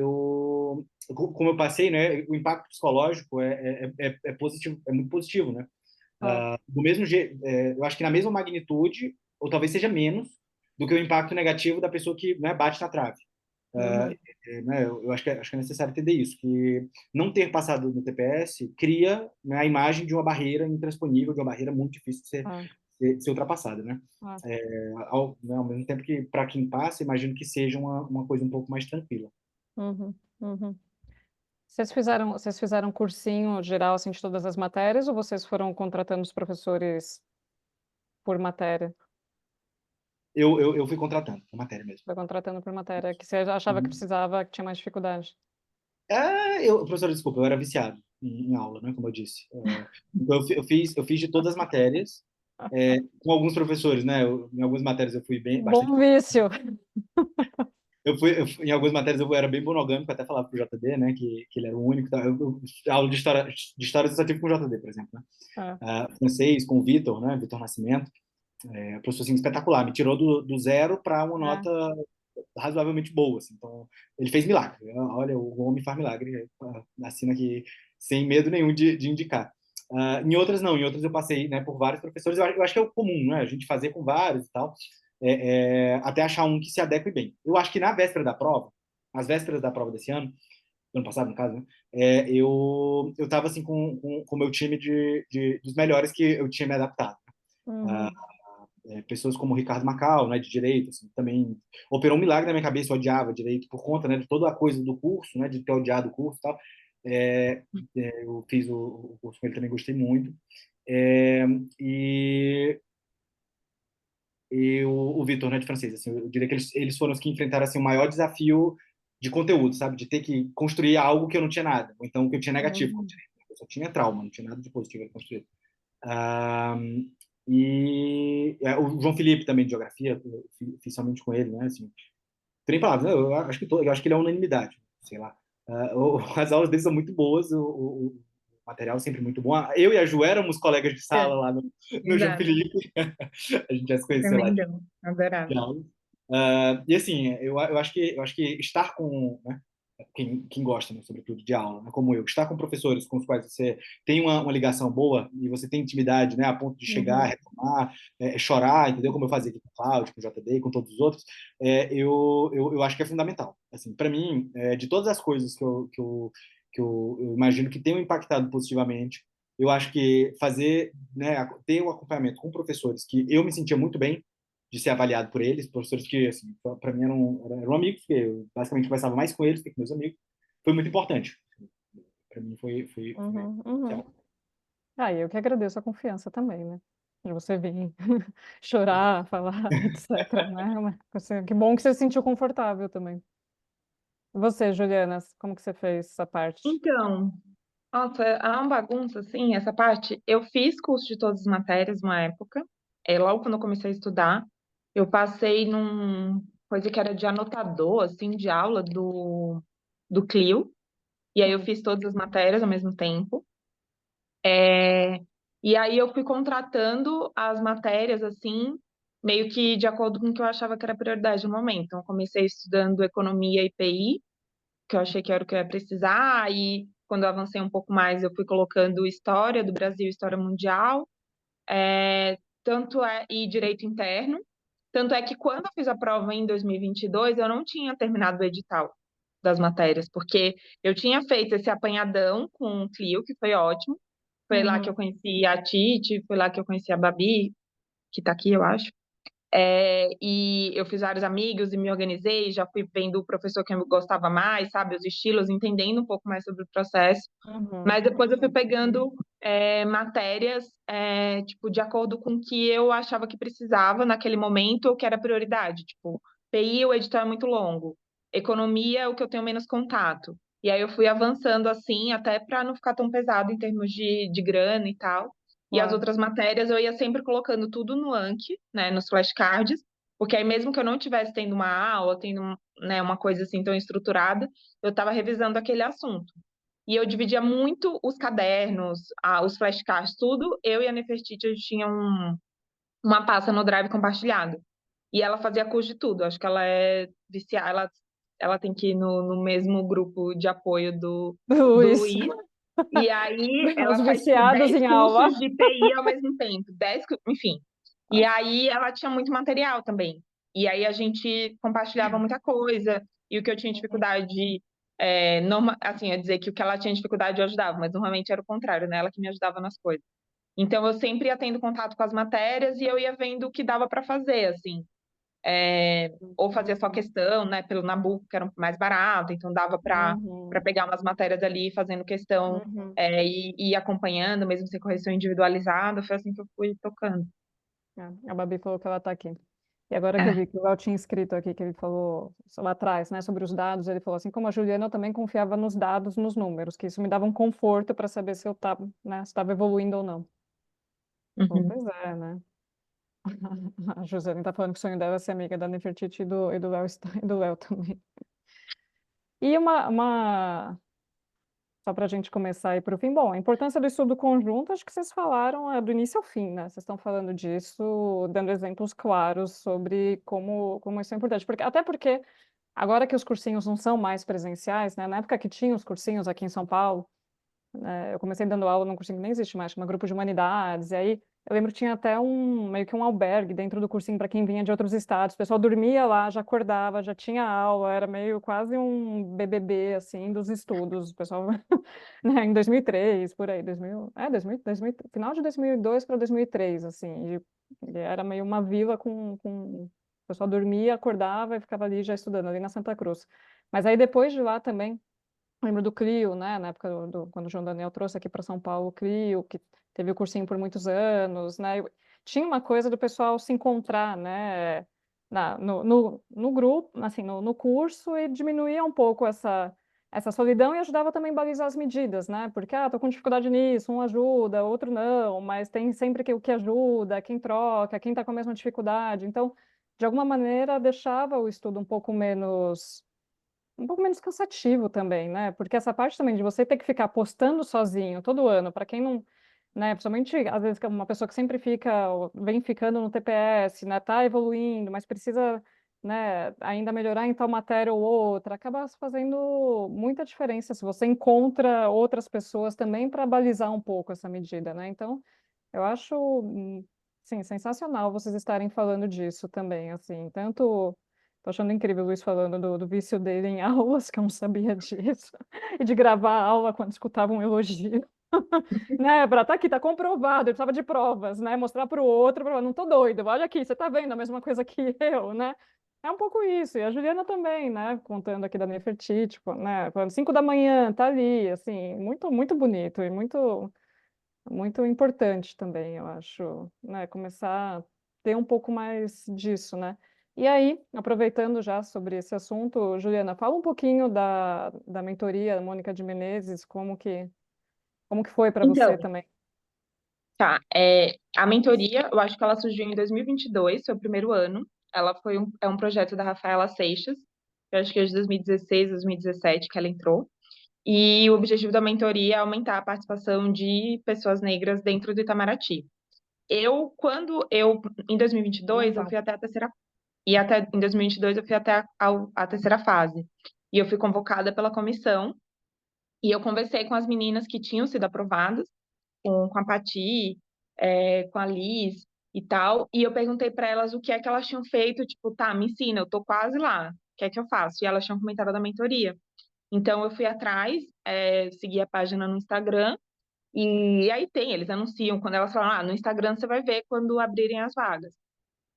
[SPEAKER 2] como eu passei, né, o impacto psicológico é positivo, é muito positivo, né?
[SPEAKER 1] Claro.
[SPEAKER 2] Do mesmo jeito, eu acho que na mesma magnitude, ou talvez seja menos, do que o impacto negativo da pessoa que, né, bate na trave.
[SPEAKER 1] Uhum.
[SPEAKER 2] Né, eu acho que é necessário entender isso, que não ter passado no TPS cria, né, a imagem de uma barreira intransponível, de uma barreira muito difícil de
[SPEAKER 1] Ah,
[SPEAKER 2] ser ultrapassada, né?
[SPEAKER 1] ah.
[SPEAKER 2] Ao mesmo tempo que, para quem passa, imagino que seja uma coisa um pouco mais tranquila.
[SPEAKER 1] Uhum. Uhum. Vocês fizeram cursinho geral assim de todas as matérias ou vocês foram contratando os professores por matéria?
[SPEAKER 2] Eu fui contratando, a matéria mesmo.
[SPEAKER 1] Foi contratando por matéria, que você achava que
[SPEAKER 2] Uhum.
[SPEAKER 1] precisava, que tinha mais dificuldade.
[SPEAKER 2] Professor, desculpa, eu era viciado em aula, né, como eu disse. Então, eu fiz de todas as matérias, com alguns professores, né? Em algumas matérias eu fui bastante.
[SPEAKER 1] Bom vício.
[SPEAKER 2] Em algumas matérias eu era bem monogâmico, até falava pro JD, né, que ele era o único. Tá? Aula de história eu só tive com o JD, por exemplo, né?
[SPEAKER 1] Ah,
[SPEAKER 2] Francês com o Vitor, né, Vitor Nascimento, professor assim, espetacular, me tirou do zero para uma
[SPEAKER 1] é.
[SPEAKER 2] nota razoavelmente boa, assim. Então, ele fez milagre. Olha, o homem faz milagre, assina aqui sem medo nenhum de indicar. Em outras não, em outras eu passei, né, por vários professores. Eu acho que é o comum, né, a gente fazer com vários e tal, até achar um que se adeque bem. Eu acho que na véspera da prova, às vésperas da prova desse ano, do ano passado, no caso, né, eu tava assim com o meu time dos melhores que eu tinha me adaptado.
[SPEAKER 1] Uhum.
[SPEAKER 2] Pessoas como o Ricardo Macau, né, de direito, assim, também operou um milagre na minha cabeça. Eu odiava direito por conta, né, de toda a coisa do curso, né, de ter odiado o curso e tal. É, eu fiz o curso com ele, também gostei muito. É, e o Vitor, né, de francês, assim, eu diria que eles foram os que enfrentaram assim, o maior desafio de conteúdo, sabe? De ter que construir algo que eu não tinha nada, ou então que eu tinha negativo, como
[SPEAKER 1] Uhum.
[SPEAKER 2] direito. Eu só tinha trauma, não tinha nada de positivo a construir. Ah, e o João Felipe também de geografia, eu fiz somente com ele, né? Assim, tem palavras, né? Eu acho que ele é unanimidade, sei lá. As aulas dele são muito boas, o material é sempre muito bom. Eu e a Ju éramos colegas de
[SPEAKER 3] É,
[SPEAKER 2] sala lá no João
[SPEAKER 3] exato.
[SPEAKER 2] Felipe, a gente já se conheceu lá
[SPEAKER 3] Tremendão.
[SPEAKER 2] de
[SPEAKER 3] Adorava.
[SPEAKER 2] aula. E assim, eu acho que estar com, né, quem gosta, né, sobretudo de aula, né, como eu, estar com professores com os quais você tem uma ligação boa e você tem intimidade, né, a ponto de chegar,
[SPEAKER 1] Uhum.
[SPEAKER 2] reclamar, chorar, entendeu? Como eu fazia aqui com o Cláudio, com o JD e com todos os outros, eu acho que é fundamental. Assim, para mim, de todas as coisas que eu imagino que tenham impactado positivamente, eu acho que fazer, né, ter um acompanhamento com professores que eu me sentia muito bem de ser avaliado por eles, professores que, assim, para mim eram amigos, porque eu basicamente conversava mais com eles do que com meus amigos, foi muito importante. Para mim foi
[SPEAKER 1] Uhum. Uhum.
[SPEAKER 2] essencial.
[SPEAKER 1] Ah, e eu que agradeço a confiança também, né? De você vir chorar, falar, etc, né? Que bom que você se sentiu confortável também. E você, Juliana, como que você fez essa parte?
[SPEAKER 3] Então, nossa, é uma bagunça, assim, essa parte. Eu fiz curso de todas as matérias uma época. Logo quando eu comecei a estudar, eu passei num coisa que era de anotador, assim, de aula do Clio. E aí eu
[SPEAKER 1] Hum.
[SPEAKER 3] fiz todas as matérias ao mesmo tempo. É, e aí eu fui contratando as matérias, assim, meio que de acordo com o que eu achava que era prioridade no momento. Então, eu comecei estudando economia e PI, que eu achei que era o que eu ia precisar. Aí, quando eu avancei um pouco mais, eu fui colocando história do Brasil, história mundial, e direito interno. Tanto é que quando eu fiz a prova em 2022, eu não tinha terminado o edital. das matérias, porque eu tinha feito esse apanhadão com o Clio, que foi ótimo. Foi lá que eu
[SPEAKER 1] Uhum.
[SPEAKER 3] conheci a Titi, foi lá que eu conheci a Babi, que tá aqui, eu acho. E eu fiz vários amigos e me organizei, já fui vendo o professor que eu gostava mais, sabe, os estilos, entendendo um pouco mais sobre o processo.
[SPEAKER 1] Uhum.
[SPEAKER 3] Mas depois eu fui pegando matérias, tipo, de acordo com o que eu achava que precisava naquele momento ou que era prioridade. Tipo, PI, o edital é muito longo. Economia é o que eu tenho menos contato. E aí eu fui avançando assim, até para não ficar tão pesado em termos de grana e tal. E as
[SPEAKER 1] Claro.
[SPEAKER 3] outras matérias eu ia sempre colocando tudo no Anki, né, nos flashcards, porque aí mesmo que eu não estivesse tendo uma aula, tendo, né, uma coisa assim tão estruturada, eu estava revisando aquele assunto. E eu dividia muito os cadernos, os flashcards, tudo. Eu e a Nefertiti, a gente tinha uma pasta no Drive compartilhado. E ela fazia curso de tudo. Acho que ela é viciada, ela tem que ir no mesmo grupo de apoio do
[SPEAKER 1] Luiz,
[SPEAKER 3] Luiz. E aí
[SPEAKER 1] os
[SPEAKER 3] ela faz, tipo,
[SPEAKER 1] viciados
[SPEAKER 3] 10
[SPEAKER 1] em
[SPEAKER 3] cursos
[SPEAKER 1] aula.
[SPEAKER 3] de TI ao mesmo tempo. 10, enfim. E aí ela tinha muito material também. E aí a gente compartilhava muita coisa. E o que eu tinha dificuldade, assim, é dizer que o que ela tinha dificuldade eu ajudava, mas normalmente era o contrário, né? Ela que me ajudava nas coisas. Então eu sempre ia tendo contato com as matérias e eu ia vendo o que dava para fazer, assim. Ou fazia só questão, né, pelo Nabucco, que era mais barato, então dava para
[SPEAKER 1] Uhum.
[SPEAKER 3] pegar umas matérias ali fazendo questão,
[SPEAKER 1] Uhum.
[SPEAKER 3] e ir acompanhando, mesmo sem correção individualizada, foi assim que eu fui tocando.
[SPEAKER 1] A Babi falou que ela está aqui. E agora que eu
[SPEAKER 3] É.
[SPEAKER 1] vi que o Léo tinha escrito aqui, que ele falou lá atrás, né, sobre os dados, ele falou assim, como a Juliana, eu também confiava nos dados, nos números, que isso me dava um conforto para saber se eu estava, né, se estava evoluindo ou não. Bom,
[SPEAKER 3] Uhum.
[SPEAKER 1] pois é, né? A Josiane está falando que o sonho dela é ser amiga da Nefertiti e do Léo e do Léo também. E só para a gente começar aí para o fim. Bom, a importância do estudo conjunto, acho que vocês falaram do início ao fim, né? Vocês estão falando disso, dando exemplos claros sobre como isso é importante. Até porque, agora que os cursinhos não são mais presenciais, né? Na época que tinha os cursinhos aqui em São Paulo, né, eu comecei dando aula num cursinho que nem existe mais, chama Grupo de Humanidades, e aí eu lembro que tinha até meio que um albergue dentro do cursinho para quem vinha de outros estados. O pessoal dormia lá, já acordava, já tinha aula, era meio quase um BBB, assim, dos estudos. O pessoal, né, em 2003, por aí, 2000, final de 2002 para 2003, assim, e era meio uma vila o pessoal dormia, acordava e ficava ali já estudando, ali na Santa Cruz. Mas aí depois de lá também, lembro do Clio, né? Na época quando o João Daniel trouxe aqui para São Paulo o Clio, que teve o cursinho por muitos anos, né? Tinha uma coisa do pessoal se encontrar, né? No grupo, assim, no curso e diminuía um pouco essa solidão e ajudava também a balizar as medidas, né? Porque, tô com dificuldade nisso, um ajuda, outro não, mas tem sempre o que ajuda, quem troca, quem está com a mesma dificuldade. Então, de alguma maneira, deixava o estudo um pouco menos cansativo também, né? Porque essa parte também de você ter que ficar postando sozinho todo ano, para quem não, né? Principalmente às vezes que é uma pessoa que sempre vem ficando no TPS, né? Tá evoluindo, mas precisa, né? Ainda melhorar em tal matéria ou outra, acaba fazendo muita diferença se você encontra outras pessoas também para balizar um pouco essa medida, né? Então, eu acho, sim, sensacional vocês estarem falando disso também, assim, tanto. Tô achando incrível o Luiz falando do vício dele em aulas, que eu não sabia disso. E de gravar a aula quando escutava um elogio. Né, para tá aqui, tá comprovado, ele precisava de provas, né? Mostrar para o outro, não tô doido, olha aqui, você tá vendo a mesma coisa que eu, né? É um pouco isso, e a Juliana também, né? Contando aqui da Nefertiti, tipo, né? Falando 5 da manhã, tá ali, assim, muito, muito bonito e muito, muito importante também, eu acho, né? Começar a ter um pouco mais disso, né? E aí, aproveitando já sobre esse assunto, Juliana, fala um pouquinho da mentoria Mônica de Menezes, como que foi para você
[SPEAKER 3] Então,
[SPEAKER 1] também?
[SPEAKER 3] tá. A mentoria, eu acho que ela surgiu em 2022, foi o primeiro ano. Ela é um projeto da Rafaela Seixas, eu acho que é de 2016, 2017 que ela entrou. E o objetivo da mentoria é aumentar a participação de pessoas negras dentro do Itamaraty. Em 2022, eu
[SPEAKER 1] Legal.
[SPEAKER 3] fui até a terceira, e até em 2022 eu fui até a terceira fase. E eu fui convocada pela comissão, e eu conversei com as meninas que tinham sido aprovadas, com a Pati, com a Liz e tal, e eu perguntei para elas o que é que elas tinham feito, tipo, tá, me ensina, eu tô quase lá, o que é que eu faço? E elas tinham comentado da mentoria. Então, eu fui atrás, segui a página no Instagram, e aí eles anunciam, quando elas falam, no Instagram você vai ver quando abrirem as vagas.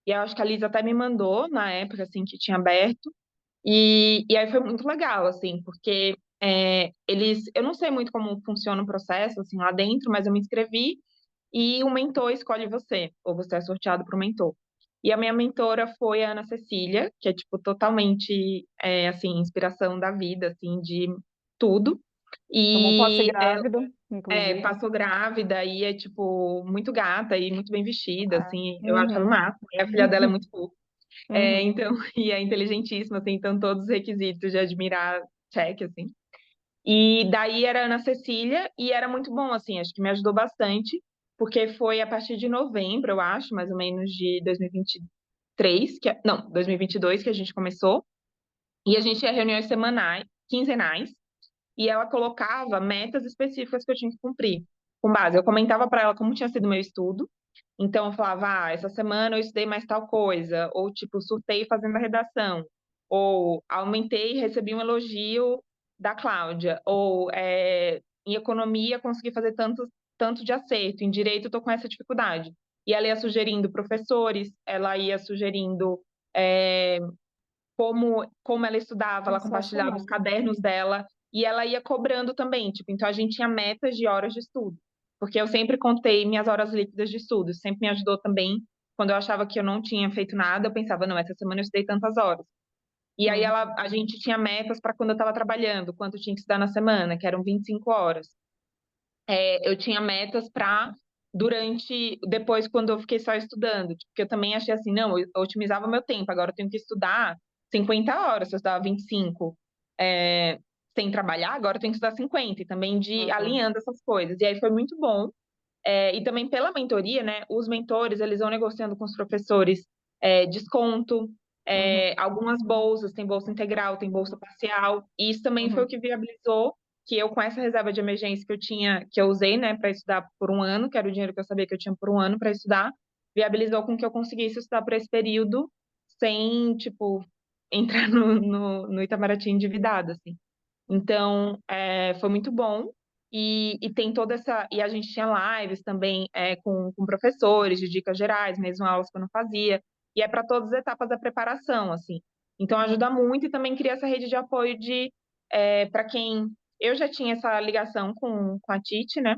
[SPEAKER 3] E eu acho que a Liz até me mandou, na época, assim, que tinha aberto, e aí foi muito legal, assim, porque eu não sei muito como funciona o processo, assim, lá dentro, mas eu me inscrevi e o mentor escolhe você, ou você é sorteado para o mentor. E a minha mentora foi a Ana Cecília, que é, tipo, totalmente, assim, inspiração da vida, assim, de tudo.
[SPEAKER 1] Tomou posse
[SPEAKER 3] E ela
[SPEAKER 1] grávido, inclusive.
[SPEAKER 3] passou grávida e é, tipo, muito gata e muito bem vestida,
[SPEAKER 1] Ah,
[SPEAKER 3] assim, eu acho ela o
[SPEAKER 1] uhum,
[SPEAKER 3] máximo. E a filha dela é muito fofa.
[SPEAKER 1] uhum.
[SPEAKER 3] Então, e é inteligentíssima, assim, então todos os requisitos de admirar, check, assim. E daí era Ana Cecília e era muito bom, assim, acho que me ajudou bastante, porque foi a partir de novembro, eu acho, mais ou menos de 2023, não, 2022 que a gente começou, e a gente tinha reuniões semanais, quinzenais, e ela colocava metas específicas que eu tinha que cumprir. Com base, eu comentava para ela como tinha sido meu estudo, então eu falava, essa semana eu estudei mais tal coisa, ou tipo, surtei fazendo a redação, ou aumentei e recebi um elogio da Cláudia, ou em economia consegui fazer tanto de acerto, em direito eu tô com essa dificuldade. E ela ia sugerindo professores, ela ia sugerindo é, como ela estudava, ela compartilhava os
[SPEAKER 1] Sensacional.
[SPEAKER 3] cadernos dela e ela ia cobrando também, tipo, então a gente tinha metas de horas de estudo, porque eu sempre contei minhas horas líquidas de estudo, isso sempre me ajudou também. Quando eu achava que eu não tinha feito nada, eu pensava, não, essa semana eu estudei tantas horas. E aí
[SPEAKER 1] Uhum.
[SPEAKER 3] a gente tinha metas para quando eu estava trabalhando, quanto eu tinha que estudar na semana, que eram 25 horas. Eu tinha metas para depois, quando eu fiquei só estudando, tipo, porque eu também achei assim, não, eu otimizava meu tempo, agora eu tenho que estudar 50 horas, se eu estudava 25, é, sem trabalhar, agora eu tenho que estudar 50, e também de
[SPEAKER 1] Uhum.
[SPEAKER 3] alinhando essas coisas. E aí foi muito bom. E também pela mentoria, né, os mentores, eles vão negociando com os professores desconto,
[SPEAKER 1] Uhum.
[SPEAKER 3] algumas bolsas, tem bolsa integral, tem bolsa parcial, e isso também foi o
[SPEAKER 1] Uhum.
[SPEAKER 3] que viabilizou que eu, com essa reserva de emergência que eu tinha, que eu usei, né, para estudar por um ano, que era o dinheiro que eu sabia que eu tinha por um ano para estudar, viabilizou com que eu conseguisse estudar por esse período sem, tipo, entrar no Itamaraty endividada, assim. Então, foi muito bom. E tem toda essa. E a gente tinha lives também com professores de dicas gerais, mesmo aulas que eu não fazia. E é para todas as etapas da preparação, assim. Então, ajuda muito e também cria essa rede de apoio para quem. Eu já tinha essa ligação com a Titi, né?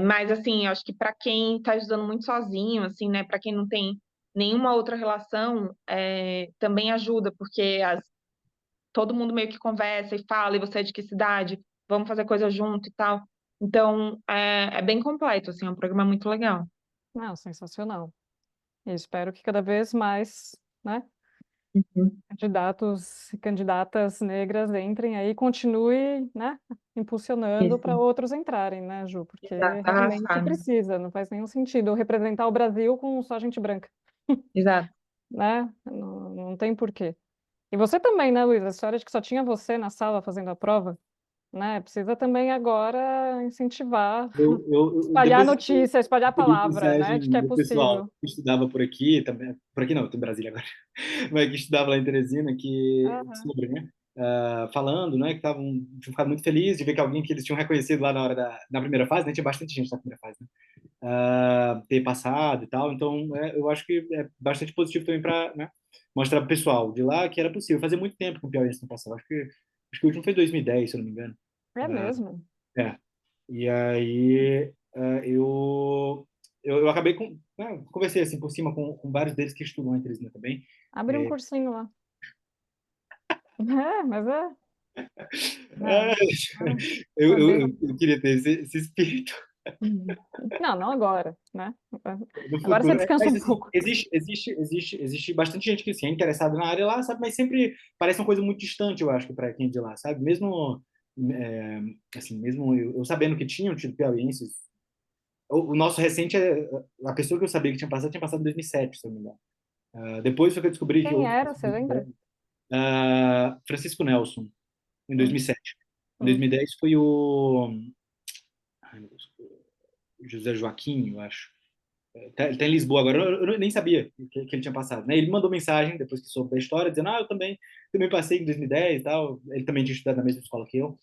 [SPEAKER 3] Mas, assim, eu acho que para quem está estudando muito sozinho, assim, né? Para quem não tem nenhuma outra relação, também ajuda, porque todo mundo meio que conversa e fala, e você é de que cidade? Vamos fazer coisa junto e tal. Então, é bem completo, assim, é um programa muito legal.
[SPEAKER 1] Não, sensacional. E espero que cada vez mais, né,
[SPEAKER 3] Uhum.
[SPEAKER 1] candidatos e candidatas negras entrem aí e continue, né, impulsionando
[SPEAKER 3] Isso,
[SPEAKER 1] para outros entrarem, né, Ju? Porque
[SPEAKER 3] exato,
[SPEAKER 1] realmente
[SPEAKER 3] arrasar, né?
[SPEAKER 1] precisa, não faz nenhum sentido representar o Brasil com só gente branca,
[SPEAKER 3] Exato.
[SPEAKER 1] né? Não, não tem porquê. E você também, né, Luísa? A história de que só tinha você na sala fazendo a prova, né? Precisa também agora incentivar, espalhar
[SPEAKER 2] Depois eu
[SPEAKER 1] notícia, espalhar a
[SPEAKER 2] recebi
[SPEAKER 1] palavra, né, de que
[SPEAKER 2] mensagem
[SPEAKER 1] é
[SPEAKER 2] do pessoal
[SPEAKER 1] possível.
[SPEAKER 2] que estudava por aqui não, tô em Brasília agora, mas que estudava lá em Teresina,
[SPEAKER 1] Aham.
[SPEAKER 2] sobre, né, falando, né, que tinham ficado muito felizes de ver que alguém que eles tinham reconhecido lá na primeira fase, né, tinha bastante gente na primeira fase, né, ter passado e tal, então eu acho que é bastante positivo também para, né, mostrar pro pessoal de lá que era possível. Fazia muito tempo que o Piauiense não passava, acho que o último foi 2010, se eu não me engano.
[SPEAKER 1] É mesmo.
[SPEAKER 2] É. E aí eu acabei conversei assim por cima com vários deles que estudam em Teresina também.
[SPEAKER 1] Abre um
[SPEAKER 2] É,
[SPEAKER 1] cursinho lá. É, mas é.
[SPEAKER 2] ah,
[SPEAKER 1] Não, não, saber.
[SPEAKER 2] eu queria ter esse espírito
[SPEAKER 1] Não, não agora, né?
[SPEAKER 2] no
[SPEAKER 1] Agora você
[SPEAKER 2] futuro.
[SPEAKER 1] descansa
[SPEAKER 2] Mas
[SPEAKER 1] um
[SPEAKER 2] assim,
[SPEAKER 1] pouco.
[SPEAKER 2] existe bastante gente que sim, é interessada na área lá, sabe? Mas sempre parece uma coisa muito distante, eu acho, para quem é de lá, sabe? Mesmo assim, mesmo eu sabendo que tinham tido piauienses, o nosso recente a pessoa que eu sabia que tinha passado em 2007, se eu não me engano. Depois foi que eu descobri que
[SPEAKER 1] Quem
[SPEAKER 2] houve
[SPEAKER 1] era, você lembra?
[SPEAKER 2] Francisco Nelson, em
[SPEAKER 1] Hum,
[SPEAKER 2] 2007. Em
[SPEAKER 1] hum.
[SPEAKER 2] 2010 foi o ai, meu Deus, José Joaquim, eu acho. Ele tá em Lisboa agora, eu nem sabia que ele tinha passado, né? Ele me mandou mensagem depois que soube da história, dizendo, eu também passei em 2010 e tal. Ele também tinha estudado na mesma escola que eu.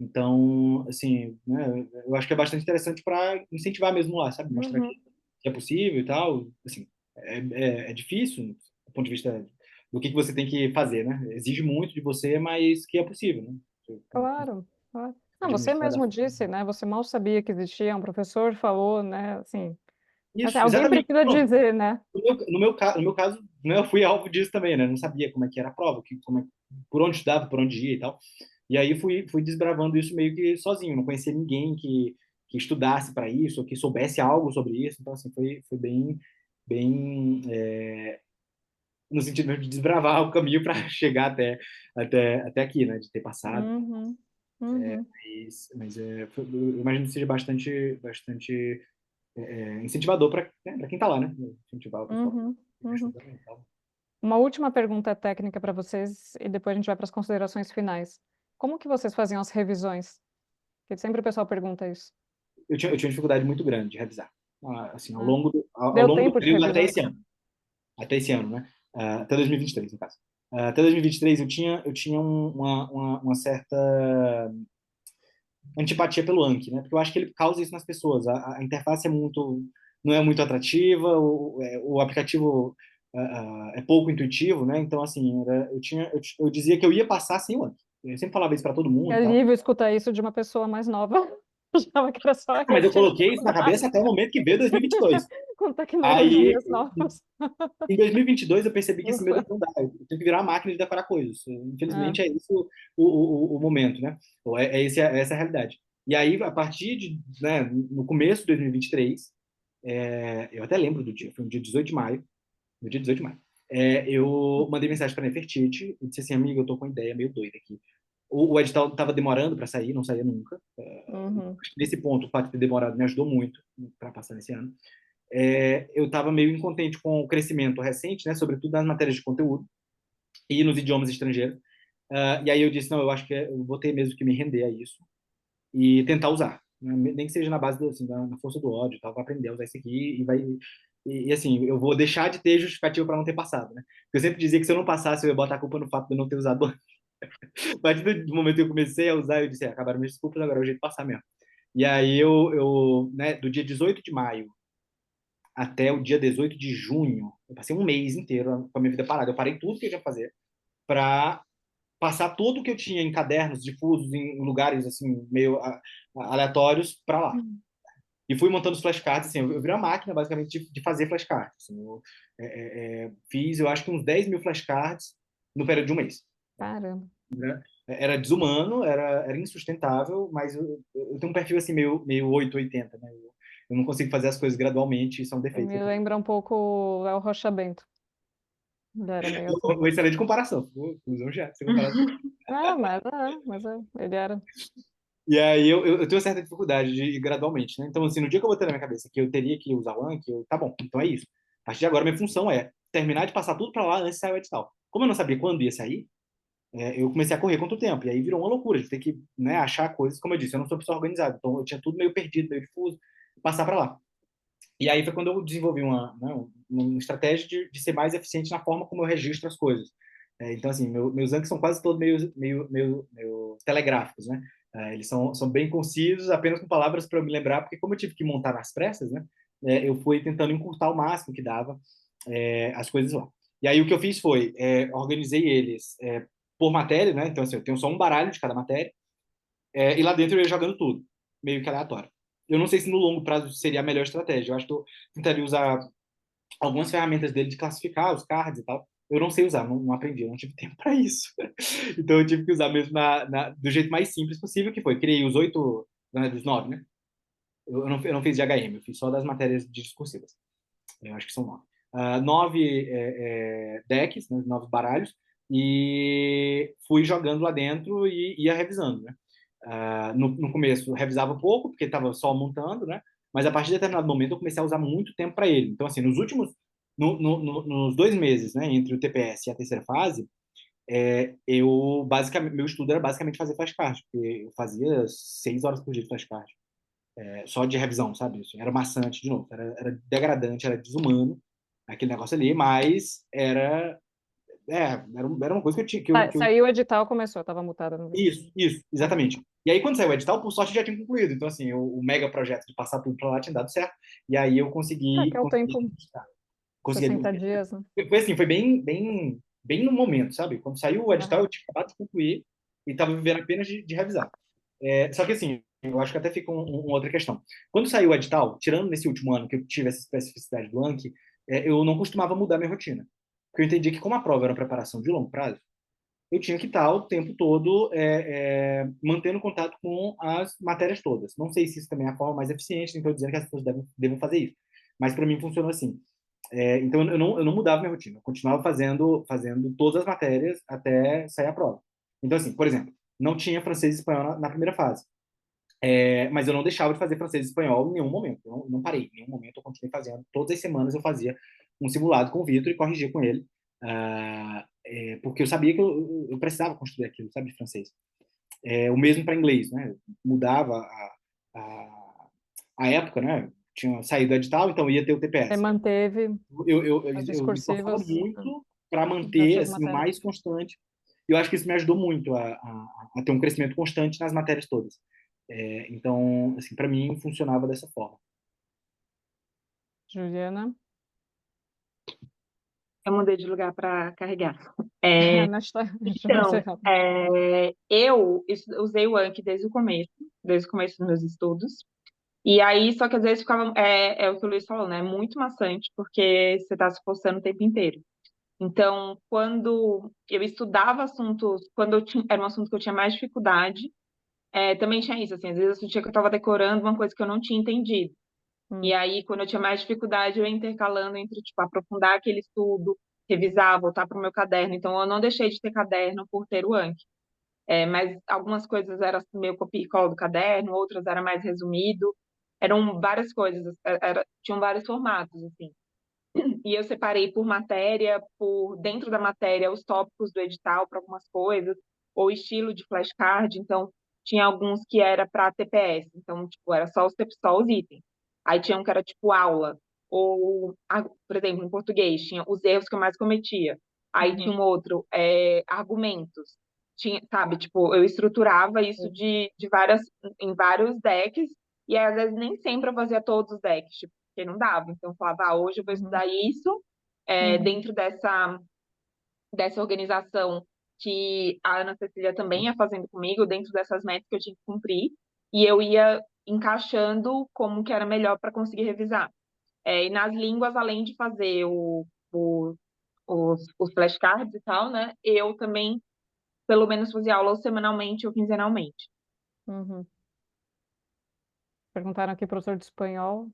[SPEAKER 2] Então, assim, né, eu acho que é bastante interessante para incentivar mesmo lá, sabe? Mostrar
[SPEAKER 1] Uhum.
[SPEAKER 2] que é possível e tal. Assim, é difícil do ponto de vista do que você tem que fazer, né? Exige muito de você, mas que é possível, né? Você
[SPEAKER 1] Claro, claro. Não, você
[SPEAKER 2] administrar da
[SPEAKER 1] mesmo
[SPEAKER 2] forma.
[SPEAKER 1] disse, né, você mal sabia que existia, um professor falou, né, assim,
[SPEAKER 2] Isso,
[SPEAKER 1] alguém
[SPEAKER 2] exatamente.
[SPEAKER 1] precisa
[SPEAKER 2] Pronto.
[SPEAKER 1] dizer, né?
[SPEAKER 2] No meu caso, né, eu fui alvo disso também, né? Não sabia como é que era a prova, por onde estudava, por onde ia e tal. E aí fui desbravando isso meio que sozinho. Não conhecia ninguém que estudasse para isso, ou que soubesse algo sobre isso. Então, assim, foi bem no sentido de desbravar o caminho para chegar até aqui, né? De ter passado.
[SPEAKER 1] Uhum, uhum,
[SPEAKER 2] Eu imagino que seja bastante incentivador para quem está lá, né? Incentivar o pessoal
[SPEAKER 1] uhum,
[SPEAKER 2] que está
[SPEAKER 1] uhum.
[SPEAKER 2] estudando e tal.
[SPEAKER 1] Uma última pergunta técnica para vocês e depois a gente vai para as considerações finais. Como que vocês faziam as revisões? Porque sempre o pessoal pergunta isso.
[SPEAKER 2] Eu tinha dificuldade muito grande de revisar. Assim, ao
[SPEAKER 1] Né?
[SPEAKER 2] longo ao
[SPEAKER 1] Deu
[SPEAKER 2] longo do
[SPEAKER 1] tempo de
[SPEAKER 2] período
[SPEAKER 1] revisar?
[SPEAKER 2] até esse ano, né? Até 2023, no caso. Até 2023 eu tinha uma certa antipatia pelo Anki, né? Porque eu acho que ele causa isso nas pessoas. A interface não é muito atrativa, o aplicativo é pouco intuitivo, né? Então, assim, eu dizia que eu ia passar sem o Anki. Eu sempre falava isso para todo
[SPEAKER 1] Que
[SPEAKER 2] mundo e tal.
[SPEAKER 1] alívio escutar isso de uma pessoa mais nova. Eu achava que era só a
[SPEAKER 2] Mas eu
[SPEAKER 1] gente
[SPEAKER 2] coloquei isso na cabeça até o momento que veio 2022.
[SPEAKER 1] com
[SPEAKER 2] Aí,
[SPEAKER 1] tecnologias novas.
[SPEAKER 2] em 2022, eu percebi que esse meu
[SPEAKER 1] Ufa.
[SPEAKER 2] daqui não dá. Eu tenho que virar uma máquina de decorar coisas.
[SPEAKER 1] É.
[SPEAKER 2] Infelizmente, é isso o momento, né? Ou essa a realidade. E aí, a partir de, né, no começo de 2023, eu até lembro do dia, foi no dia 18 de maio, no dia 18 de maio, eu mandei mensagem para a Nefertiti e disse assim, amiga, eu tô com uma ideia meio doida aqui. O edital estava demorando para sair, não saía nunca.
[SPEAKER 1] Uhum.
[SPEAKER 2] Nesse ponto, o fato de ter demorado me ajudou muito para passar nesse ano. Eu estava meio incontente com o crescimento recente, né, sobretudo nas matérias de conteúdo e nos idiomas estrangeiros. E aí eu disse, não, eu acho que eu vou ter mesmo que me render a isso e tentar usar, né? Nem que seja na base assim, na força do ódio, tal, vou aprender a usar isso aqui assim, eu vou deixar de ter justificativa para não ter passado, né? Porque eu sempre dizia que se eu não passasse, eu ia botar a culpa no fato de eu não ter usado. A partir do momento que eu comecei a usar, eu disse, acabaram minhas desculpas, agora é o jeito de passar mesmo. E aí né, do dia 18 de maio até o dia 18 de junho, eu passei um mês inteiro com a minha vida parada. Eu parei tudo que eu ia fazer para passar tudo que eu tinha em cadernos difusos em lugares assim meio aleatórios para lá. E fui montando os flashcards, assim, eu virei uma máquina basicamente de fazer flashcards. Assim, fiz, eu acho que uns 10 mil flashcards no período de um mês.
[SPEAKER 1] Caramba.
[SPEAKER 2] Né? Era desumano, era insustentável, mas eu tenho um perfil assim meio 880, né? Eu não consigo fazer as coisas gradualmente, isso é um defeito.
[SPEAKER 1] Me lembra um pouco o Léo Rocha Bento. Ele era meio assim.
[SPEAKER 2] Uma excelente comparação. Usam já, você comparar.
[SPEAKER 1] Ah, ele era.
[SPEAKER 2] E aí eu tenho certa dificuldade de ir gradualmente, né? Então, assim, no dia que eu botei na minha cabeça que eu teria que usar o Anki, tá bom, então é isso. A partir de agora, minha função é terminar de passar tudo para lá antes de sair o edital. Como eu não sabia quando ia sair, eu comecei a correr contra o tempo. E aí virou uma loucura de ter que, né, achar coisas. Como eu disse, eu não sou uma pessoa organizada, então eu tinha tudo meio perdido, meio difuso, passar para lá. E aí foi quando eu desenvolvi uma estratégia de ser mais eficiente na forma como eu registro as coisas. Então, assim, meus Anki são quase todos meio telegráficos, né? Eles são bem concisos, apenas com palavras para eu me lembrar, porque como eu tive que montar nas pressas, né? Eu fui tentando encurtar o máximo que dava as coisas lá. E aí o que eu fiz foi, organizei eles por matéria, né? Então, assim, eu tenho só um baralho de cada matéria, e lá dentro eu ia jogando tudo, meio que aleatório. Eu não sei se no longo prazo seria a melhor estratégia. Eu acho que eu tentaria usar algumas ferramentas dele de classificar os cards e tal. Eu não sei usar, não aprendi, eu não tive tempo para isso. Então eu tive que usar mesmo do jeito mais simples possível, que foi, criei os 8, né, dos 9, né? Eu não fiz de HM, eu fiz só das matérias discursivas. Eu acho que são 9. 9 decks, né, 9 baralhos, e fui jogando lá dentro e ia revisando, né? No começo eu revisava pouco, porque estava só montando, né? Mas a partir de determinado momento eu comecei a usar muito tempo para ele. Então, assim, nos 2 meses, né, entre o TPS e a terceira fase, meu estudo era basicamente fazer flashcard, porque eu fazia 6 horas por dia de flashcard. só de revisão, sabe? Isso era maçante de novo, era degradante, era desumano aquele negócio ali, mas era uma coisa que eu tinha,
[SPEAKER 1] Saiu o edital, começou, eu estava mutada no vídeo.
[SPEAKER 2] Isso,
[SPEAKER 1] Ah,
[SPEAKER 2] exatamente. E aí, quando saiu o edital, por sorte, já tinha concluído. Então, assim, o mega projeto de passar tudo para lá tinha dado certo. E aí eu
[SPEAKER 1] que é o
[SPEAKER 2] consegui
[SPEAKER 1] tempo,
[SPEAKER 2] administrar. Consegui
[SPEAKER 1] 60
[SPEAKER 2] administrar.
[SPEAKER 1] dias, né?
[SPEAKER 2] Foi assim, foi bem no momento, sabe? Quando saiu o edital,
[SPEAKER 1] Aham.
[SPEAKER 2] eu tinha acabado de concluir e estava vivendo apenas de revisar. Só que, assim, eu acho que até fica uma outra questão. Quando saiu o edital, tirando nesse último ano que eu tive essa especificidade do Anki, eu não costumava mudar minha rotina. Porque eu entendi que, como a prova era uma preparação de longo prazo, eu tinha que estar o tempo todo mantendo contato com as matérias todas. Não sei se isso também é a forma mais eficiente, nem estou dizendo que as pessoas devem fazer isso. Mas para mim funcionou assim. Então eu não mudava minha rotina, eu continuava fazendo todas as matérias até sair a prova. Então, assim, por exemplo, não tinha francês e espanhol na primeira fase. Mas eu não deixava de fazer francês e espanhol em nenhum momento. Eu não parei. Em nenhum momento eu continuei fazendo. Todas as semanas eu fazia um simulado com o Vitor e corrigia com ele. Porque eu sabia que eu precisava construir aquilo, sabe, de francês. O mesmo para inglês, né? Mudava a, a época, né? Tinha saído do edital, então ia ter o
[SPEAKER 1] Você
[SPEAKER 2] TPS.
[SPEAKER 1] manteve
[SPEAKER 2] Eu
[SPEAKER 1] as
[SPEAKER 2] me esforçava
[SPEAKER 1] discursivas
[SPEAKER 2] muito para manter
[SPEAKER 1] nessas
[SPEAKER 2] assim, o
[SPEAKER 1] matérias.
[SPEAKER 2] mais constante. E eu acho que isso me ajudou muito a ter um crescimento constante nas matérias todas. Então, assim, para mim funcionava dessa forma.
[SPEAKER 1] Juliana,
[SPEAKER 3] Eu mudei de lugar para carregar. É,
[SPEAKER 1] já vai ser
[SPEAKER 3] então,
[SPEAKER 1] rápido.
[SPEAKER 3] usei o Anki desde o começo dos meus estudos. E aí, só que às vezes ficava, é o que o Luiz falou, né? Muito maçante, porque você está se forçando o tempo inteiro. Então, quando eu estudava assuntos, quando era um assunto que eu tinha mais dificuldade, também tinha isso, assim, às vezes eu sentia que eu estava decorando uma coisa que eu não tinha entendido. E
[SPEAKER 1] Hum,
[SPEAKER 3] aí, quando eu tinha mais dificuldade, eu ia intercalando entre, tipo, aprofundar aquele estudo, revisar, voltar para o meu caderno. Então, eu não deixei de ter caderno por ter o Anki. Mas algumas coisas eram assim, meio copia e cola do caderno, outras era mais resumido. Eram várias coisas, tinham vários formatos, assim. E eu separei por matéria, por dentro da matéria, os tópicos do edital para algumas coisas, ou estilo de flashcard. Então, tinha alguns que era para TPS, então, tipo, era só os itens. Aí tinha um que era tipo aula, ou, por exemplo, em português, tinha os erros que eu mais cometia. Aí
[SPEAKER 1] uhum,
[SPEAKER 3] tinha um outro, argumentos. Tinha, sabe, tipo, eu estruturava isso em vários decks, e às vezes nem sempre eu fazia todos os decks, tipo, porque não dava. Então, eu falava, hoje eu vou
[SPEAKER 1] uhum,
[SPEAKER 3] estudar isso,
[SPEAKER 1] uhum.
[SPEAKER 3] dentro dessa organização que a Ana Cecília também ia fazendo comigo, dentro dessas metas que eu tinha que cumprir, e eu ia encaixando como que era melhor para conseguir revisar. E nas línguas, além de fazer os flashcards e tal, né, eu também, pelo menos, fazia aula ou semanalmente ou quinzenalmente.
[SPEAKER 1] Uhum. Perguntaram aqui, professor de espanhol,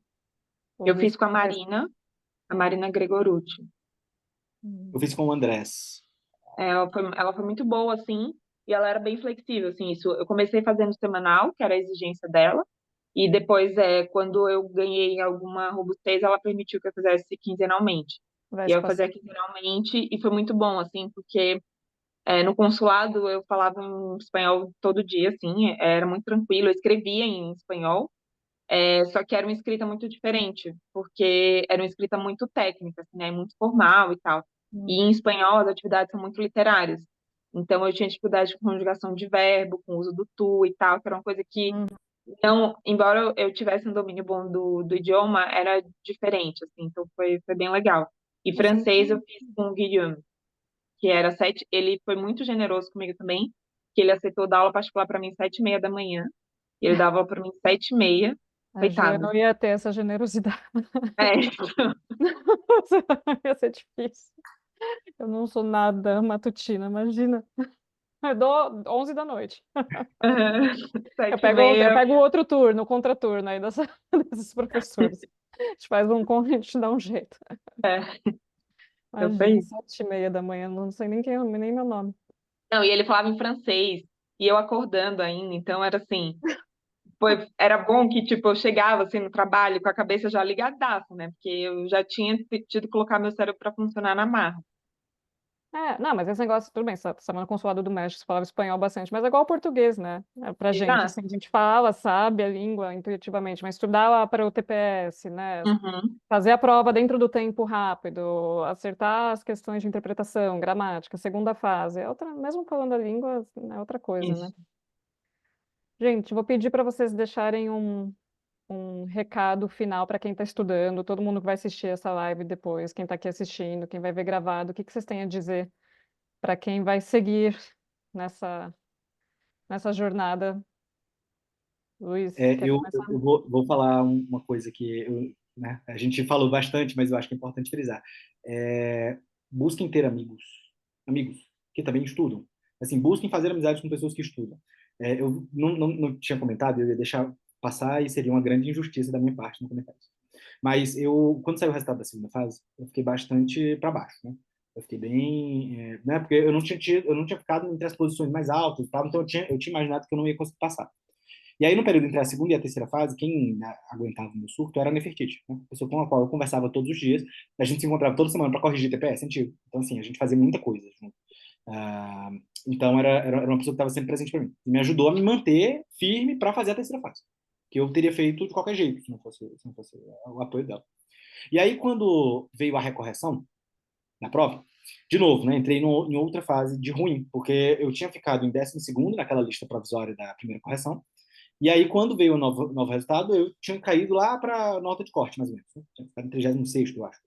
[SPEAKER 1] o
[SPEAKER 3] Eu
[SPEAKER 1] Luiz.
[SPEAKER 3] fiz com a Marina Gregorucci.
[SPEAKER 2] Eu
[SPEAKER 1] Uhum.
[SPEAKER 2] fiz com o Andrés.
[SPEAKER 3] Ela foi muito boa, assim, e ela era bem flexível, assim, isso. Eu comecei fazendo semanal, que era a exigência dela, e depois, quando eu ganhei alguma robustez, ela permitiu que eu fizesse quinzenalmente.
[SPEAKER 1] Vai
[SPEAKER 3] E
[SPEAKER 1] se
[SPEAKER 3] eu fazia
[SPEAKER 1] passar.
[SPEAKER 3] quinzenalmente, e foi muito bom, assim, porque no consulado eu falava em espanhol todo dia, assim, era muito tranquilo, eu escrevia em espanhol, só que era uma escrita muito diferente, porque era uma escrita muito técnica, assim, né, muito formal e tal. E em
[SPEAKER 1] Uhum.
[SPEAKER 3] espanhol as atividades são muito literárias. Então eu tinha dificuldade com conjugação de verbo, com o uso do tu e tal, que era uma coisa que
[SPEAKER 1] Uhum.
[SPEAKER 3] não, embora eu tivesse um domínio bom do idioma, era diferente, assim, então foi bem legal. E
[SPEAKER 1] Eu
[SPEAKER 3] francês eu
[SPEAKER 1] sempre.
[SPEAKER 3] fiz com o Guilherme, que era ele foi muito generoso comigo também, que ele aceitou dar aula particular para mim 7h30 da manhã, e ele dava aula para mim 7h30,
[SPEAKER 1] A Julia
[SPEAKER 3] coitado.
[SPEAKER 1] não ia ter essa generosidade.
[SPEAKER 3] É.
[SPEAKER 1] Ia ser difícil. Eu não sou nada matutina, imagina. Eu dou 11 da noite. Eu
[SPEAKER 3] Sete e
[SPEAKER 1] pego, eu
[SPEAKER 3] meia.
[SPEAKER 1] pego outro turno, contraturno aí desses professores. A gente faz a gente dá um jeito.
[SPEAKER 3] É, então foi
[SPEAKER 1] Imagina,
[SPEAKER 3] isso.
[SPEAKER 1] 7h30 da manhã, não sei nem nem meu nome.
[SPEAKER 3] Não, e ele falava em francês, e eu acordando ainda, então era assim, era bom que, tipo, eu chegava, assim, no trabalho com a cabeça já ligadaça, né, porque eu já tinha tido que colocar meu cérebro para funcionar na marra.
[SPEAKER 1] Não, mas esse negócio, tudo bem, você estava no consulado do México, você falava espanhol bastante, mas é igual ao português, né? Pra gente,
[SPEAKER 3] Exato.
[SPEAKER 1] assim, a gente fala, sabe a língua intuitivamente, mas estudar lá para o TPS, né?
[SPEAKER 3] Uhum,
[SPEAKER 1] Fazer a prova dentro do tempo rápido, acertar as questões de interpretação, gramática, segunda fase, é outra, mesmo falando a língua, é outra coisa, né?
[SPEAKER 2] Isso.
[SPEAKER 1] Gente, vou pedir para vocês deixarem um recado final para quem está estudando, todo mundo que vai assistir essa live depois, quem está aqui assistindo, quem vai ver gravado, o que que vocês têm a dizer para quem vai seguir nessa, nessa jornada? Luiz, quer começar?
[SPEAKER 2] Eu vou falar uma coisa que né, a gente falou bastante, mas eu acho que é importante frisar. É, busquem ter amigos que também estudam. Assim, busquem fazer amizades com pessoas que estudam. Eu não tinha comentado, eu ia deixar passar e seria uma grande injustiça da minha parte no comentário. Mas quando saiu o resultado da segunda fase, eu fiquei bastante para baixo, né? Eu fiquei bem, né? Porque eu não tinha ficado entre as posições mais altas, e tal, então eu tinha imaginado que eu não ia conseguir passar. E aí, no período entre a segunda e a terceira fase, quem, né, aguentava o meu surto era a Nefertiti, né? A pessoa com a qual eu conversava todos os dias. A gente se encontrava toda semana para corrigir TPS antigo. Então, assim, a gente fazia muita coisa junto. Ah, então, era uma pessoa que estava sempre presente para mim. E me ajudou a me manter firme para fazer a terceira fase. Que eu teria feito de qualquer jeito, se não fosse o apoio dela. E aí, quando veio a recorreção na prova, de novo, né, entrei em outra fase de ruim, porque eu tinha ficado em 12º naquela lista provisória da primeira correção, e aí, quando veio o novo resultado, eu tinha caído lá para nota de corte, mais ou menos. Né? Tinha ficado em 36º, eu acho.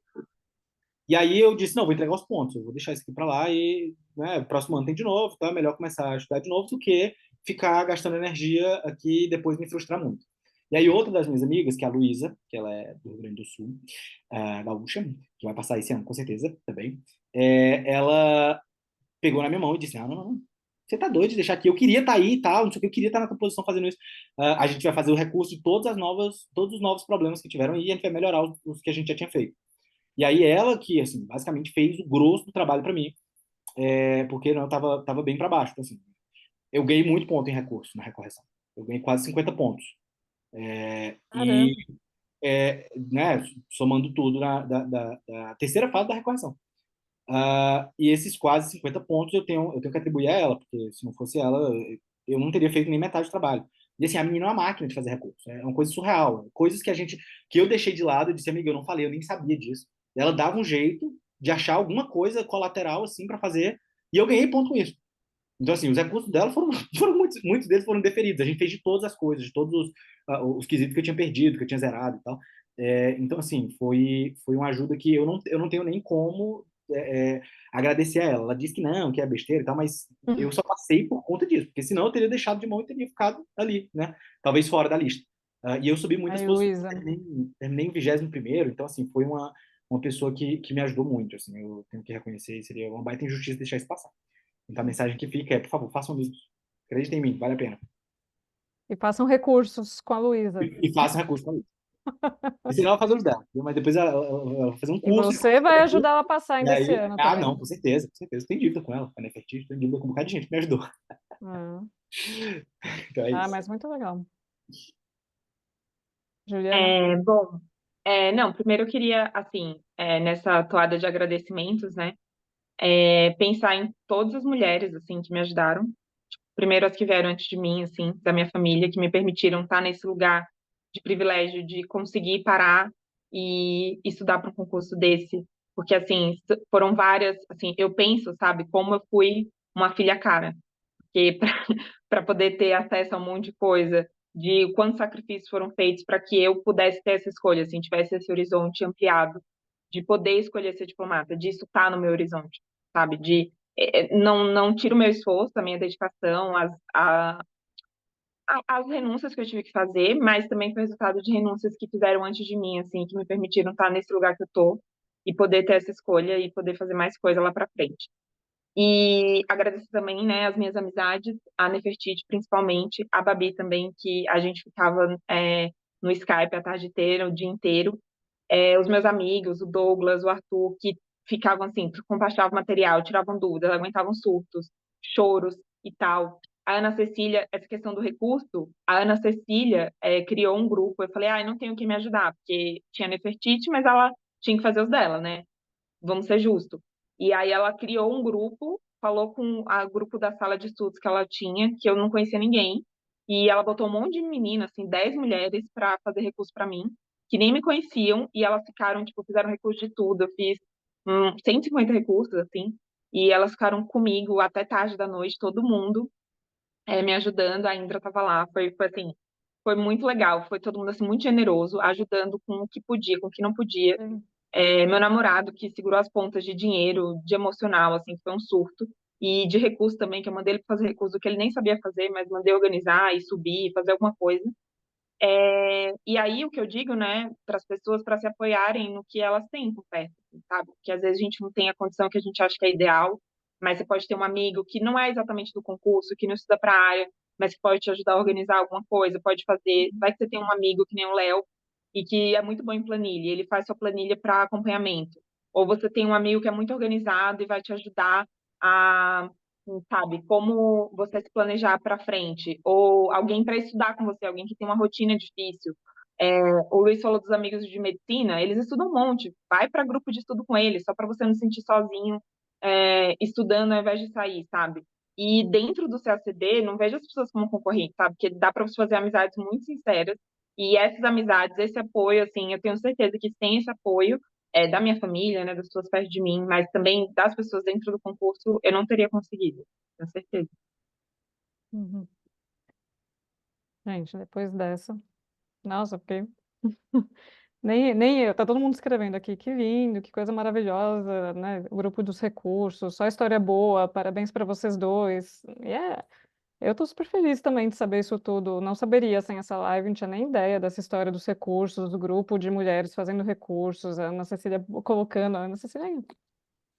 [SPEAKER 2] E aí eu disse, não, vou entregar os pontos, eu vou deixar isso aqui para lá e né, próximo ano tem de novo, então é melhor começar a estudar de novo do que ficar gastando energia aqui e depois me frustrar muito. E aí outra das minhas amigas, que é a Luísa, que ela é do Rio Grande do Sul, gaúcha, que vai passar esse ano com certeza também, ela pegou na minha mão e disse, não, você tá doido de deixar aqui, eu queria estar aí e tal, não sei o que, eu queria estar na tua posição fazendo isso. A gente vai fazer o recurso de todos os novos problemas que tiveram e a gente vai melhorar os que a gente já tinha feito. E aí ela que, assim, basicamente fez o grosso do trabalho para mim, porque eu tava bem para baixo. Então, assim, eu ganhei muito ponto em recurso, na recorreção. Eu ganhei quase 50 pontos. E,
[SPEAKER 1] Caramba.
[SPEAKER 2] né, somando tudo da terceira fase da recorreção. E esses quase 50 pontos eu tenho que atribuir a ela, porque se não fosse ela, eu não teria feito nem metade do trabalho. E assim, a menina é uma máquina de fazer recurso. É uma coisa surreal. Coisas que eu deixei de lado, eu disse, amiga, eu não falei, eu nem sabia disso. Ela dava um jeito de achar alguma coisa colateral assim para fazer, e eu ganhei ponto com isso. Então, assim, os recursos dela muitos deles foram deferidos. A gente fez de todas as coisas, de todos os quesitos que eu tinha perdido, que eu tinha zerado e tal. Então, assim, foi uma ajuda que eu não tenho nem como agradecer a ela. Ela disse que é besteira e tal, mas eu só passei por conta disso, porque senão eu teria deixado de mão e teria ficado ali, né? Talvez fora da lista. E eu subi muitas
[SPEAKER 1] Aí,
[SPEAKER 2] posições,
[SPEAKER 1] Luísa.
[SPEAKER 2] terminei em 21º, então, assim, foi uma pessoa que me ajudou muito, assim, eu tenho que reconhecer, seria uma baita injustiça deixar isso passar. Então a mensagem que fica é, por favor, façam amigos. Acreditem em mim, vale a pena.
[SPEAKER 1] E façam recursos com a Luísa.
[SPEAKER 2] E façam recurso com isso. E senão ela vai fazer os dela. Mas depois ela vai fazer um
[SPEAKER 1] E
[SPEAKER 2] curso de
[SPEAKER 1] você vai ajudar ela a passar
[SPEAKER 2] e
[SPEAKER 1] ainda esse
[SPEAKER 2] aí,
[SPEAKER 1] ano também.
[SPEAKER 2] não, com certeza, com certeza. Tem dívida com ela, a Nefertiti, tem dívida com um bocado de gente que me ajudou.
[SPEAKER 1] Ah,
[SPEAKER 2] Então é isso.
[SPEAKER 1] mas muito legal. Juliana?
[SPEAKER 3] Bom, não, primeiro eu queria, assim, nessa toada de agradecimentos, né, pensar em todas as mulheres, assim, que me ajudaram. Primeiro as que vieram antes de mim, assim, da minha família, que me permitiram estar nesse lugar de privilégio, de conseguir parar e estudar para um concurso desse. Porque, assim, foram várias, assim, eu penso, sabe, como eu fui uma filha cara. Porque para poder ter acesso a um monte de coisa, de quantos sacrifícios foram feitos para que eu pudesse ter essa escolha, assim, tivesse esse horizonte ampliado, de poder escolher ser diplomata, disso estar no meu horizonte, sabe? Não tiro o meu esforço, a minha dedicação, as renúncias que eu tive que fazer, mas também foi resultado de renúncias que fizeram antes de mim, assim, que me permitiram estar nesse lugar que eu tô e poder ter essa escolha e poder fazer mais coisa lá para frente. E agradeço também, né, as minhas amizades, a Nefertiti principalmente, a Babi também, que a gente ficava no Skype a tarde inteira, o dia inteiro. Os meus amigos, o Douglas, o Arthur, que ficavam assim, compartilhavam material, tiravam dúvidas, aguentavam surtos, choros e tal. A Ana Cecília, essa questão do recurso, a Ana Cecília criou um grupo. Eu falei, não tenho quem me ajudar, porque tinha Nefertiti, mas ela tinha que fazer os dela, né? Vamos ser justos. E aí ela criou um grupo, falou com o grupo da sala de estudos que ela tinha, que eu não conhecia ninguém, e ela botou um monte de meninas, assim, 10 mulheres para fazer recurso para mim, que nem me conheciam, e elas ficaram, tipo, fizeram recurso de tudo. Eu fiz 150 recursos, assim, e elas ficaram comigo até tarde da noite, todo mundo me ajudando. A Indra estava lá, foi assim, foi muito legal, foi todo mundo assim muito generoso, ajudando com o que podia, com o que não podia.
[SPEAKER 1] Sim.
[SPEAKER 3] Meu namorado que segurou as pontas de dinheiro, de emocional, assim, foi um surto. E de recurso também, que eu mandei ele fazer recurso que ele nem sabia fazer, mas mandei organizar e subir, fazer alguma coisa. E aí o que eu digo, né, para as pessoas para se apoiarem no que elas têm por perto, assim, sabe? Porque às vezes a gente não tem a condição que a gente acha que é ideal, mas você pode ter um amigo que não é exatamente do concurso, que não estuda para a área, mas que pode te ajudar a organizar alguma coisa, pode fazer. Vai que você tem um amigo que nem o Léo e que é muito bom em planilha, ele faz sua planilha para acompanhamento. Ou você tem um amigo que é muito organizado e vai te ajudar a, sabe, como você se planejar para frente, ou alguém para estudar com você, alguém que tem uma rotina difícil. O Luiz falou dos amigos de medicina, eles estudam um monte, vai para grupo de estudo com eles, só para você não se sentir sozinho, estudando ao invés de sair, sabe? E dentro do CACD, não vejo as pessoas como concorrentes, sabe? Porque dá para você fazer amizades muito sinceras, e essas amizades, esse apoio, assim, eu tenho certeza que sem esse apoio, da minha família, né, das pessoas perto de mim, mas também das pessoas dentro do concurso, eu não teria conseguido, tenho certeza.
[SPEAKER 1] Uhum. Gente, depois dessa, nossa, porque nem eu, tá todo mundo escrevendo aqui, que lindo, que coisa maravilhosa, né? O grupo dos recursos, só história boa, parabéns para vocês dois. Eu tô super feliz também de saber isso tudo. Não saberia sem essa live, não tinha nem ideia dessa história dos recursos, do grupo de mulheres fazendo recursos, a Ana Cecília colocando, a Ana Cecília é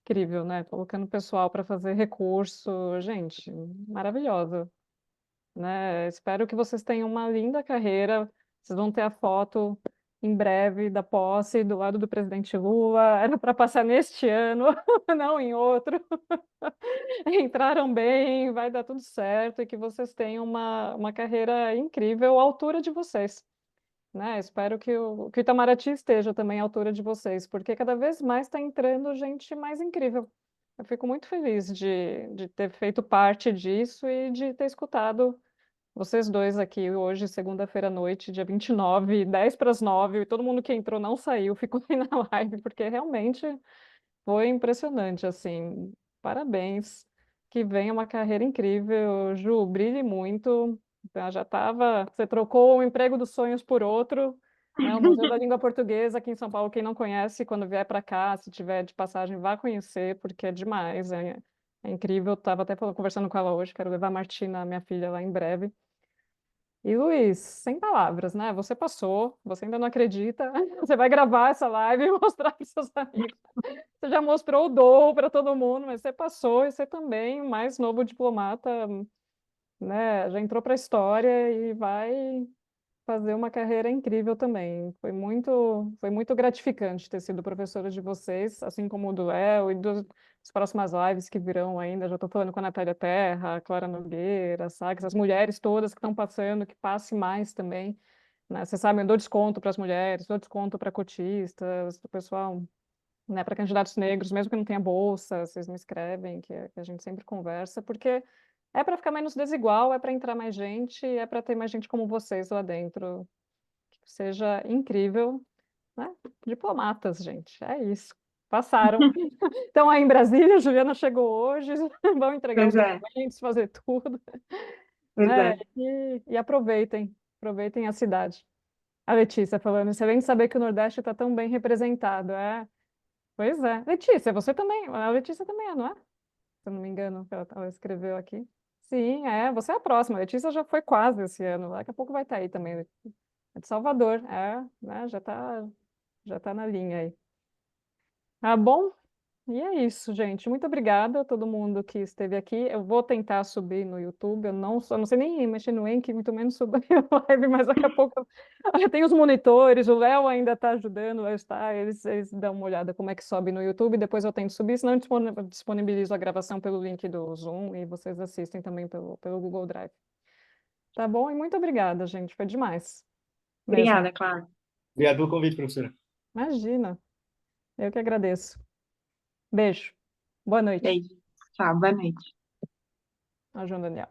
[SPEAKER 1] incrível, né? Colocando o pessoal para fazer recurso, gente, maravilhosa, né? Espero que vocês tenham uma linda carreira. Vocês vão ter a foto em breve da posse do lado do presidente Lula. Era para passar neste ano, não em outro. Entraram bem, vai dar tudo certo e que vocês tenham uma carreira incrível à altura de vocês, né? Espero que o Itamaraty esteja também à altura de vocês, porque cada vez mais está entrando gente mais incrível. Eu fico muito feliz de ter feito parte disso e de ter escutado vocês dois aqui hoje, segunda-feira à noite, dia 29, 10 para as 9, e todo mundo que entrou não saiu, ficou aí na live, porque realmente foi impressionante, assim. Parabéns. Que venha uma carreira incrível. Ju, brilhe muito. Já estava. Você trocou o emprego dos sonhos por outro, né? O Museu da Língua Portuguesa aqui em São Paulo. Quem não conhece, quando vier para cá, se tiver de passagem, vá conhecer, porque é demais. É incrível. Estava até conversando com ela hoje. Quero levar a Martina, minha filha, lá em breve. E Luiz, sem palavras, né? Você passou, você ainda não acredita. Você vai gravar essa live e mostrar para os seus amigos. Você já mostrou o dom para todo mundo, mas você passou e você também, o mais novo diplomata, né? Já entrou para a história e vai fazer uma carreira incrível também. Foi muito gratificante ter sido professora de vocês, assim como o do Léo e das próximas lives que virão ainda. Já estou falando com a Natália Terra, a Clara Nogueira, sabe? As mulheres todas que estão passando, que passe mais também. Né? Você sabe, eu dou desconto para as mulheres, dou desconto para cotistas, o pessoal, né, para candidatos negros, mesmo que não tenha bolsa, vocês me escrevem, que a gente sempre conversa, porque é para ficar menos desigual, é para entrar mais gente, é para ter mais gente como vocês lá dentro, que seja incrível, né? Diplomatas, gente, é isso. Passaram. Estão aí em Brasília, a Juliana chegou hoje, vão entregar os
[SPEAKER 3] Pois é,
[SPEAKER 1] documentos, fazer tudo,
[SPEAKER 3] pois
[SPEAKER 1] né?
[SPEAKER 3] é.
[SPEAKER 1] E aproveitem a cidade. A Letícia falando, excelente saber que o Nordeste está tão bem representado. Pois é. Letícia, você também. A Letícia também é, não é? Se eu não me engano, que ela escreveu aqui. Sim, você é a próxima. A Letícia já foi quase esse ano. Daqui a pouco vai estar aí também. É de Salvador. Né? Já tá na linha aí. Tá bom? E é isso, gente. Muito obrigada a todo mundo que esteve aqui. Eu vou tentar subir no YouTube. Eu não sei nem mexer no Enki, muito menos subir a live, mas daqui a pouco eu tenho os monitores. O Léo ainda está ajudando, o Léo está. Eles dão uma olhada como é que sobe no YouTube. Depois eu tento subir, senão eu disponibilizo a gravação pelo link do Zoom e vocês assistem também pelo Google Drive. Tá bom? E muito obrigada, gente. Foi demais. Mesmo.
[SPEAKER 3] Obrigada, Clara.
[SPEAKER 2] Obrigado pelo convite, professora.
[SPEAKER 1] Imagina. Eu que agradeço. Beijo. Boa
[SPEAKER 3] É
[SPEAKER 1] noite.
[SPEAKER 3] isso. Tchau, boa noite.
[SPEAKER 1] Ao João Daniel.